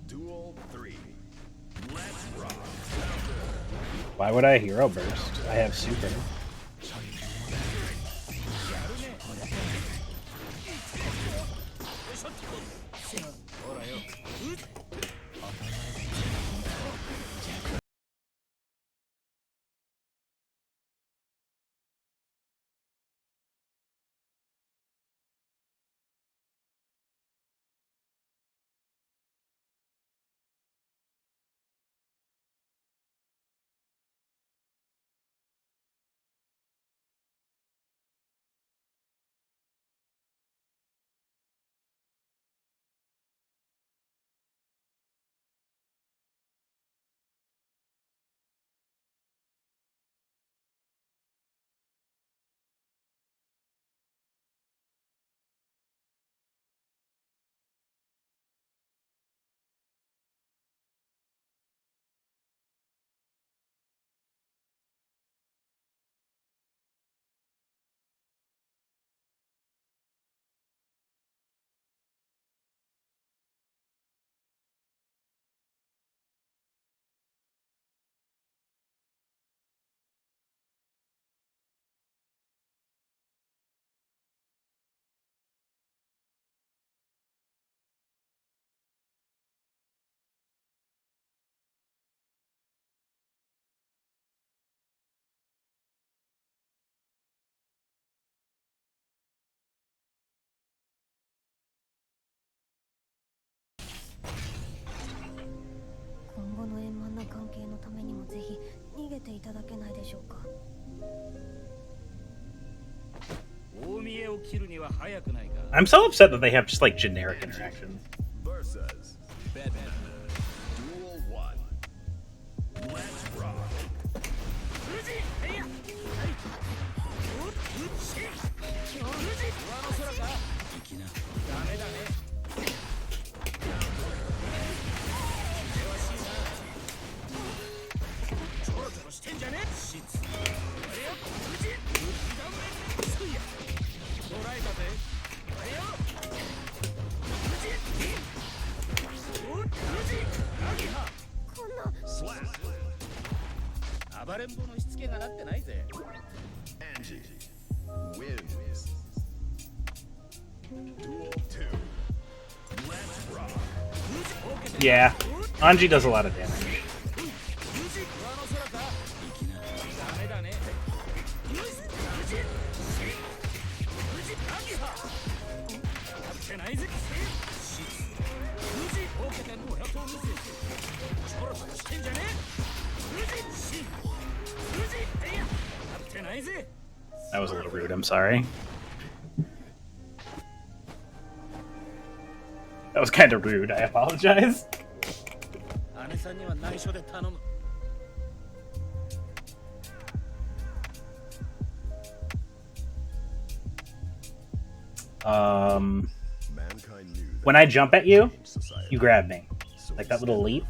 Duel 3. Let's rock. Why would I hero burst? I have super. I'm so upset that they have just like generic interactions. Versus Bedman. Duel 1. Let's rock. 暴れん坊のしつけがなってないぜ。 Angie wins. Duel 2. Let's rock. Yeah, Anji does a lot of damage. 上の空か。ダメだね。ないぜ。受けてんのやと見せて。ちょろちょろしてんじゃねえ。ないぜ。 That was a little rude, I'm sorry. That was kind of rude, I apologize. 姉さんには内緒で頼む。 When I jump at you, you grab me. Like that little leap.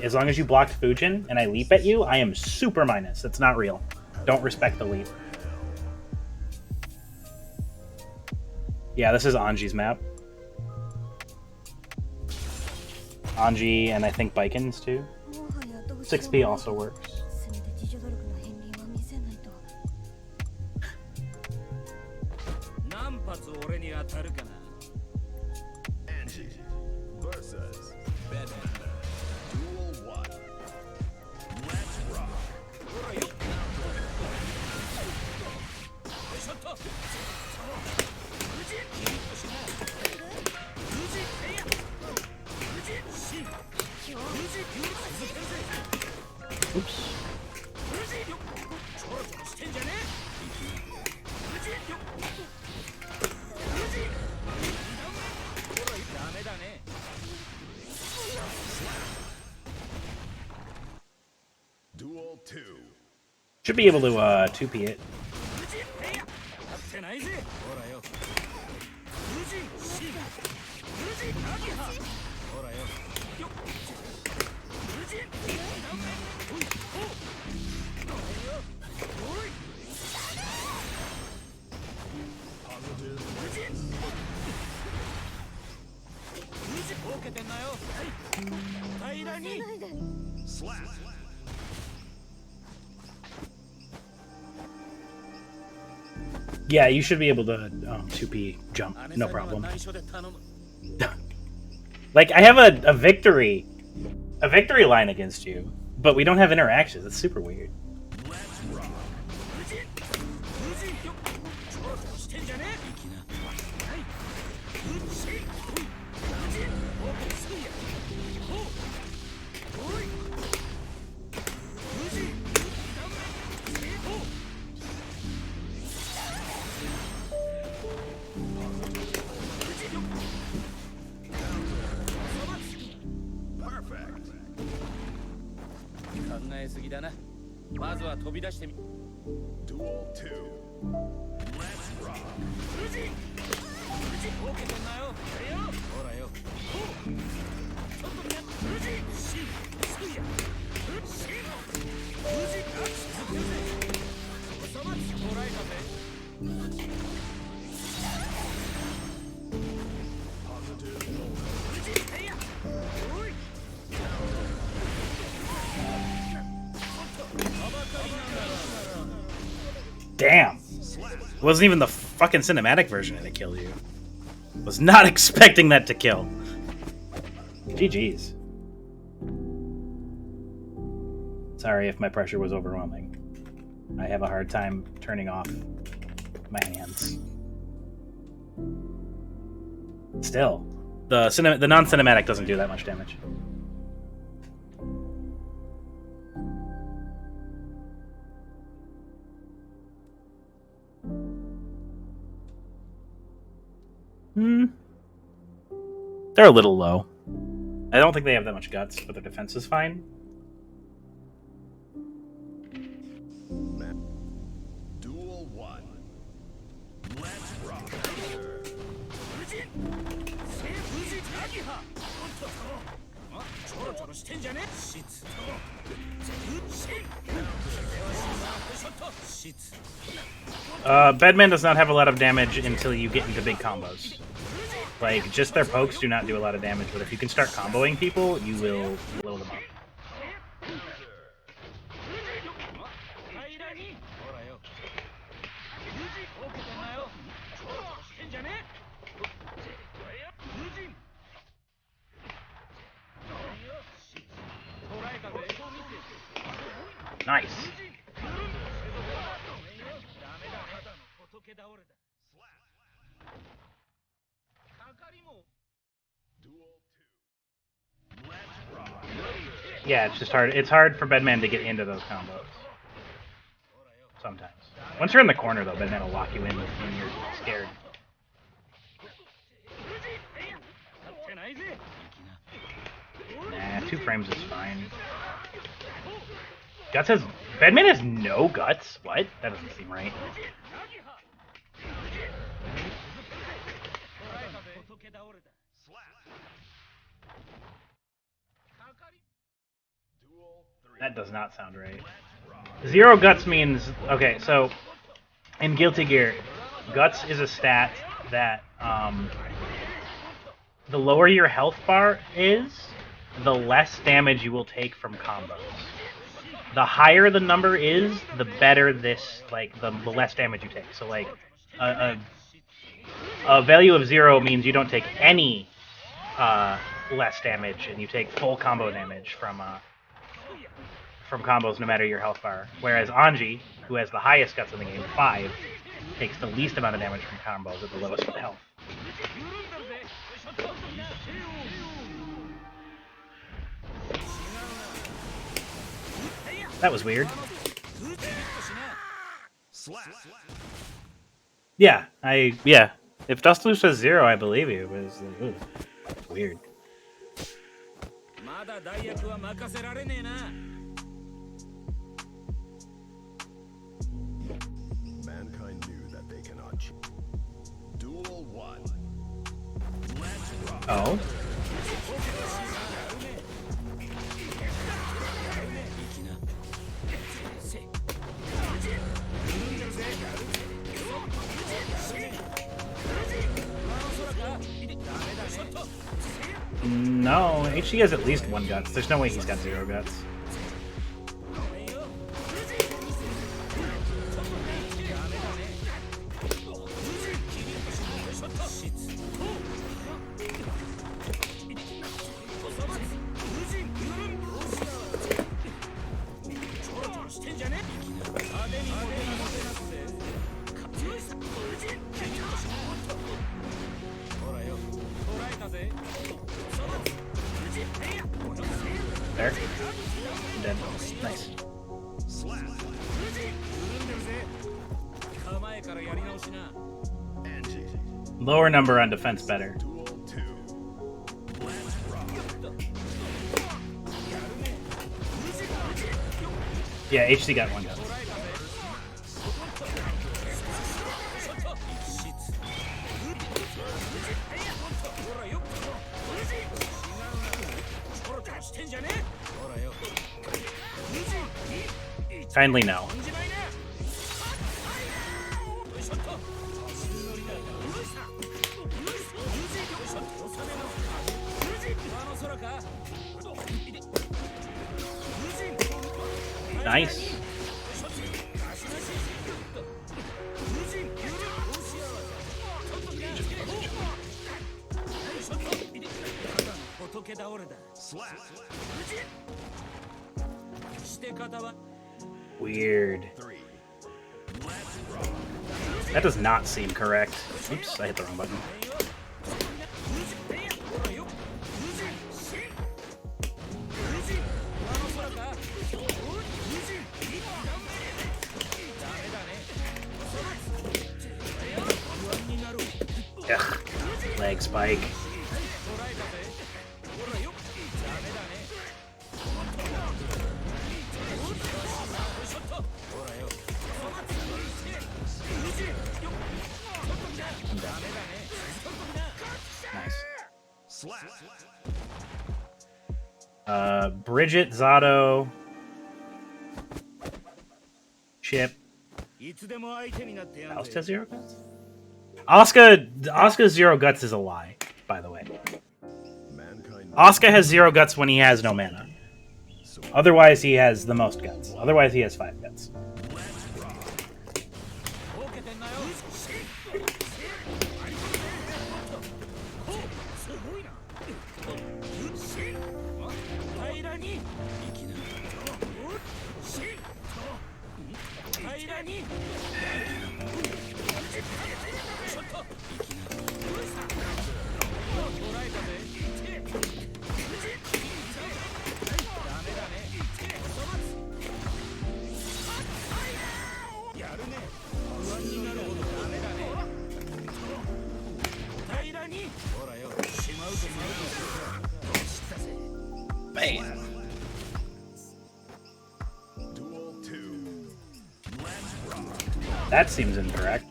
As long as you blocked Fujin and I leap at you, I am super minus. That's not real. Don't respect the leap. Yeah, this is Anji's map. Anji and I think Baiken's too. 6P also works. 何発俺に当たるかな。 Angie versus Bedman. Duel 1. Let's rock. ちょっと。Oops. してんじゃねダメだね。 Duel 2. Should be able to 2P it. ってないぜ。ほらよ。ほらよ。 Slap. Yeah, you should be able to 2P jump, no problem. Like, I have a victory line against you, but we don't have interactions. It's super weird. Let's rock. 考えすぎだな。まずは飛び出してみ。 Duel 2. Let's rock. 受けてんなよ。ほらよ。ちょっと見や。すぐや。おさまつもらえたぜ。 Damn. It wasn't even the fucking cinematic version that killed you. Was not expecting that to kill. GG's. Sorry if my pressure was overwhelming. I have a hard time turning off my hands. Still, the non-cinematic doesn't do that much damage. They're a little low. I don't think they have that much guts, but their defense is fine. Duel 1. Let's rock. ちょろちょろしてんじゃねえ。Bedman does not have a lot of damage until you get into big combos. Like, just their pokes do not do a lot of damage, but if you can start comboing people, you will blow them up. Nice. 仏倒れだ。かかりも Yeah, it's just hard. It's hard for Bedman to get into those combos. Sometimes. Once you're in the corner, though, Bedman will lock you in when you're scared. Nah, 2 frames is fine. Guts has... Bedman has no guts? What? That doesn't seem right. That does not sound right. 0 guts means... Okay, so... In Guilty Gear, guts is a stat that... the lower your health bar is, the less damage you will take from combos. The higher the number is, the better this... Like, the less damage you take. So, like... A value of 0 means you don't take any less damage, and you take full combo damage from combos no matter your health bar. Whereas Anji, who has the highest guts in the game, 5, takes the least amount of damage from combos at the lowest health. That was weird. Yeah, If Dustloop says 0, I believe you. But it's like, ooh, that's weird. Mankind knew that they cannot change. Duel 1. Oh. No, HG has at least 1 guts. There's no way he's got 0 guts. There. I'm dead. Nice. Lower number on defense better. Duel 2. Yeah, HC got 1 gut. Kindly no. Nice. Weird. That does not seem correct. Oops, I hit the wrong button. Ugh. Leg spike. Bridget, Zato, Chip. Faust has 0 guts? Asuka's 0 guts is a lie, by the way. Asuka has 0 guts when he has no mana. Otherwise, he has the most guts. Otherwise, he has 5 guts. Man. Duel 2. Let's rock. That seems incorrect.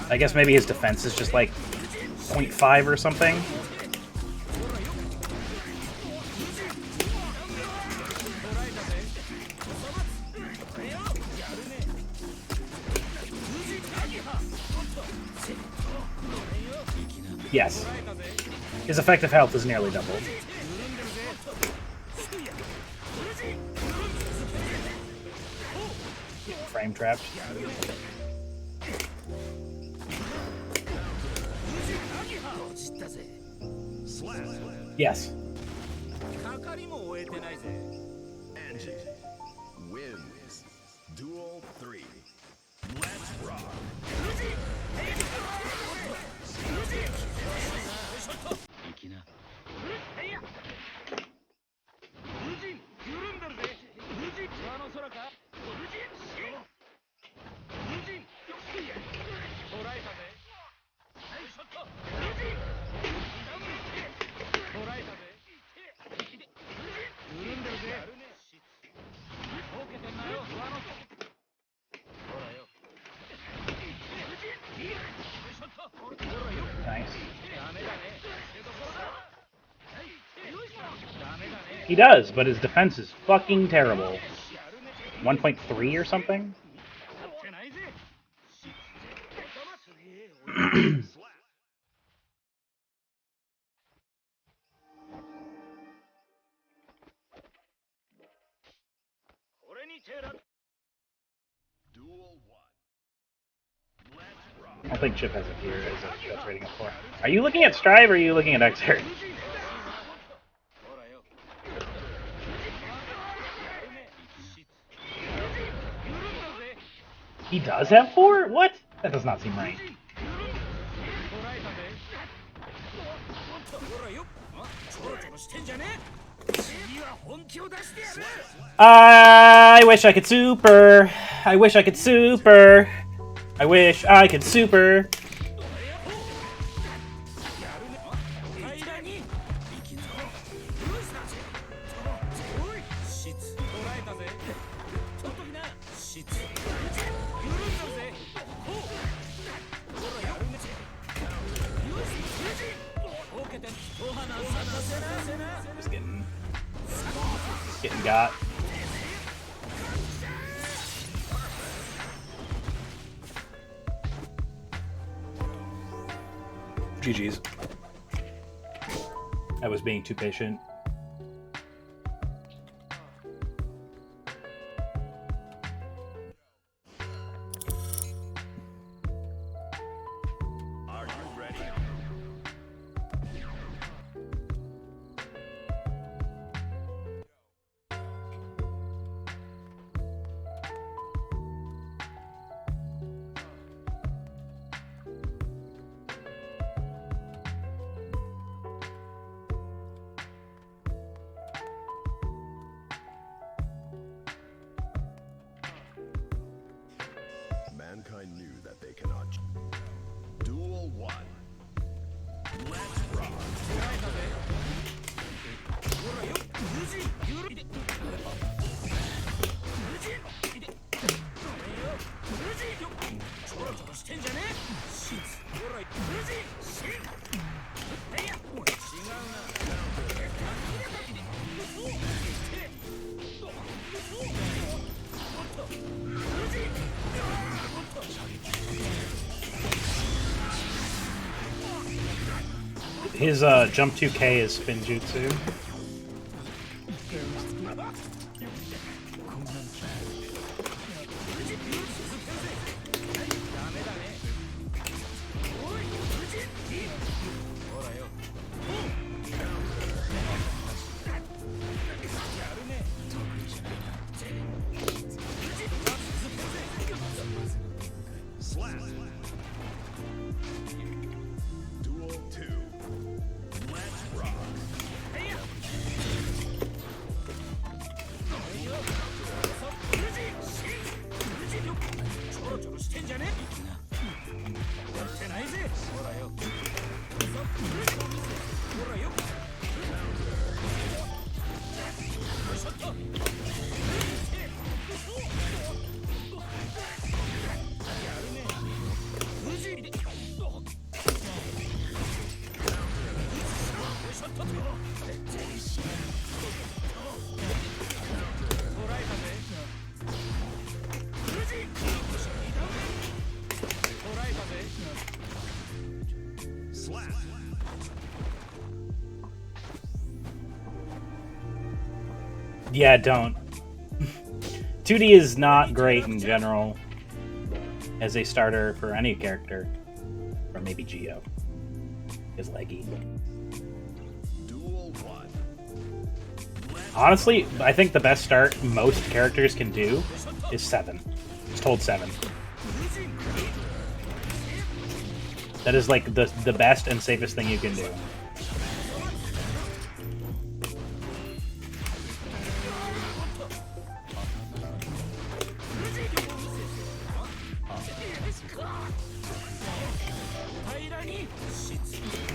I guess maybe his defense is just like 0.5 or something. Yes. His effective health is nearly doubled. Frame trapped. Yes. Angie wins. Duel 3. Let's rock. Nice. He does, but his defense is fucking terrible. 1.3 or something? Duel 1. Let's rock. I don't think Chip has it here as a that's rating of 4. Are you looking at Strive or are you looking at Xer? He does have 4? What? That does not seem right. I wish I could super. I wish I could super. I wish I could super. Just getting got. GG's. I was being too patient. Are you ready? Mankind knew that they cannot. Duel 1. Let's rock. His jump 2K is spin jutsu. Slap. Duel 2. Let's rock. ないぜほらよほらよちょっとやるね無事でちょっとYeah, don't. 2D is not great in general as a starter for any character. Or maybe Geo is leggy. Honestly, I think the best start most characters can do is 7. Just hold 7. That is like the best and safest thing you can do.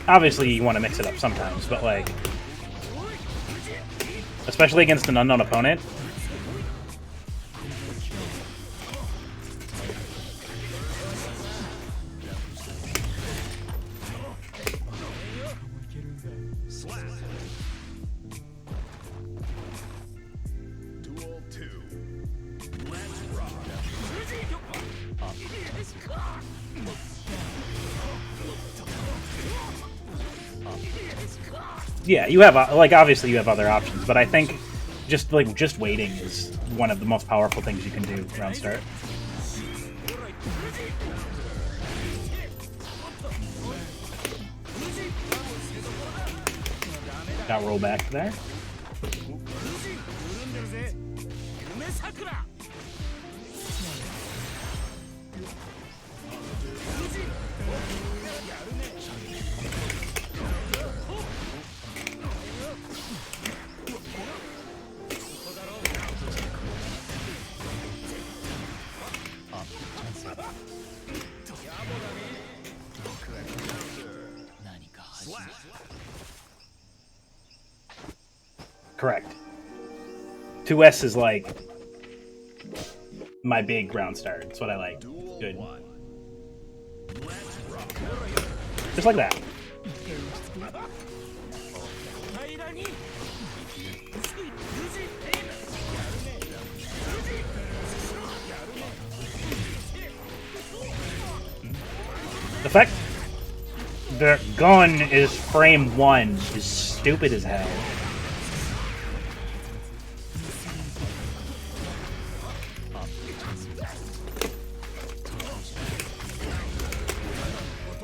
Obviously, you want to mix it up sometimes, but like, especially against an unknown opponent. Yeah, you have like obviously you have other options, but I think just waiting is one of the most powerful things you can do round start. Got roll back there. Correct. 2S is like my big round start. That's what I like. Good. Just like that. The fact the gun is frame 1 is stupid as hell.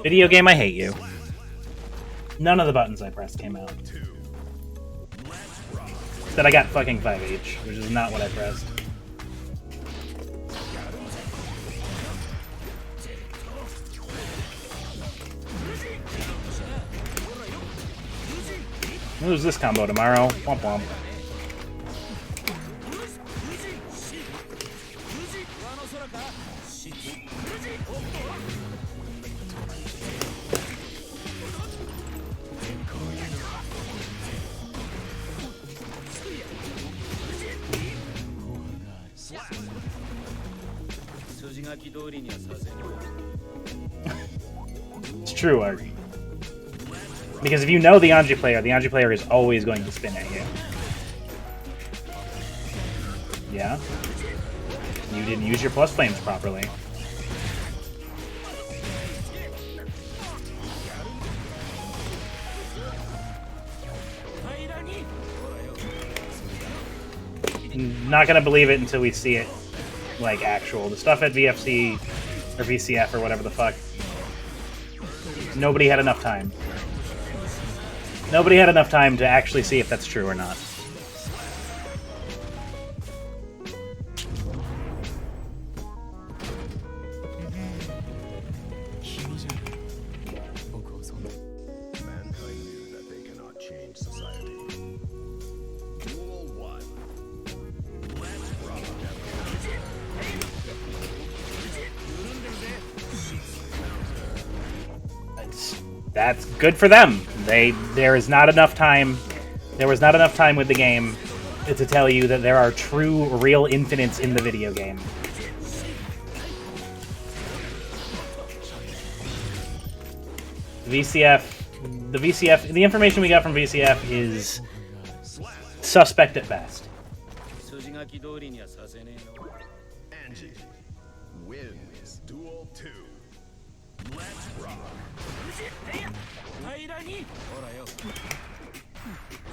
Video game, I hate you. None of the buttons I pressed came out. That I got fucking 5H, which is not what I pressed. We'll lose this combo tomorrow. Womp womp. It's true, Ari. Because if you know the Anji player is always going to spin at you. Yeah? You didn't use your plus flames properly. Not gonna believe it until we see it, like, actual. The stuff at VFC, or VCF, or whatever the fuck. Nobody had enough time. Nobody had enough time to actually see if that's true or not. Mankind knew that they cannot change society. Duel 1. Let's rock. that's good for them. There is not enough time. There was not enough time with the game to tell you that there are true, real infinites in the video game. The information we got from VCF is suspect at best. 筋書き通りにはさせねえの。 Angie wins Duel 2. Let's rock. 平らにほらよ。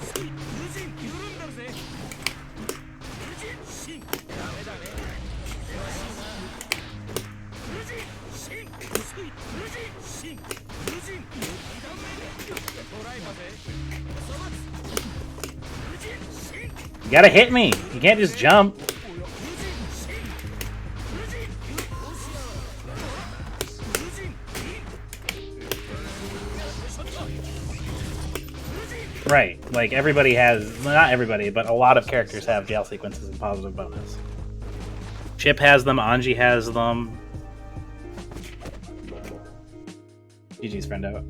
無人緩んだるぜ。無人シンダメだね。険しいな。無人シン無人シン無人ダメ捕らえたぜ。おそ松無人シン You gotta hit me. You can't just jump. Right, like everybody has, well, not everybody, but a lot of characters have jail sequences and positive bonus. Chip has them, Anji has them. GG's friend out.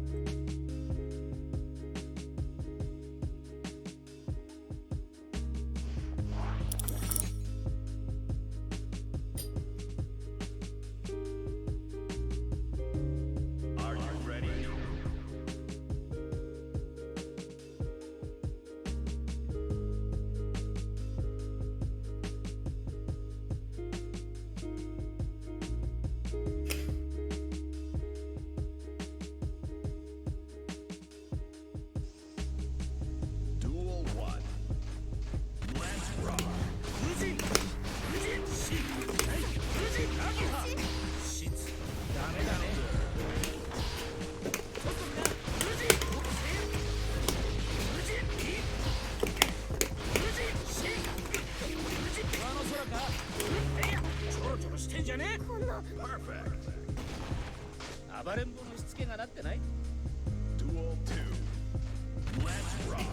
Are you ready? Duel 1. Let's rock. 無人無人シン無人アゲハシツダメだね。ちょっとな無人無人イ無人シン無人上の空かちょろちょろしてんじゃねえ。 Perfect. 暴れん坊のしつけがなってない。 Duel 2. Let's rock.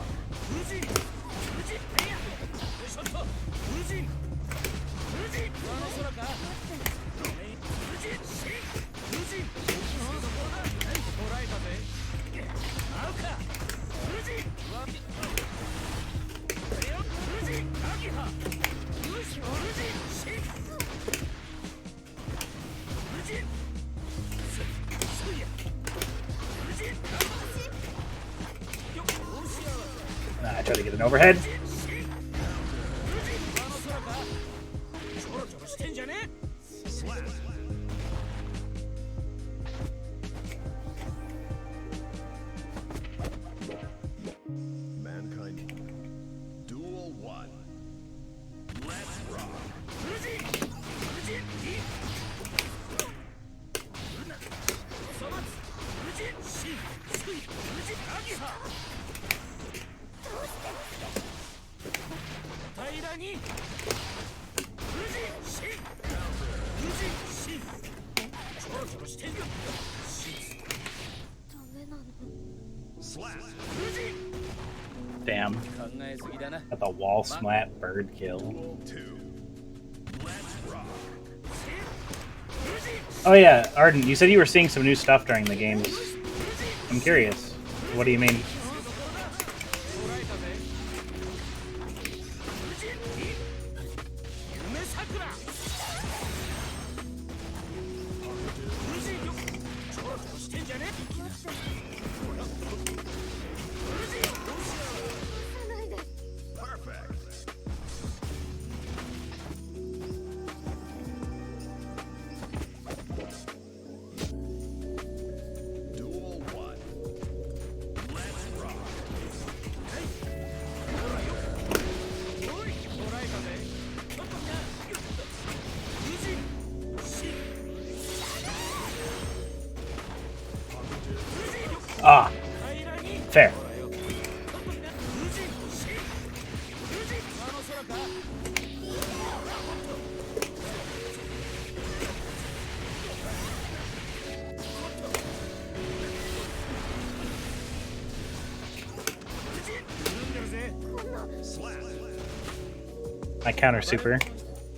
無人無人よいしょっと無人無人上の空か無人シン無人そのところだ捕らえたぜ。合うか無人上手無人アギハよし無人シン無人そいや無人よっしゃ I try to get an overhead. Mankind. Duel 1. Let's rock. 平らに無人シン無人シンちょろちょろしてんよ Slap. 無人 Damn. 考えすぎだな。 Got the wall splat bird kill. Duel 2. Let's rock. Oh yeah, Arden, you said you were seeing some new stuff during the games. I'm curious. What do you mean? 捕らえたぜ。無人夢桜無人よちょろちょろしてんじゃね。 Perfect. Duel 1. Let's rock. おい捕らえたぜ。ちょっとな無人シン Ah, 平らに fair. Slap. My counter super.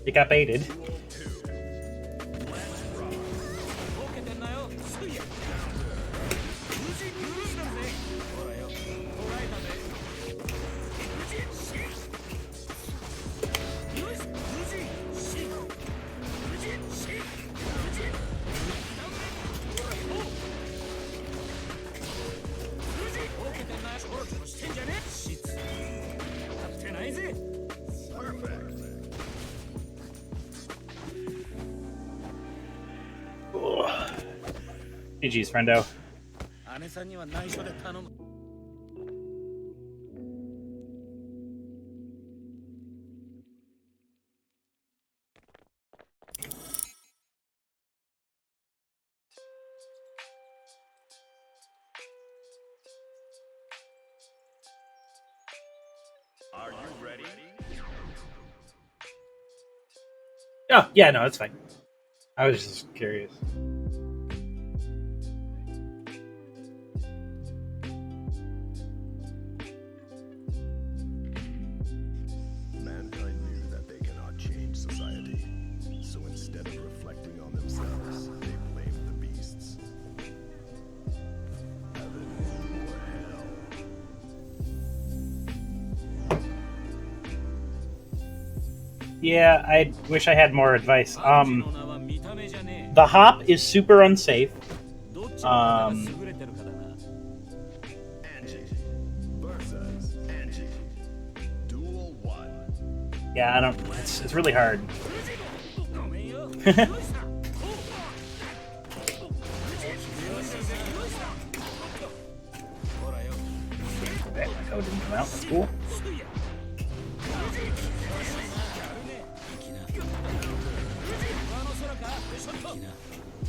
It got baited. Duel 2. Let's rock. ボケてんなよ。すいや無人 GG's, friendo. 姉さんには内緒で頼む Are you ready? Oh, yeah, no, that's fine. I was just curious. Mankind knew that they cannot change society. So instead of reflecting on themselves, they blamed the beasts. Heaven or hell. Yeah, I wish I had more advice. アンジの名は見た目じゃね The hop is super unsafe. えどっちの方が優れてるかだな Angie versus Angie. Duel 1. Yeah, I don't. It's really hard. ごめんよ Okay, my code didn't come out. That's cool.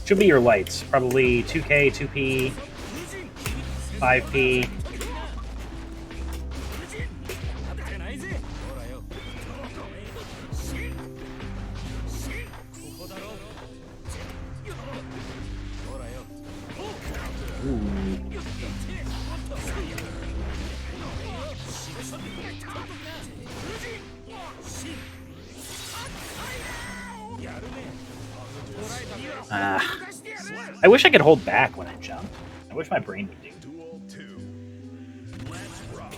Should be your lights. Probably 2K, 2P, 5P. ってないぜほらよここだろほらよ Ooh. I wish I could hold back when I jump. I wish my brain would do. Duel 2. Let's rock.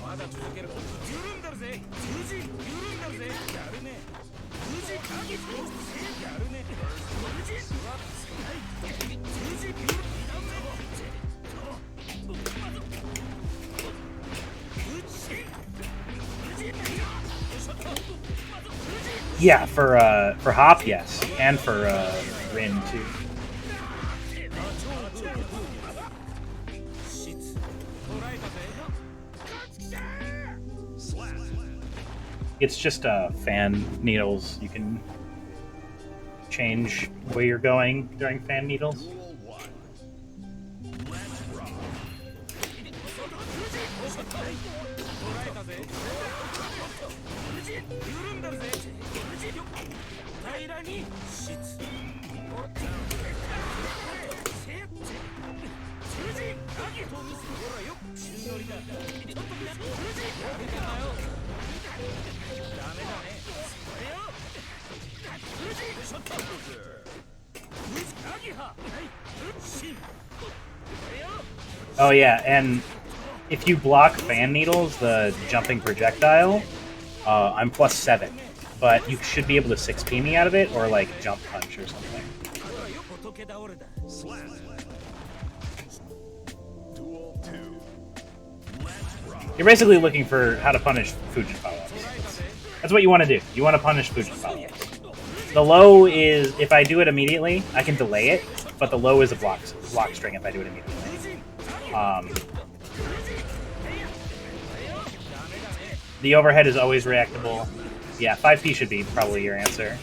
まだ続ける緩んだるぜ通じ緩んだるぜやるね通じ鍵やるね通じ通じ緩んだ Yeah, for Hop, yes, and for Rin too. It's just fan needles. You can change where you're going during fan needles. Duel 1. Let's rock. 緩んだるぜ平らにしつOh yeah, and if you block fan needles, the jumping projectile, I'm +7, but you should be able to 6P me out of it, or like jump punch or something. Slap. Duel 2. Let's rock. You're basically looking for how to punish Fujin follow-ups. That's what you want to do. You want to punish Fujin follow-ups. The low is, if I do it immediately, I can delay it, but the low is a block string if I do it immediately. The overhead is always reactable. Yeah, 5P should be probably your answer.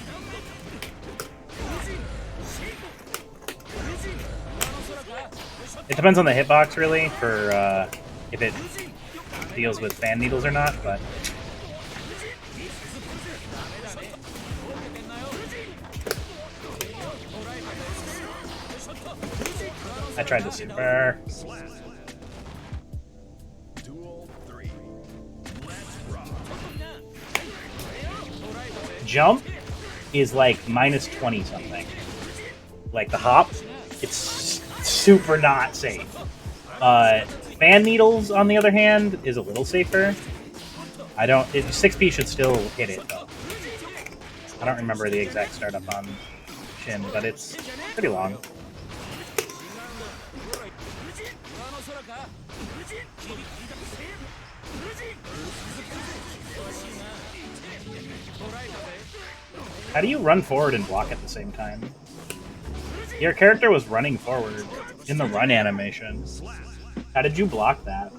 It depends on the hitbox, really, for if it deals with fan needles or not, but... I tried the super. Duel 3. Let's rock. Jump is like -20 something. Like the hop, it's super not safe. Fan needles, on the other hand, is a little safer. 6P should still hit it though. I don't remember the exact startup on Shin, but it's pretty long. How do you run forward and block at the same time? Your character was running forward in the run animation. How did you block that?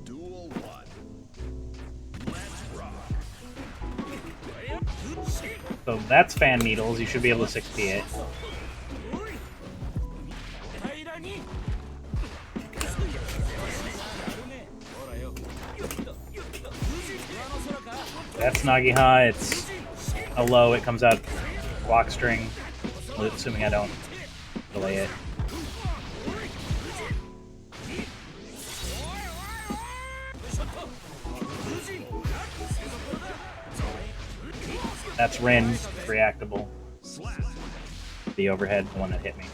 Duel 1. Let's rock. So that's fan needles. You should be able to 6P it. That's Nagiha. It's a low. It comes out block string. Assuming I don't delay it. That's Rin, reactable. The overhead, the one that hit me.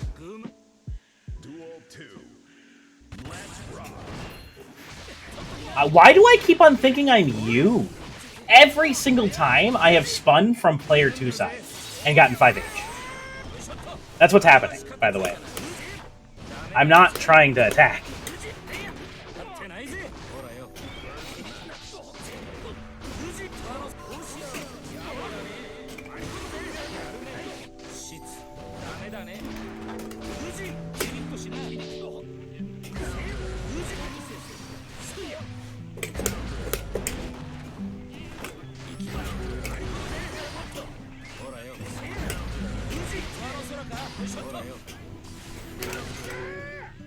Duel 2. Let's rock. Why do I keep on thinking I'm you? Every single time I have spun from player 2 side and gotten 5H. That's what's happening, by the way. I'm not trying to attack.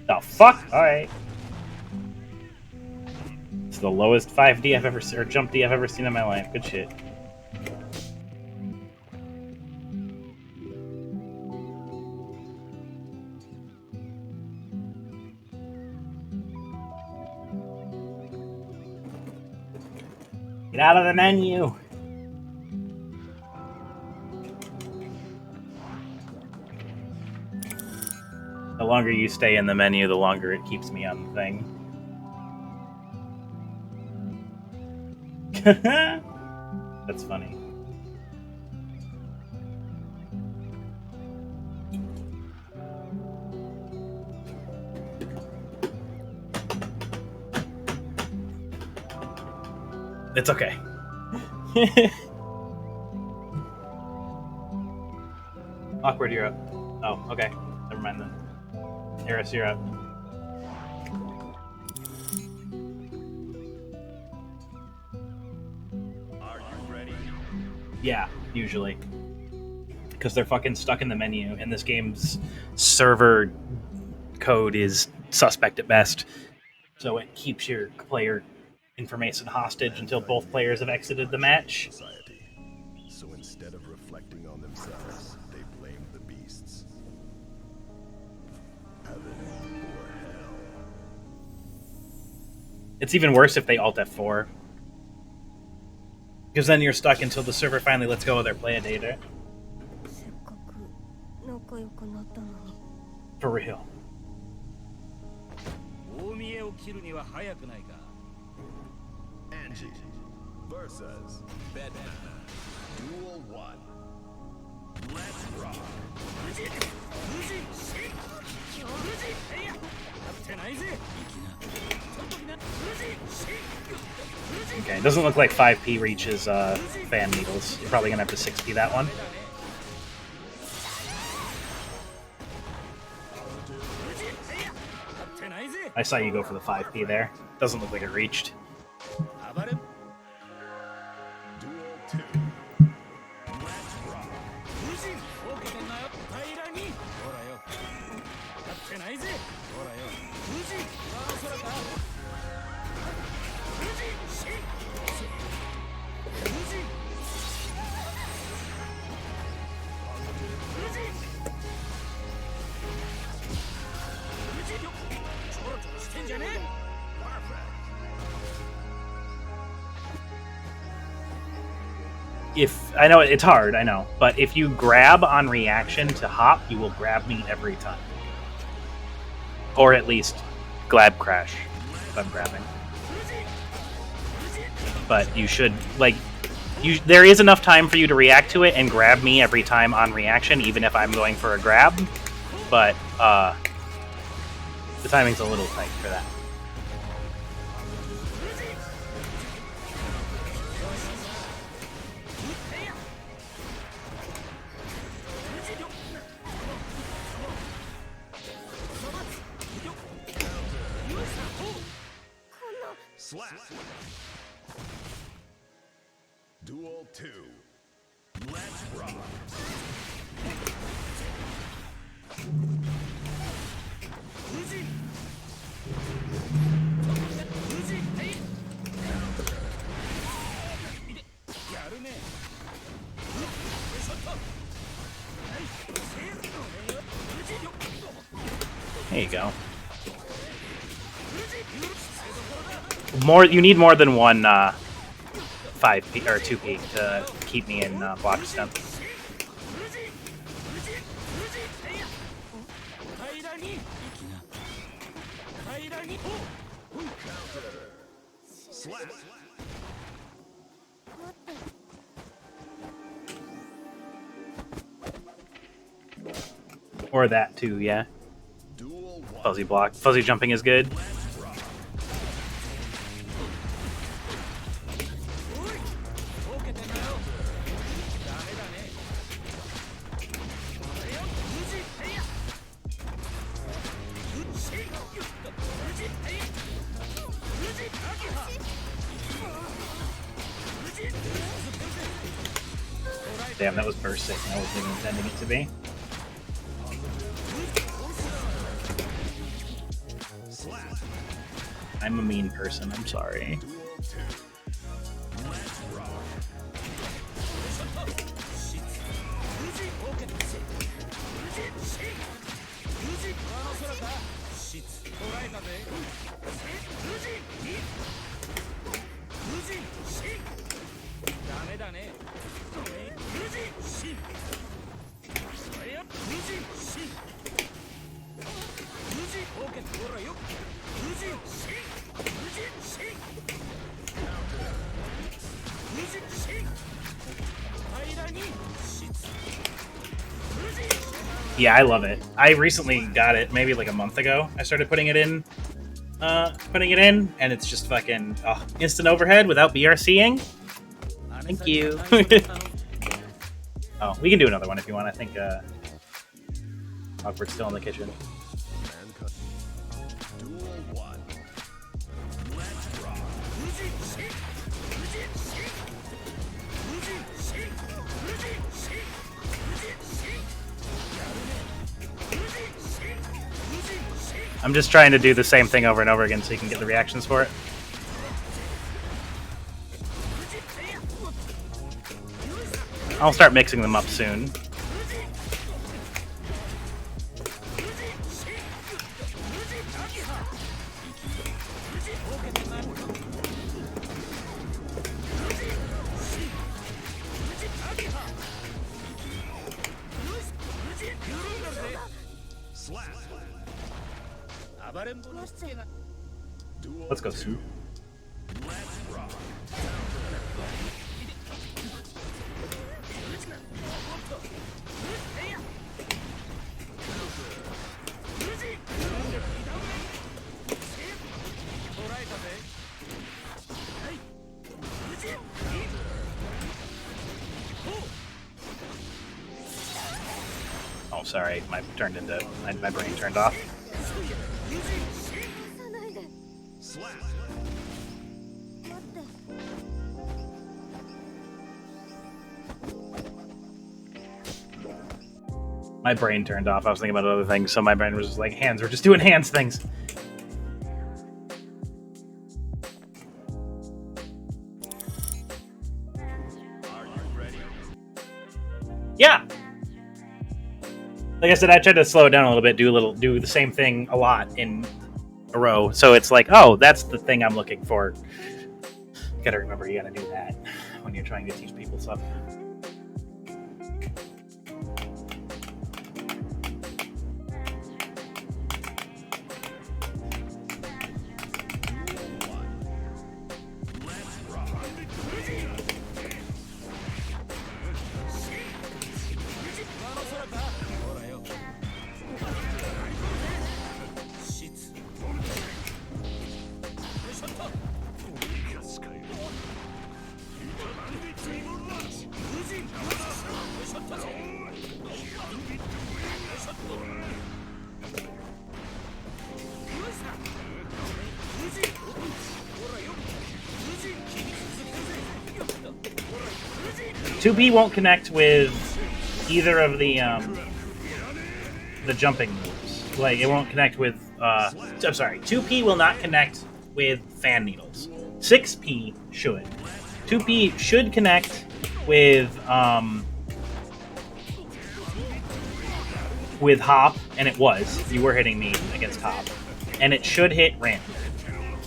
The fuck? Alright. It's the lowest 5D I've ever seen, or jump D I've ever seen in my life. Good shit. Get out of the menu! The longer you stay in the menu, the longer it keeps me on the thing. That's funny. It's okay. Awkward, you're up. Oh, okay. Never mind then. Eris, you're up. Are you ready? Yeah, usually. Because they're fucking stuck in the menu, and this game's server code is suspect at best. So it keeps your player information hostage until both players have exited the match. Society. So instead of reflecting on themselves, they blame the beasts. Heaven or hell. It's even worse if they Alt F4. Because then you're stuck until the server finally lets go of their play data. For real. Angie versus Bedman. Duel 1. Let's rock. Okay, it doesn't look like 5P reaches fan needles. You're probably gonna have to 6P that one. I saw you go for the 5P there. Doesn't look like it reached. Duel 2. Let's rock. If I know it's hard, I know, but if you grab on reaction to hop, you will grab me every time, or at least glab crash if I'm grabbing. But you should there is enough time for you to react to it and grab me every time on reaction, even if I'm going for a grab. But The timing's a little tight for that. Slap. Duel 2. Let's rock. There you go. You need more than one 5P or 2P to keep me in block stun. Slap. Or that too, yeah. Duel 1. Fuzzy block. Fuzzy jumping is good. Damn, that was bursting. I wasn't even intending it to be. Slap. I'm a mean person, I'm sorry. Duel 2. Let's rock. Yeah, I love it. I recently got it, maybe like a month ago. I started putting it in, and it's just fucking instant overhead without BRCing. Thank you. Oh, we can do another one if you want. I think Awkward's still in the kitchen. Man cut. Duel 1. Let's rock. I'm just trying to do the same thing over and over again so you can get the reactions for it. I'll start mixing them up soon. Slap. Duel Let's go, 2. Sue. Let's rock. Oh, sorry, my brain turned off. Slap. My brain turned off. I was thinking about other things, so my brain was just like, hands. We're just doing hands things. Are you ready? Yeah. Like I said, I tried to slow it down a little bit, do the same thing a lot in a row. So it's like, oh, that's the thing I'm looking for. You gotta remember, you gotta do that when you're trying to teach people stuff. 2P won't connect with either of the jumping moves. Like, it won't connect with... I'm sorry, 2P will not connect with fan needles. 6P should. 2P should connect with Hop, and it was. You were hitting me against Hop. And it should hit Rin.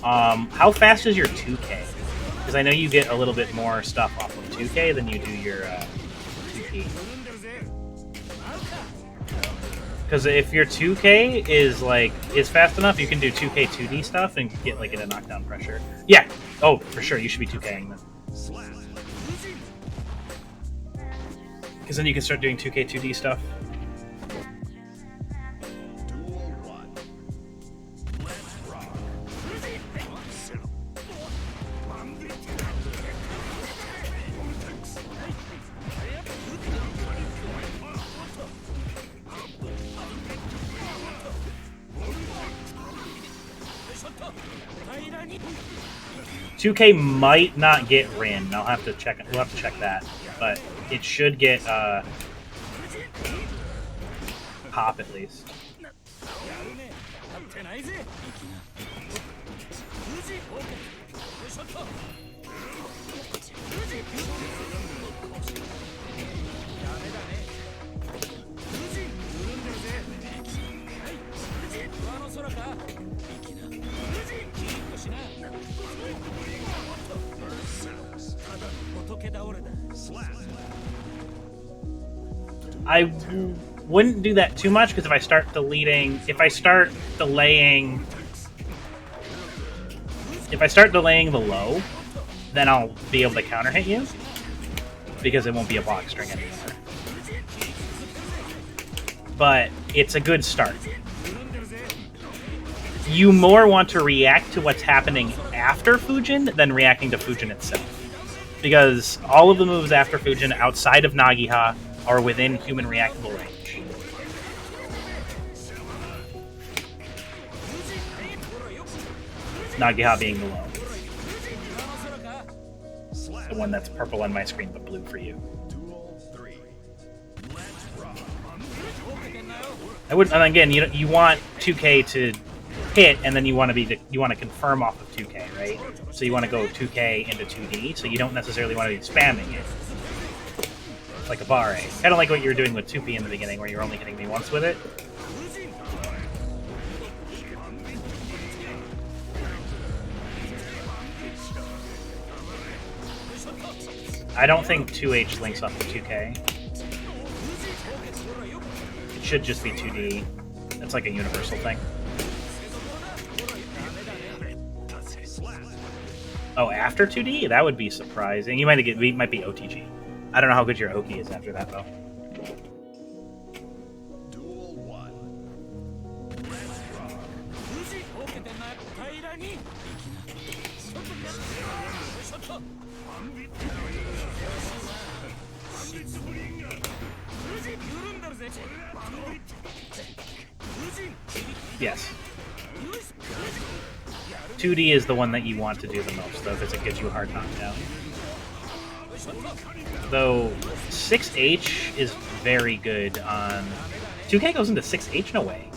How fast is your 2K? Because I know you get a little bit more stuff off of 2K than you do your 2P. Because if your 2K is fast enough, you can do 2K 2D stuff and get like a knockdown pressure. Yeah. Oh, for sure. You should be 2King then. Because then you can start doing 2K 2D stuff. Duel 2K might not get Rin. I'll have to check it. We'll have to check that. But it should get Hop at least. I wouldn't do that too much because if I start delaying the low, then I'll be able to counter hit you because it won't be a block string anymore. But it's a good start. You more want to react to what's happening after Fujin than reacting to Fujin itself. Because all of the moves after Fujin outside of Nagiha are within human reactable range. Nagiha being the low. The one that's purple on my screen but blue for you. I would, and again, you want 2K to hit, and then you want to confirm off of 2K, right? So you want to go 2K into 2D, so you don't necessarily want to be spamming it. Like a bar A. Kind of like what you were doing with 2P in the beginning, where you're only hitting me once with it. I don't think 2H links up to 2K. It should just be 2D. That's like a universal thing. Oh, after 2D? That would be surprising. You might be OTG. I don't know how good your Oki is after that, though. Duel 1. Yes. 2D is the one that you want to do the most, though, because it gives you a hard knockdown. Though 6H is very good on... 2K goes into 6H? No way.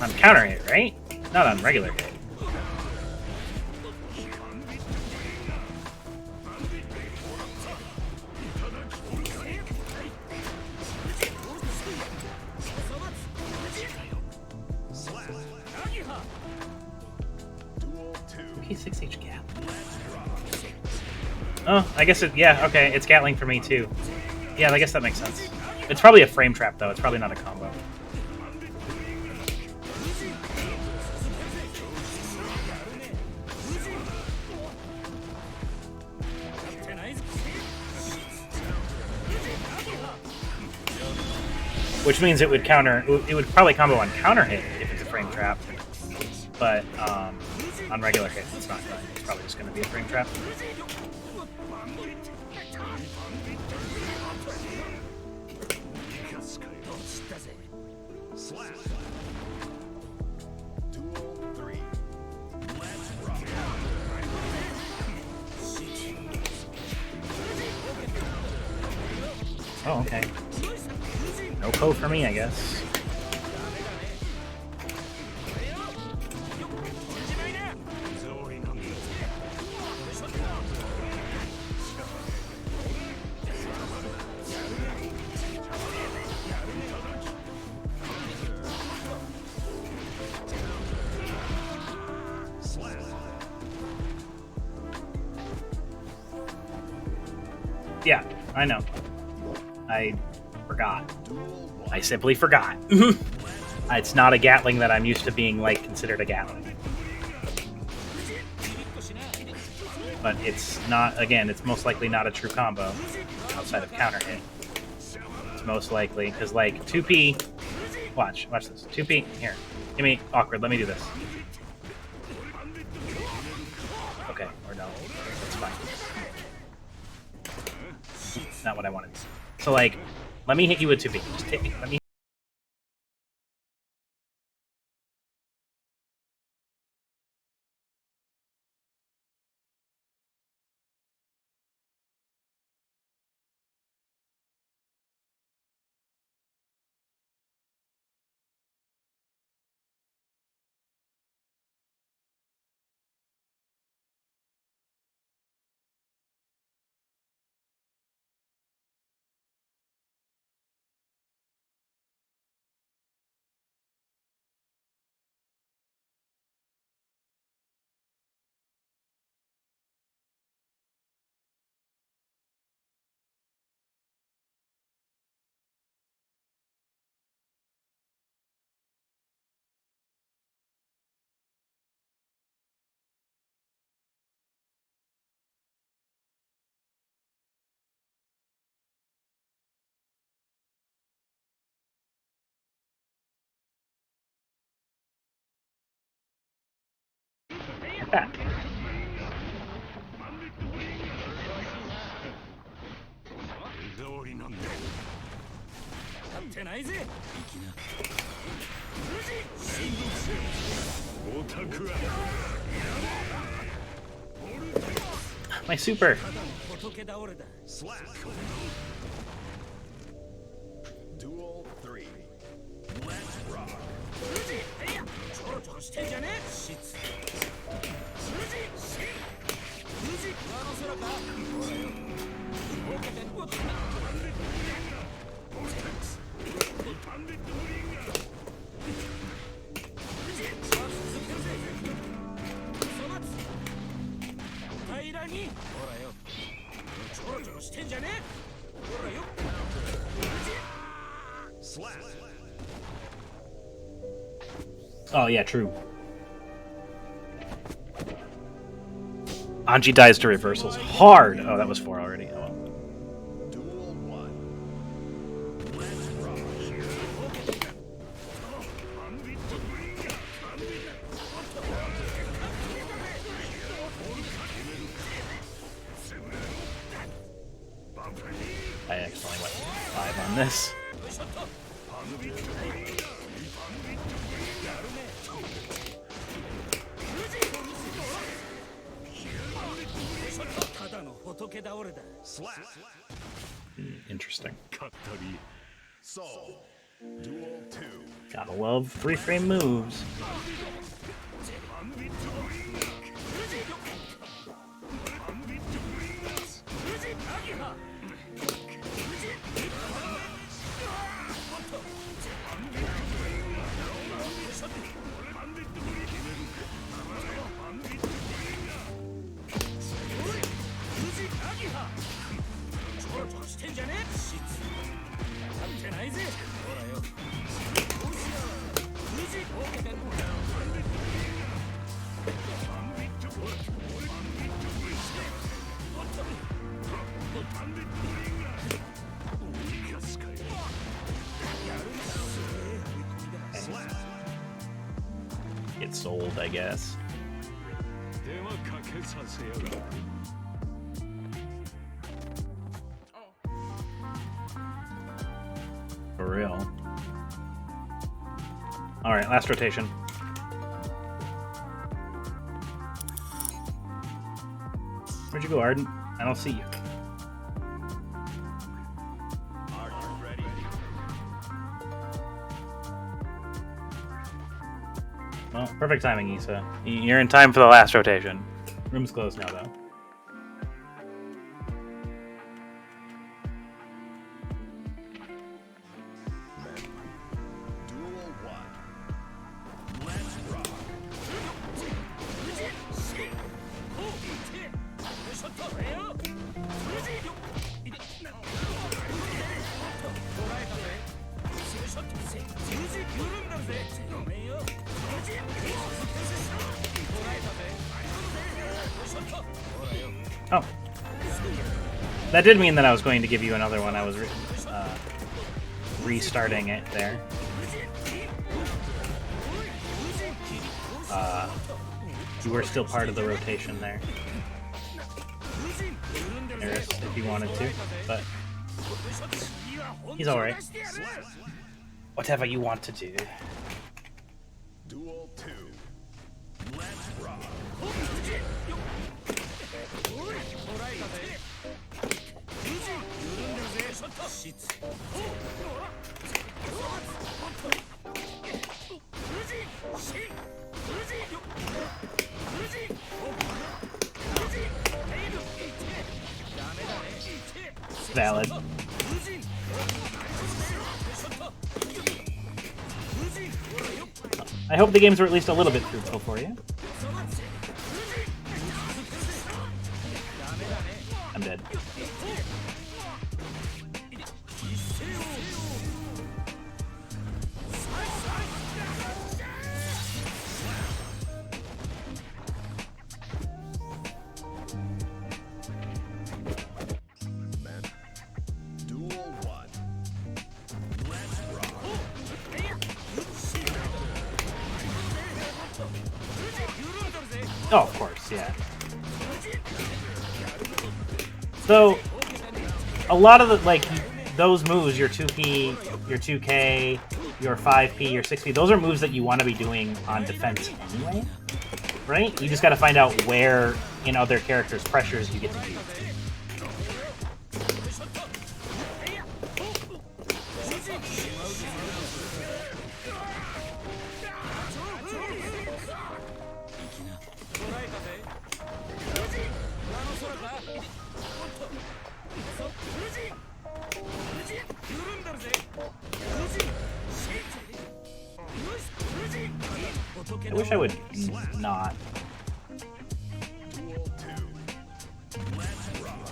On counter hit, right? Not on regular hit. Okay, 6H Gatling. Oh, I guess it... Yeah, okay, it's Gatling for me, too. Yeah, I guess that makes sense. It's probably a frame trap, though. It's probably not a combo. Which means it would counter... It would probably combo on counter hit if it's a frame trap. But, on regular hit, it's not going. It's probably just going to be a frame trap. Duel 3. Let's rock. Oh, okay. No code for me, I guess. Yeah, I know. I forgot. I simply forgot. It's not a Gatling that I'm used to being, like, considered a Gatling. But it's not, again, it's most likely not a true combo outside of counter hit. It's most likely, because, like, 2P... Watch this. 2P, here. Give me, awkward, let me do this. Okay, or no. It's fine. Not what I wanted. So, like, let me hit you with 2P. Just hit me. Let me. Like that. 立ってないぜ。 My super. 仏倒れだ。 Duel 3. いや、ちょろちょろしてんじゃねえ。しつ。富士、あの空か。ほらよ。ボケてんぼっちだ。 平らにほらよちょろちょろしてんじゃねえほらよ Oh, yeah, true. Anji dies to reversals. Hard! Oh, that was 4 already. Oh, well. Duel 1. I accidentally went 5 on this. Interesting. So, Duel 2. Gotta love 3-frame moves. Get sold, I guess. For real. Alright, last rotation. Where'd you go, Arden? I don't see you. Well, perfect timing, Issa. You're in time for the last rotation. Room's closed now, though. Duel 1. Let's rock. Oh. That did mean that I was going to give you another one. I was restarting it there. You were still part of the rotation there. Eris, if you wanted to, but he's alright. Whatever you want to do. Duel 2. Let's rock. Valid. I hope the games were at least a little bit fruitful for you. I'm dead. Duel 1. Let's rock. Oh, of course, yeah. So, a lot of the, like, those moves, your 2P, your 2K, your 5P, your 6P, those are moves that you want to be doing on defense anyway, right? You just got to find out where in other characters' pressures you get to use. I wish I would not. Duel 2. Let's rock.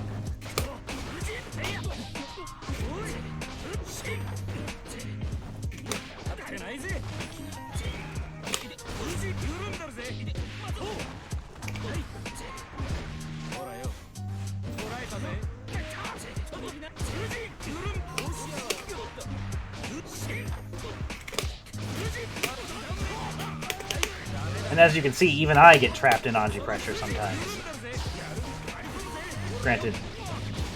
And as you can see, even I get trapped in Anji pressure sometimes. Granted,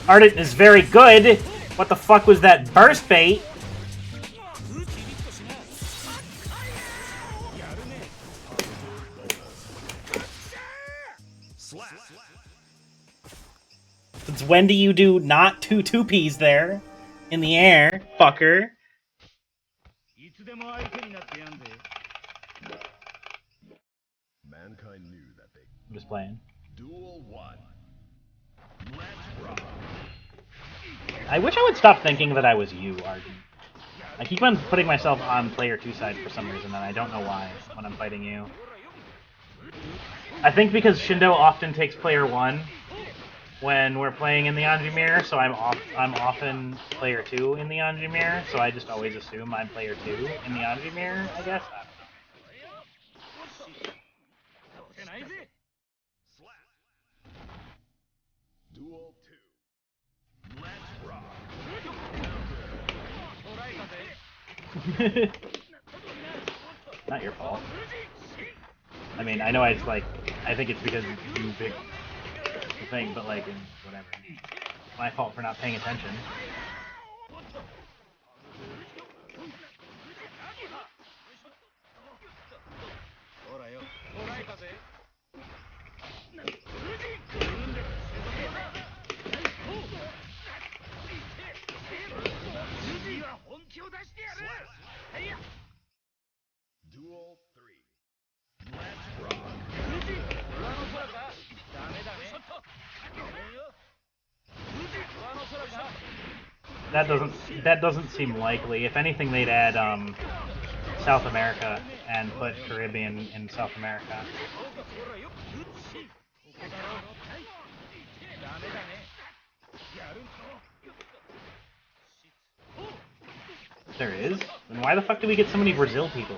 Ardent is very good. What the fuck was that burst bait? Since when do you do not two 2Ps there? In the air, fucker. Mankind knew that they. I'm just playing. Duel 1. Let's rock. I wish I would stop thinking that I was you, Arden. I keep on putting myself on player 2 side for some reason, and I don't know why when I'm fighting you. I think because Shindo often takes player 1 when we're playing in the Anji mirror, so I'm often player 2 in the Anji mirror, so I just always assume I'm player 2 in the Anji mirror, I guess. Duel 2. Let's rock. Not your fault. I mean, I know I think it's because you picked the thing, but like, whatever. My fault for not paying attention. Duel 3. That doesn't seem likely. If anything, they'd add South America and put Caribbean in South America. There is? Then why the fuck do we get so many Brazil people?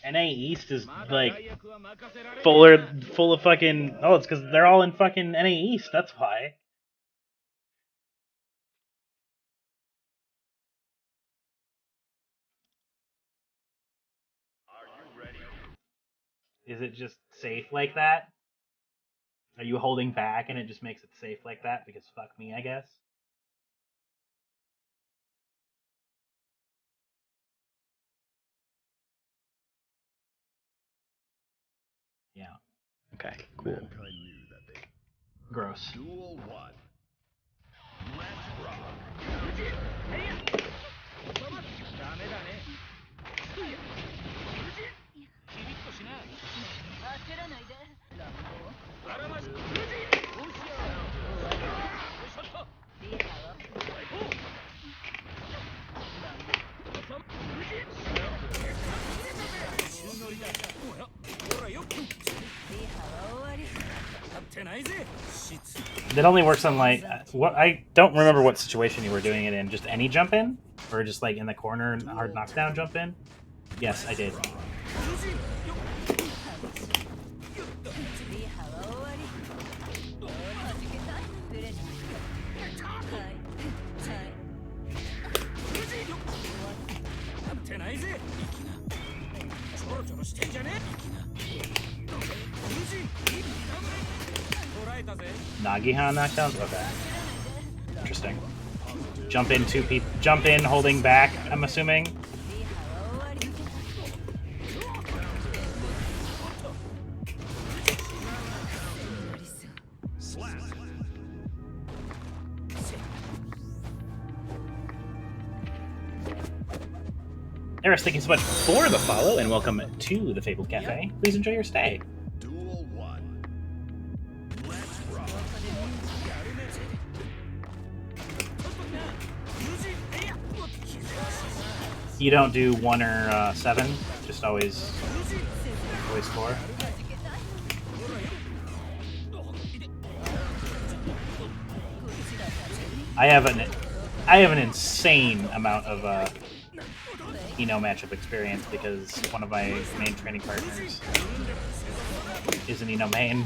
NA East is like full of fucking. Oh, it's because they're all in fucking NA East. That's why. Is it just safe like that? Are you holding back and it just makes it safe like that? Because fuck me, I guess. Yeah. Okay. Cool. Mankind knew that they Gross. Duel 1. Let's rock. ダメだねキリッとしな焦らないで乱暴あらまし無事どうしようよいしょっとリーダーは無事宙乗りだほらよっリーハは終わり立ってないぜ That only works on like what I don't remember what situation you were doing it in. Just any jump in, or just like in the corner hard knockdown jump in. Yes, I did. Nagihan knockdowns? Okay. Interesting. Jump in two people. Jump in holding back, I'm assuming. Eris, thank you so much for the follow and welcome to the Fabel'd Cafe. Please enjoy your stay. Duel 1. Let's rock. You don't do 1 or 7, just always score. I have an insane amount of Eno matchup experience because one of my main training partners is an Eno main.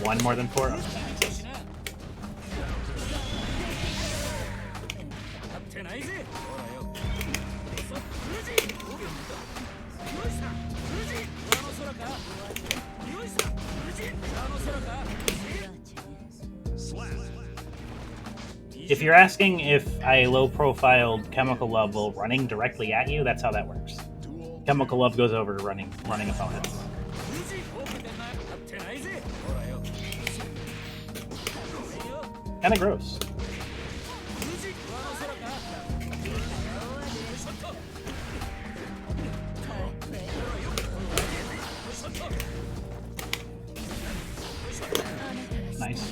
One more than 4? Okay. If you're asking if I low-profiled Chemical Love while running directly at you, that's how that works. Chemical Love goes over to running opponents. Kinda gross. Nice.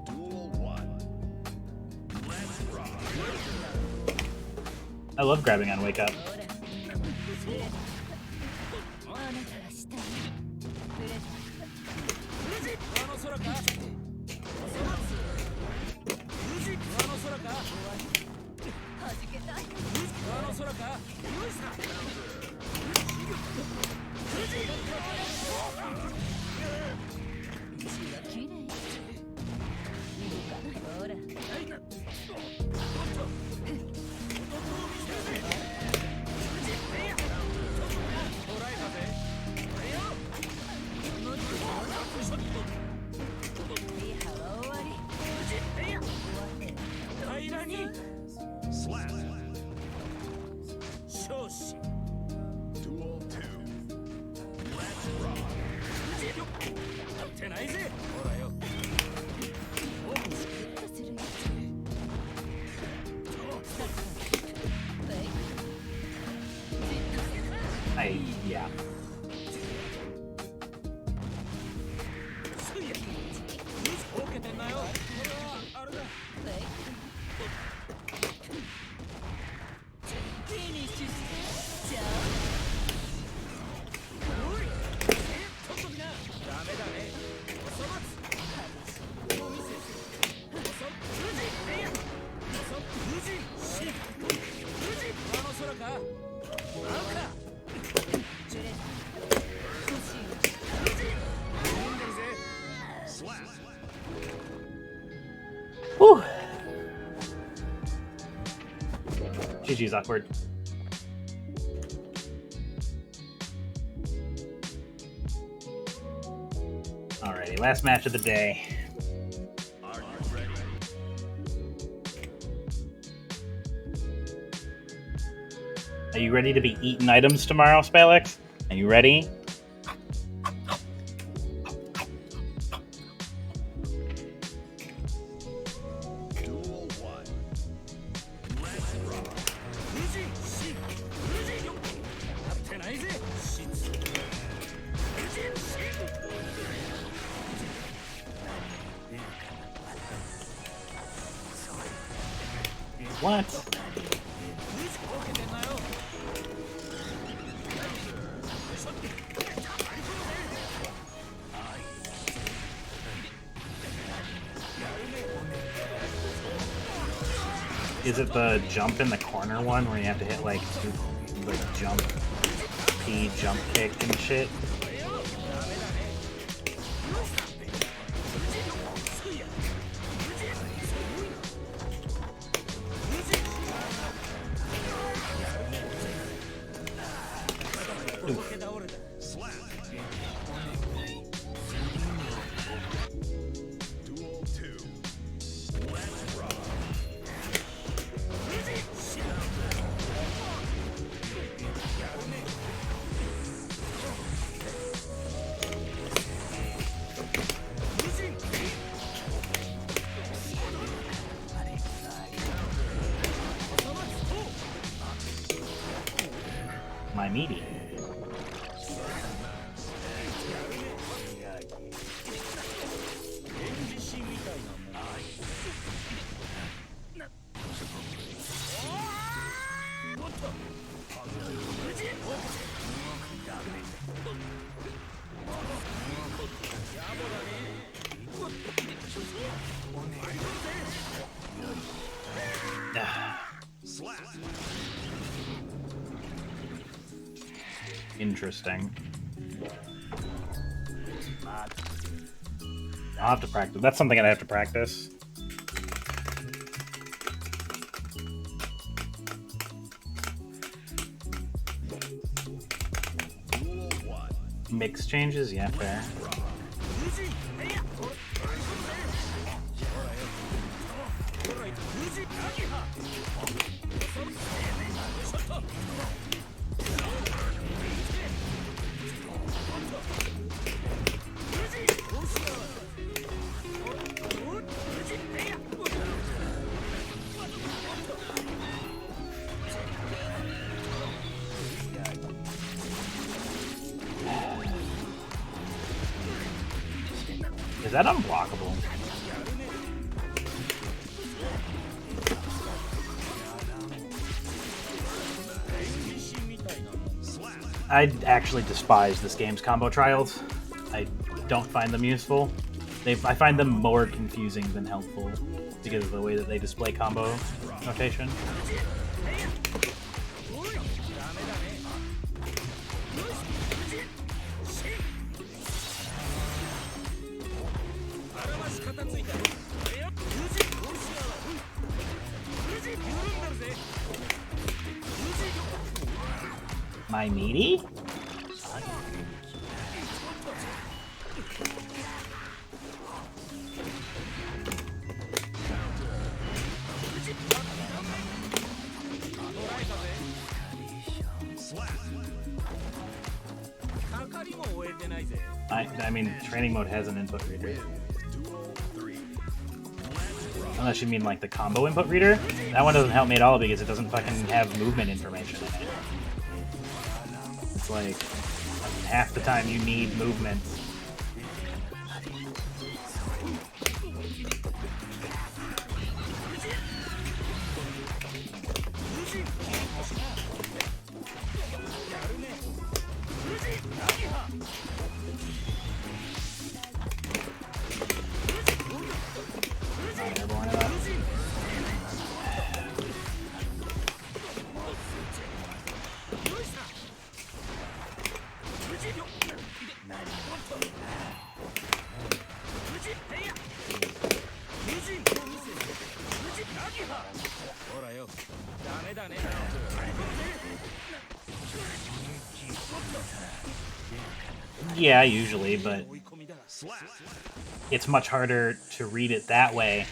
Duel 1. Let's rock. I love grabbing on Wake Up. ってないぜほらよYeah. ほうけてんなよこれはあれだおい取っときなダメだねおそ松この店おそ富士えいやおそ富士し富士あの空かなんかWhew. GG's awkward. Alrighty, last match of the day. Are you ready? Are you ready to be eating items tomorrow, Spalex? Are you ready? Duel 1. Let's rock. 富士し富士よやってないぜしつ富士し What? 富士ほうけてんなよ Is it the jump in the corner one where you have to hit like jump P, jump kick and shit? Slap. Duel 2. Let's rock. My meaty. Slap. Interesting. I'll have to practice. That's something I'd have to practice. Duel 1. Mix changes? Yeah, fair. Is that unblockable? I actually despise this game's combo trials. I don't find them useful. I find them more confusing than helpful because of the way that they display combo notation. My meaty? りも終えてないぜ。 I mean, training mode has an input reader. Unless you mean like the combo input reader. That one doesn't help me at all because it doesn't fucking have movement information in it. It's like half the time you need movement. Not airborne enough. Yeah, usually, but it's much harder to read it that way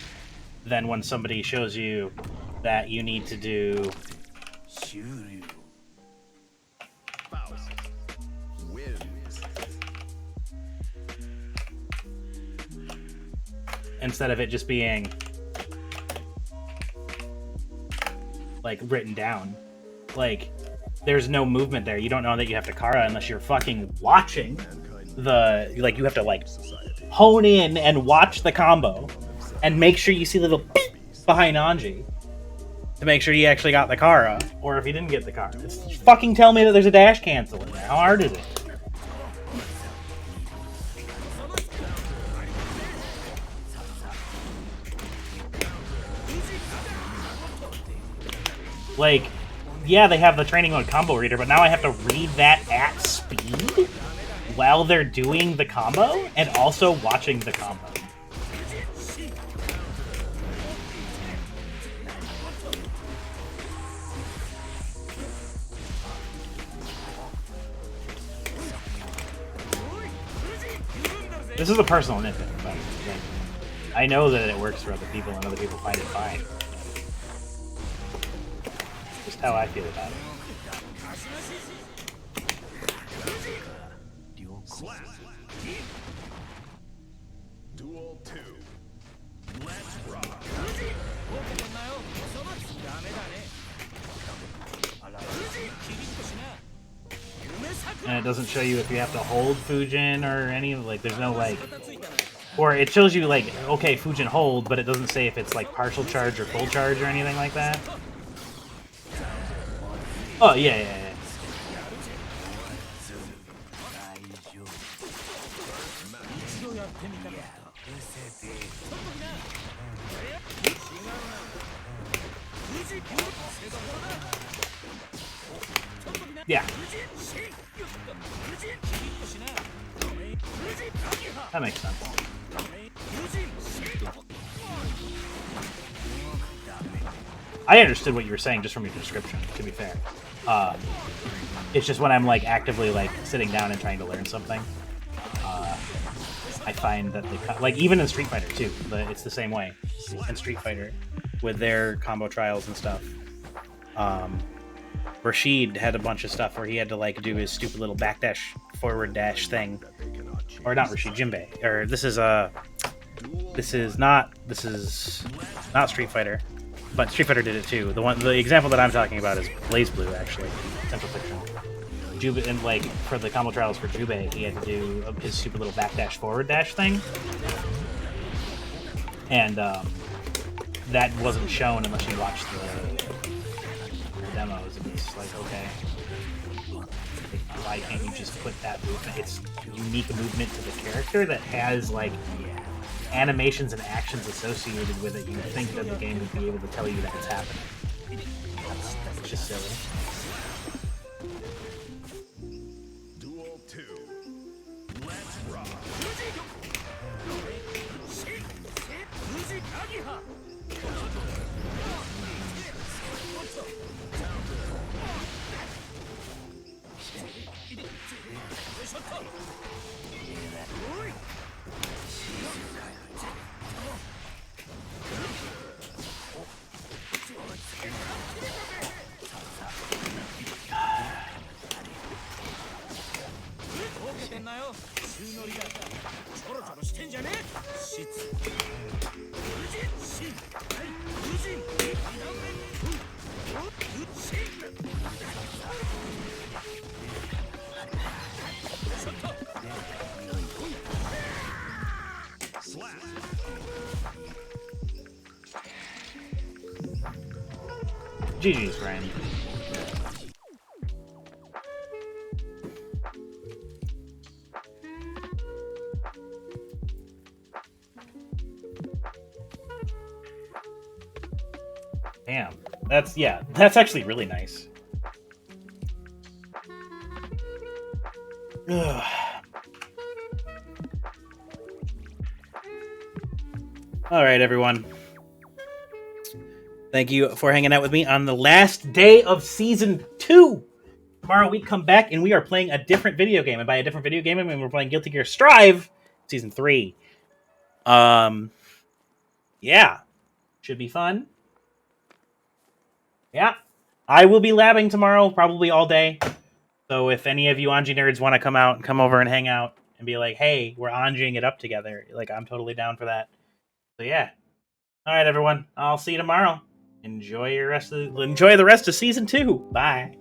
than when somebody shows you that you need to do Faust wins. instead of it just being like written down. Like there's no movement there. You don't know that you have to Kara unless you're fucking watching the, like, you have to like hone in and watch the combo and make sure you see the little beep behind Anji to make sure you actually got the Kara, or if you didn't get the Kara. Just fucking tell me that there's a dash cancel in there. How hard is it? Like, yeah, they have the training mode combo reader, but now I have to read that at speed while they're doing the combo and also watching the combo. This is a personal nitpick, but like, I know that it works for other people and other people find it fine. Just how I feel about it. Duel 2. Let's rock. And it doesn't show you if you have to hold Fujin or any, like, there's no, like, or it shows you, like, okay, Fujin hold, but it doesn't say if it's, like, partial charge or full charge or anything like that. Oh, yeah. Yeah. That makes sense. I understood what you were saying just from your description, to be fair. It's just when I'm like actively like sitting down and trying to learn something, I find that they like, even in Street Fighter too, but it's the same way in Street Fighter with their combo trials and stuff. Rashid had a bunch of stuff where he had to like do his stupid little backdash forward dash thing, or not Rashid, Jinbei, or this is not Street Fighter, but Street Fighter did it too. The example that I'm talking about is Blaze Blue, actually, Central Fiction. Jubei, and like for the combo trials for Jubei, he had to do his stupid little backdash forward dash thing, and that wasn't shown unless you watched the demos. It's like, okay, why can't you just put that movement? It's unique movement to the character that has like animations and actions associated with it. You think that the game would be able to tell you that it's happening. It's just silly. Duel 2. Let's rock. てんなよ宙乗りがちょろちょろしてんじゃねえしつ無人しはい無人二段目しちょっと GG's, friend. Damn. That's actually really nice. Ugh. All right, everyone. Thank you for hanging out with me on the last day of Season 2. Tomorrow we come back and we are playing a different video game. And by a different video game, I mean we're playing Guilty Gear Strive Season 3. Yeah. Should be fun. Yeah. I will be labbing tomorrow, probably all day. So if any of you Anji nerds want to come out and come over and hang out and be like, hey, we're Anjiing it up together, like, I'm totally down for that. So yeah. All right, everyone. I'll see you tomorrow. Enjoy the rest of Season 2. Bye.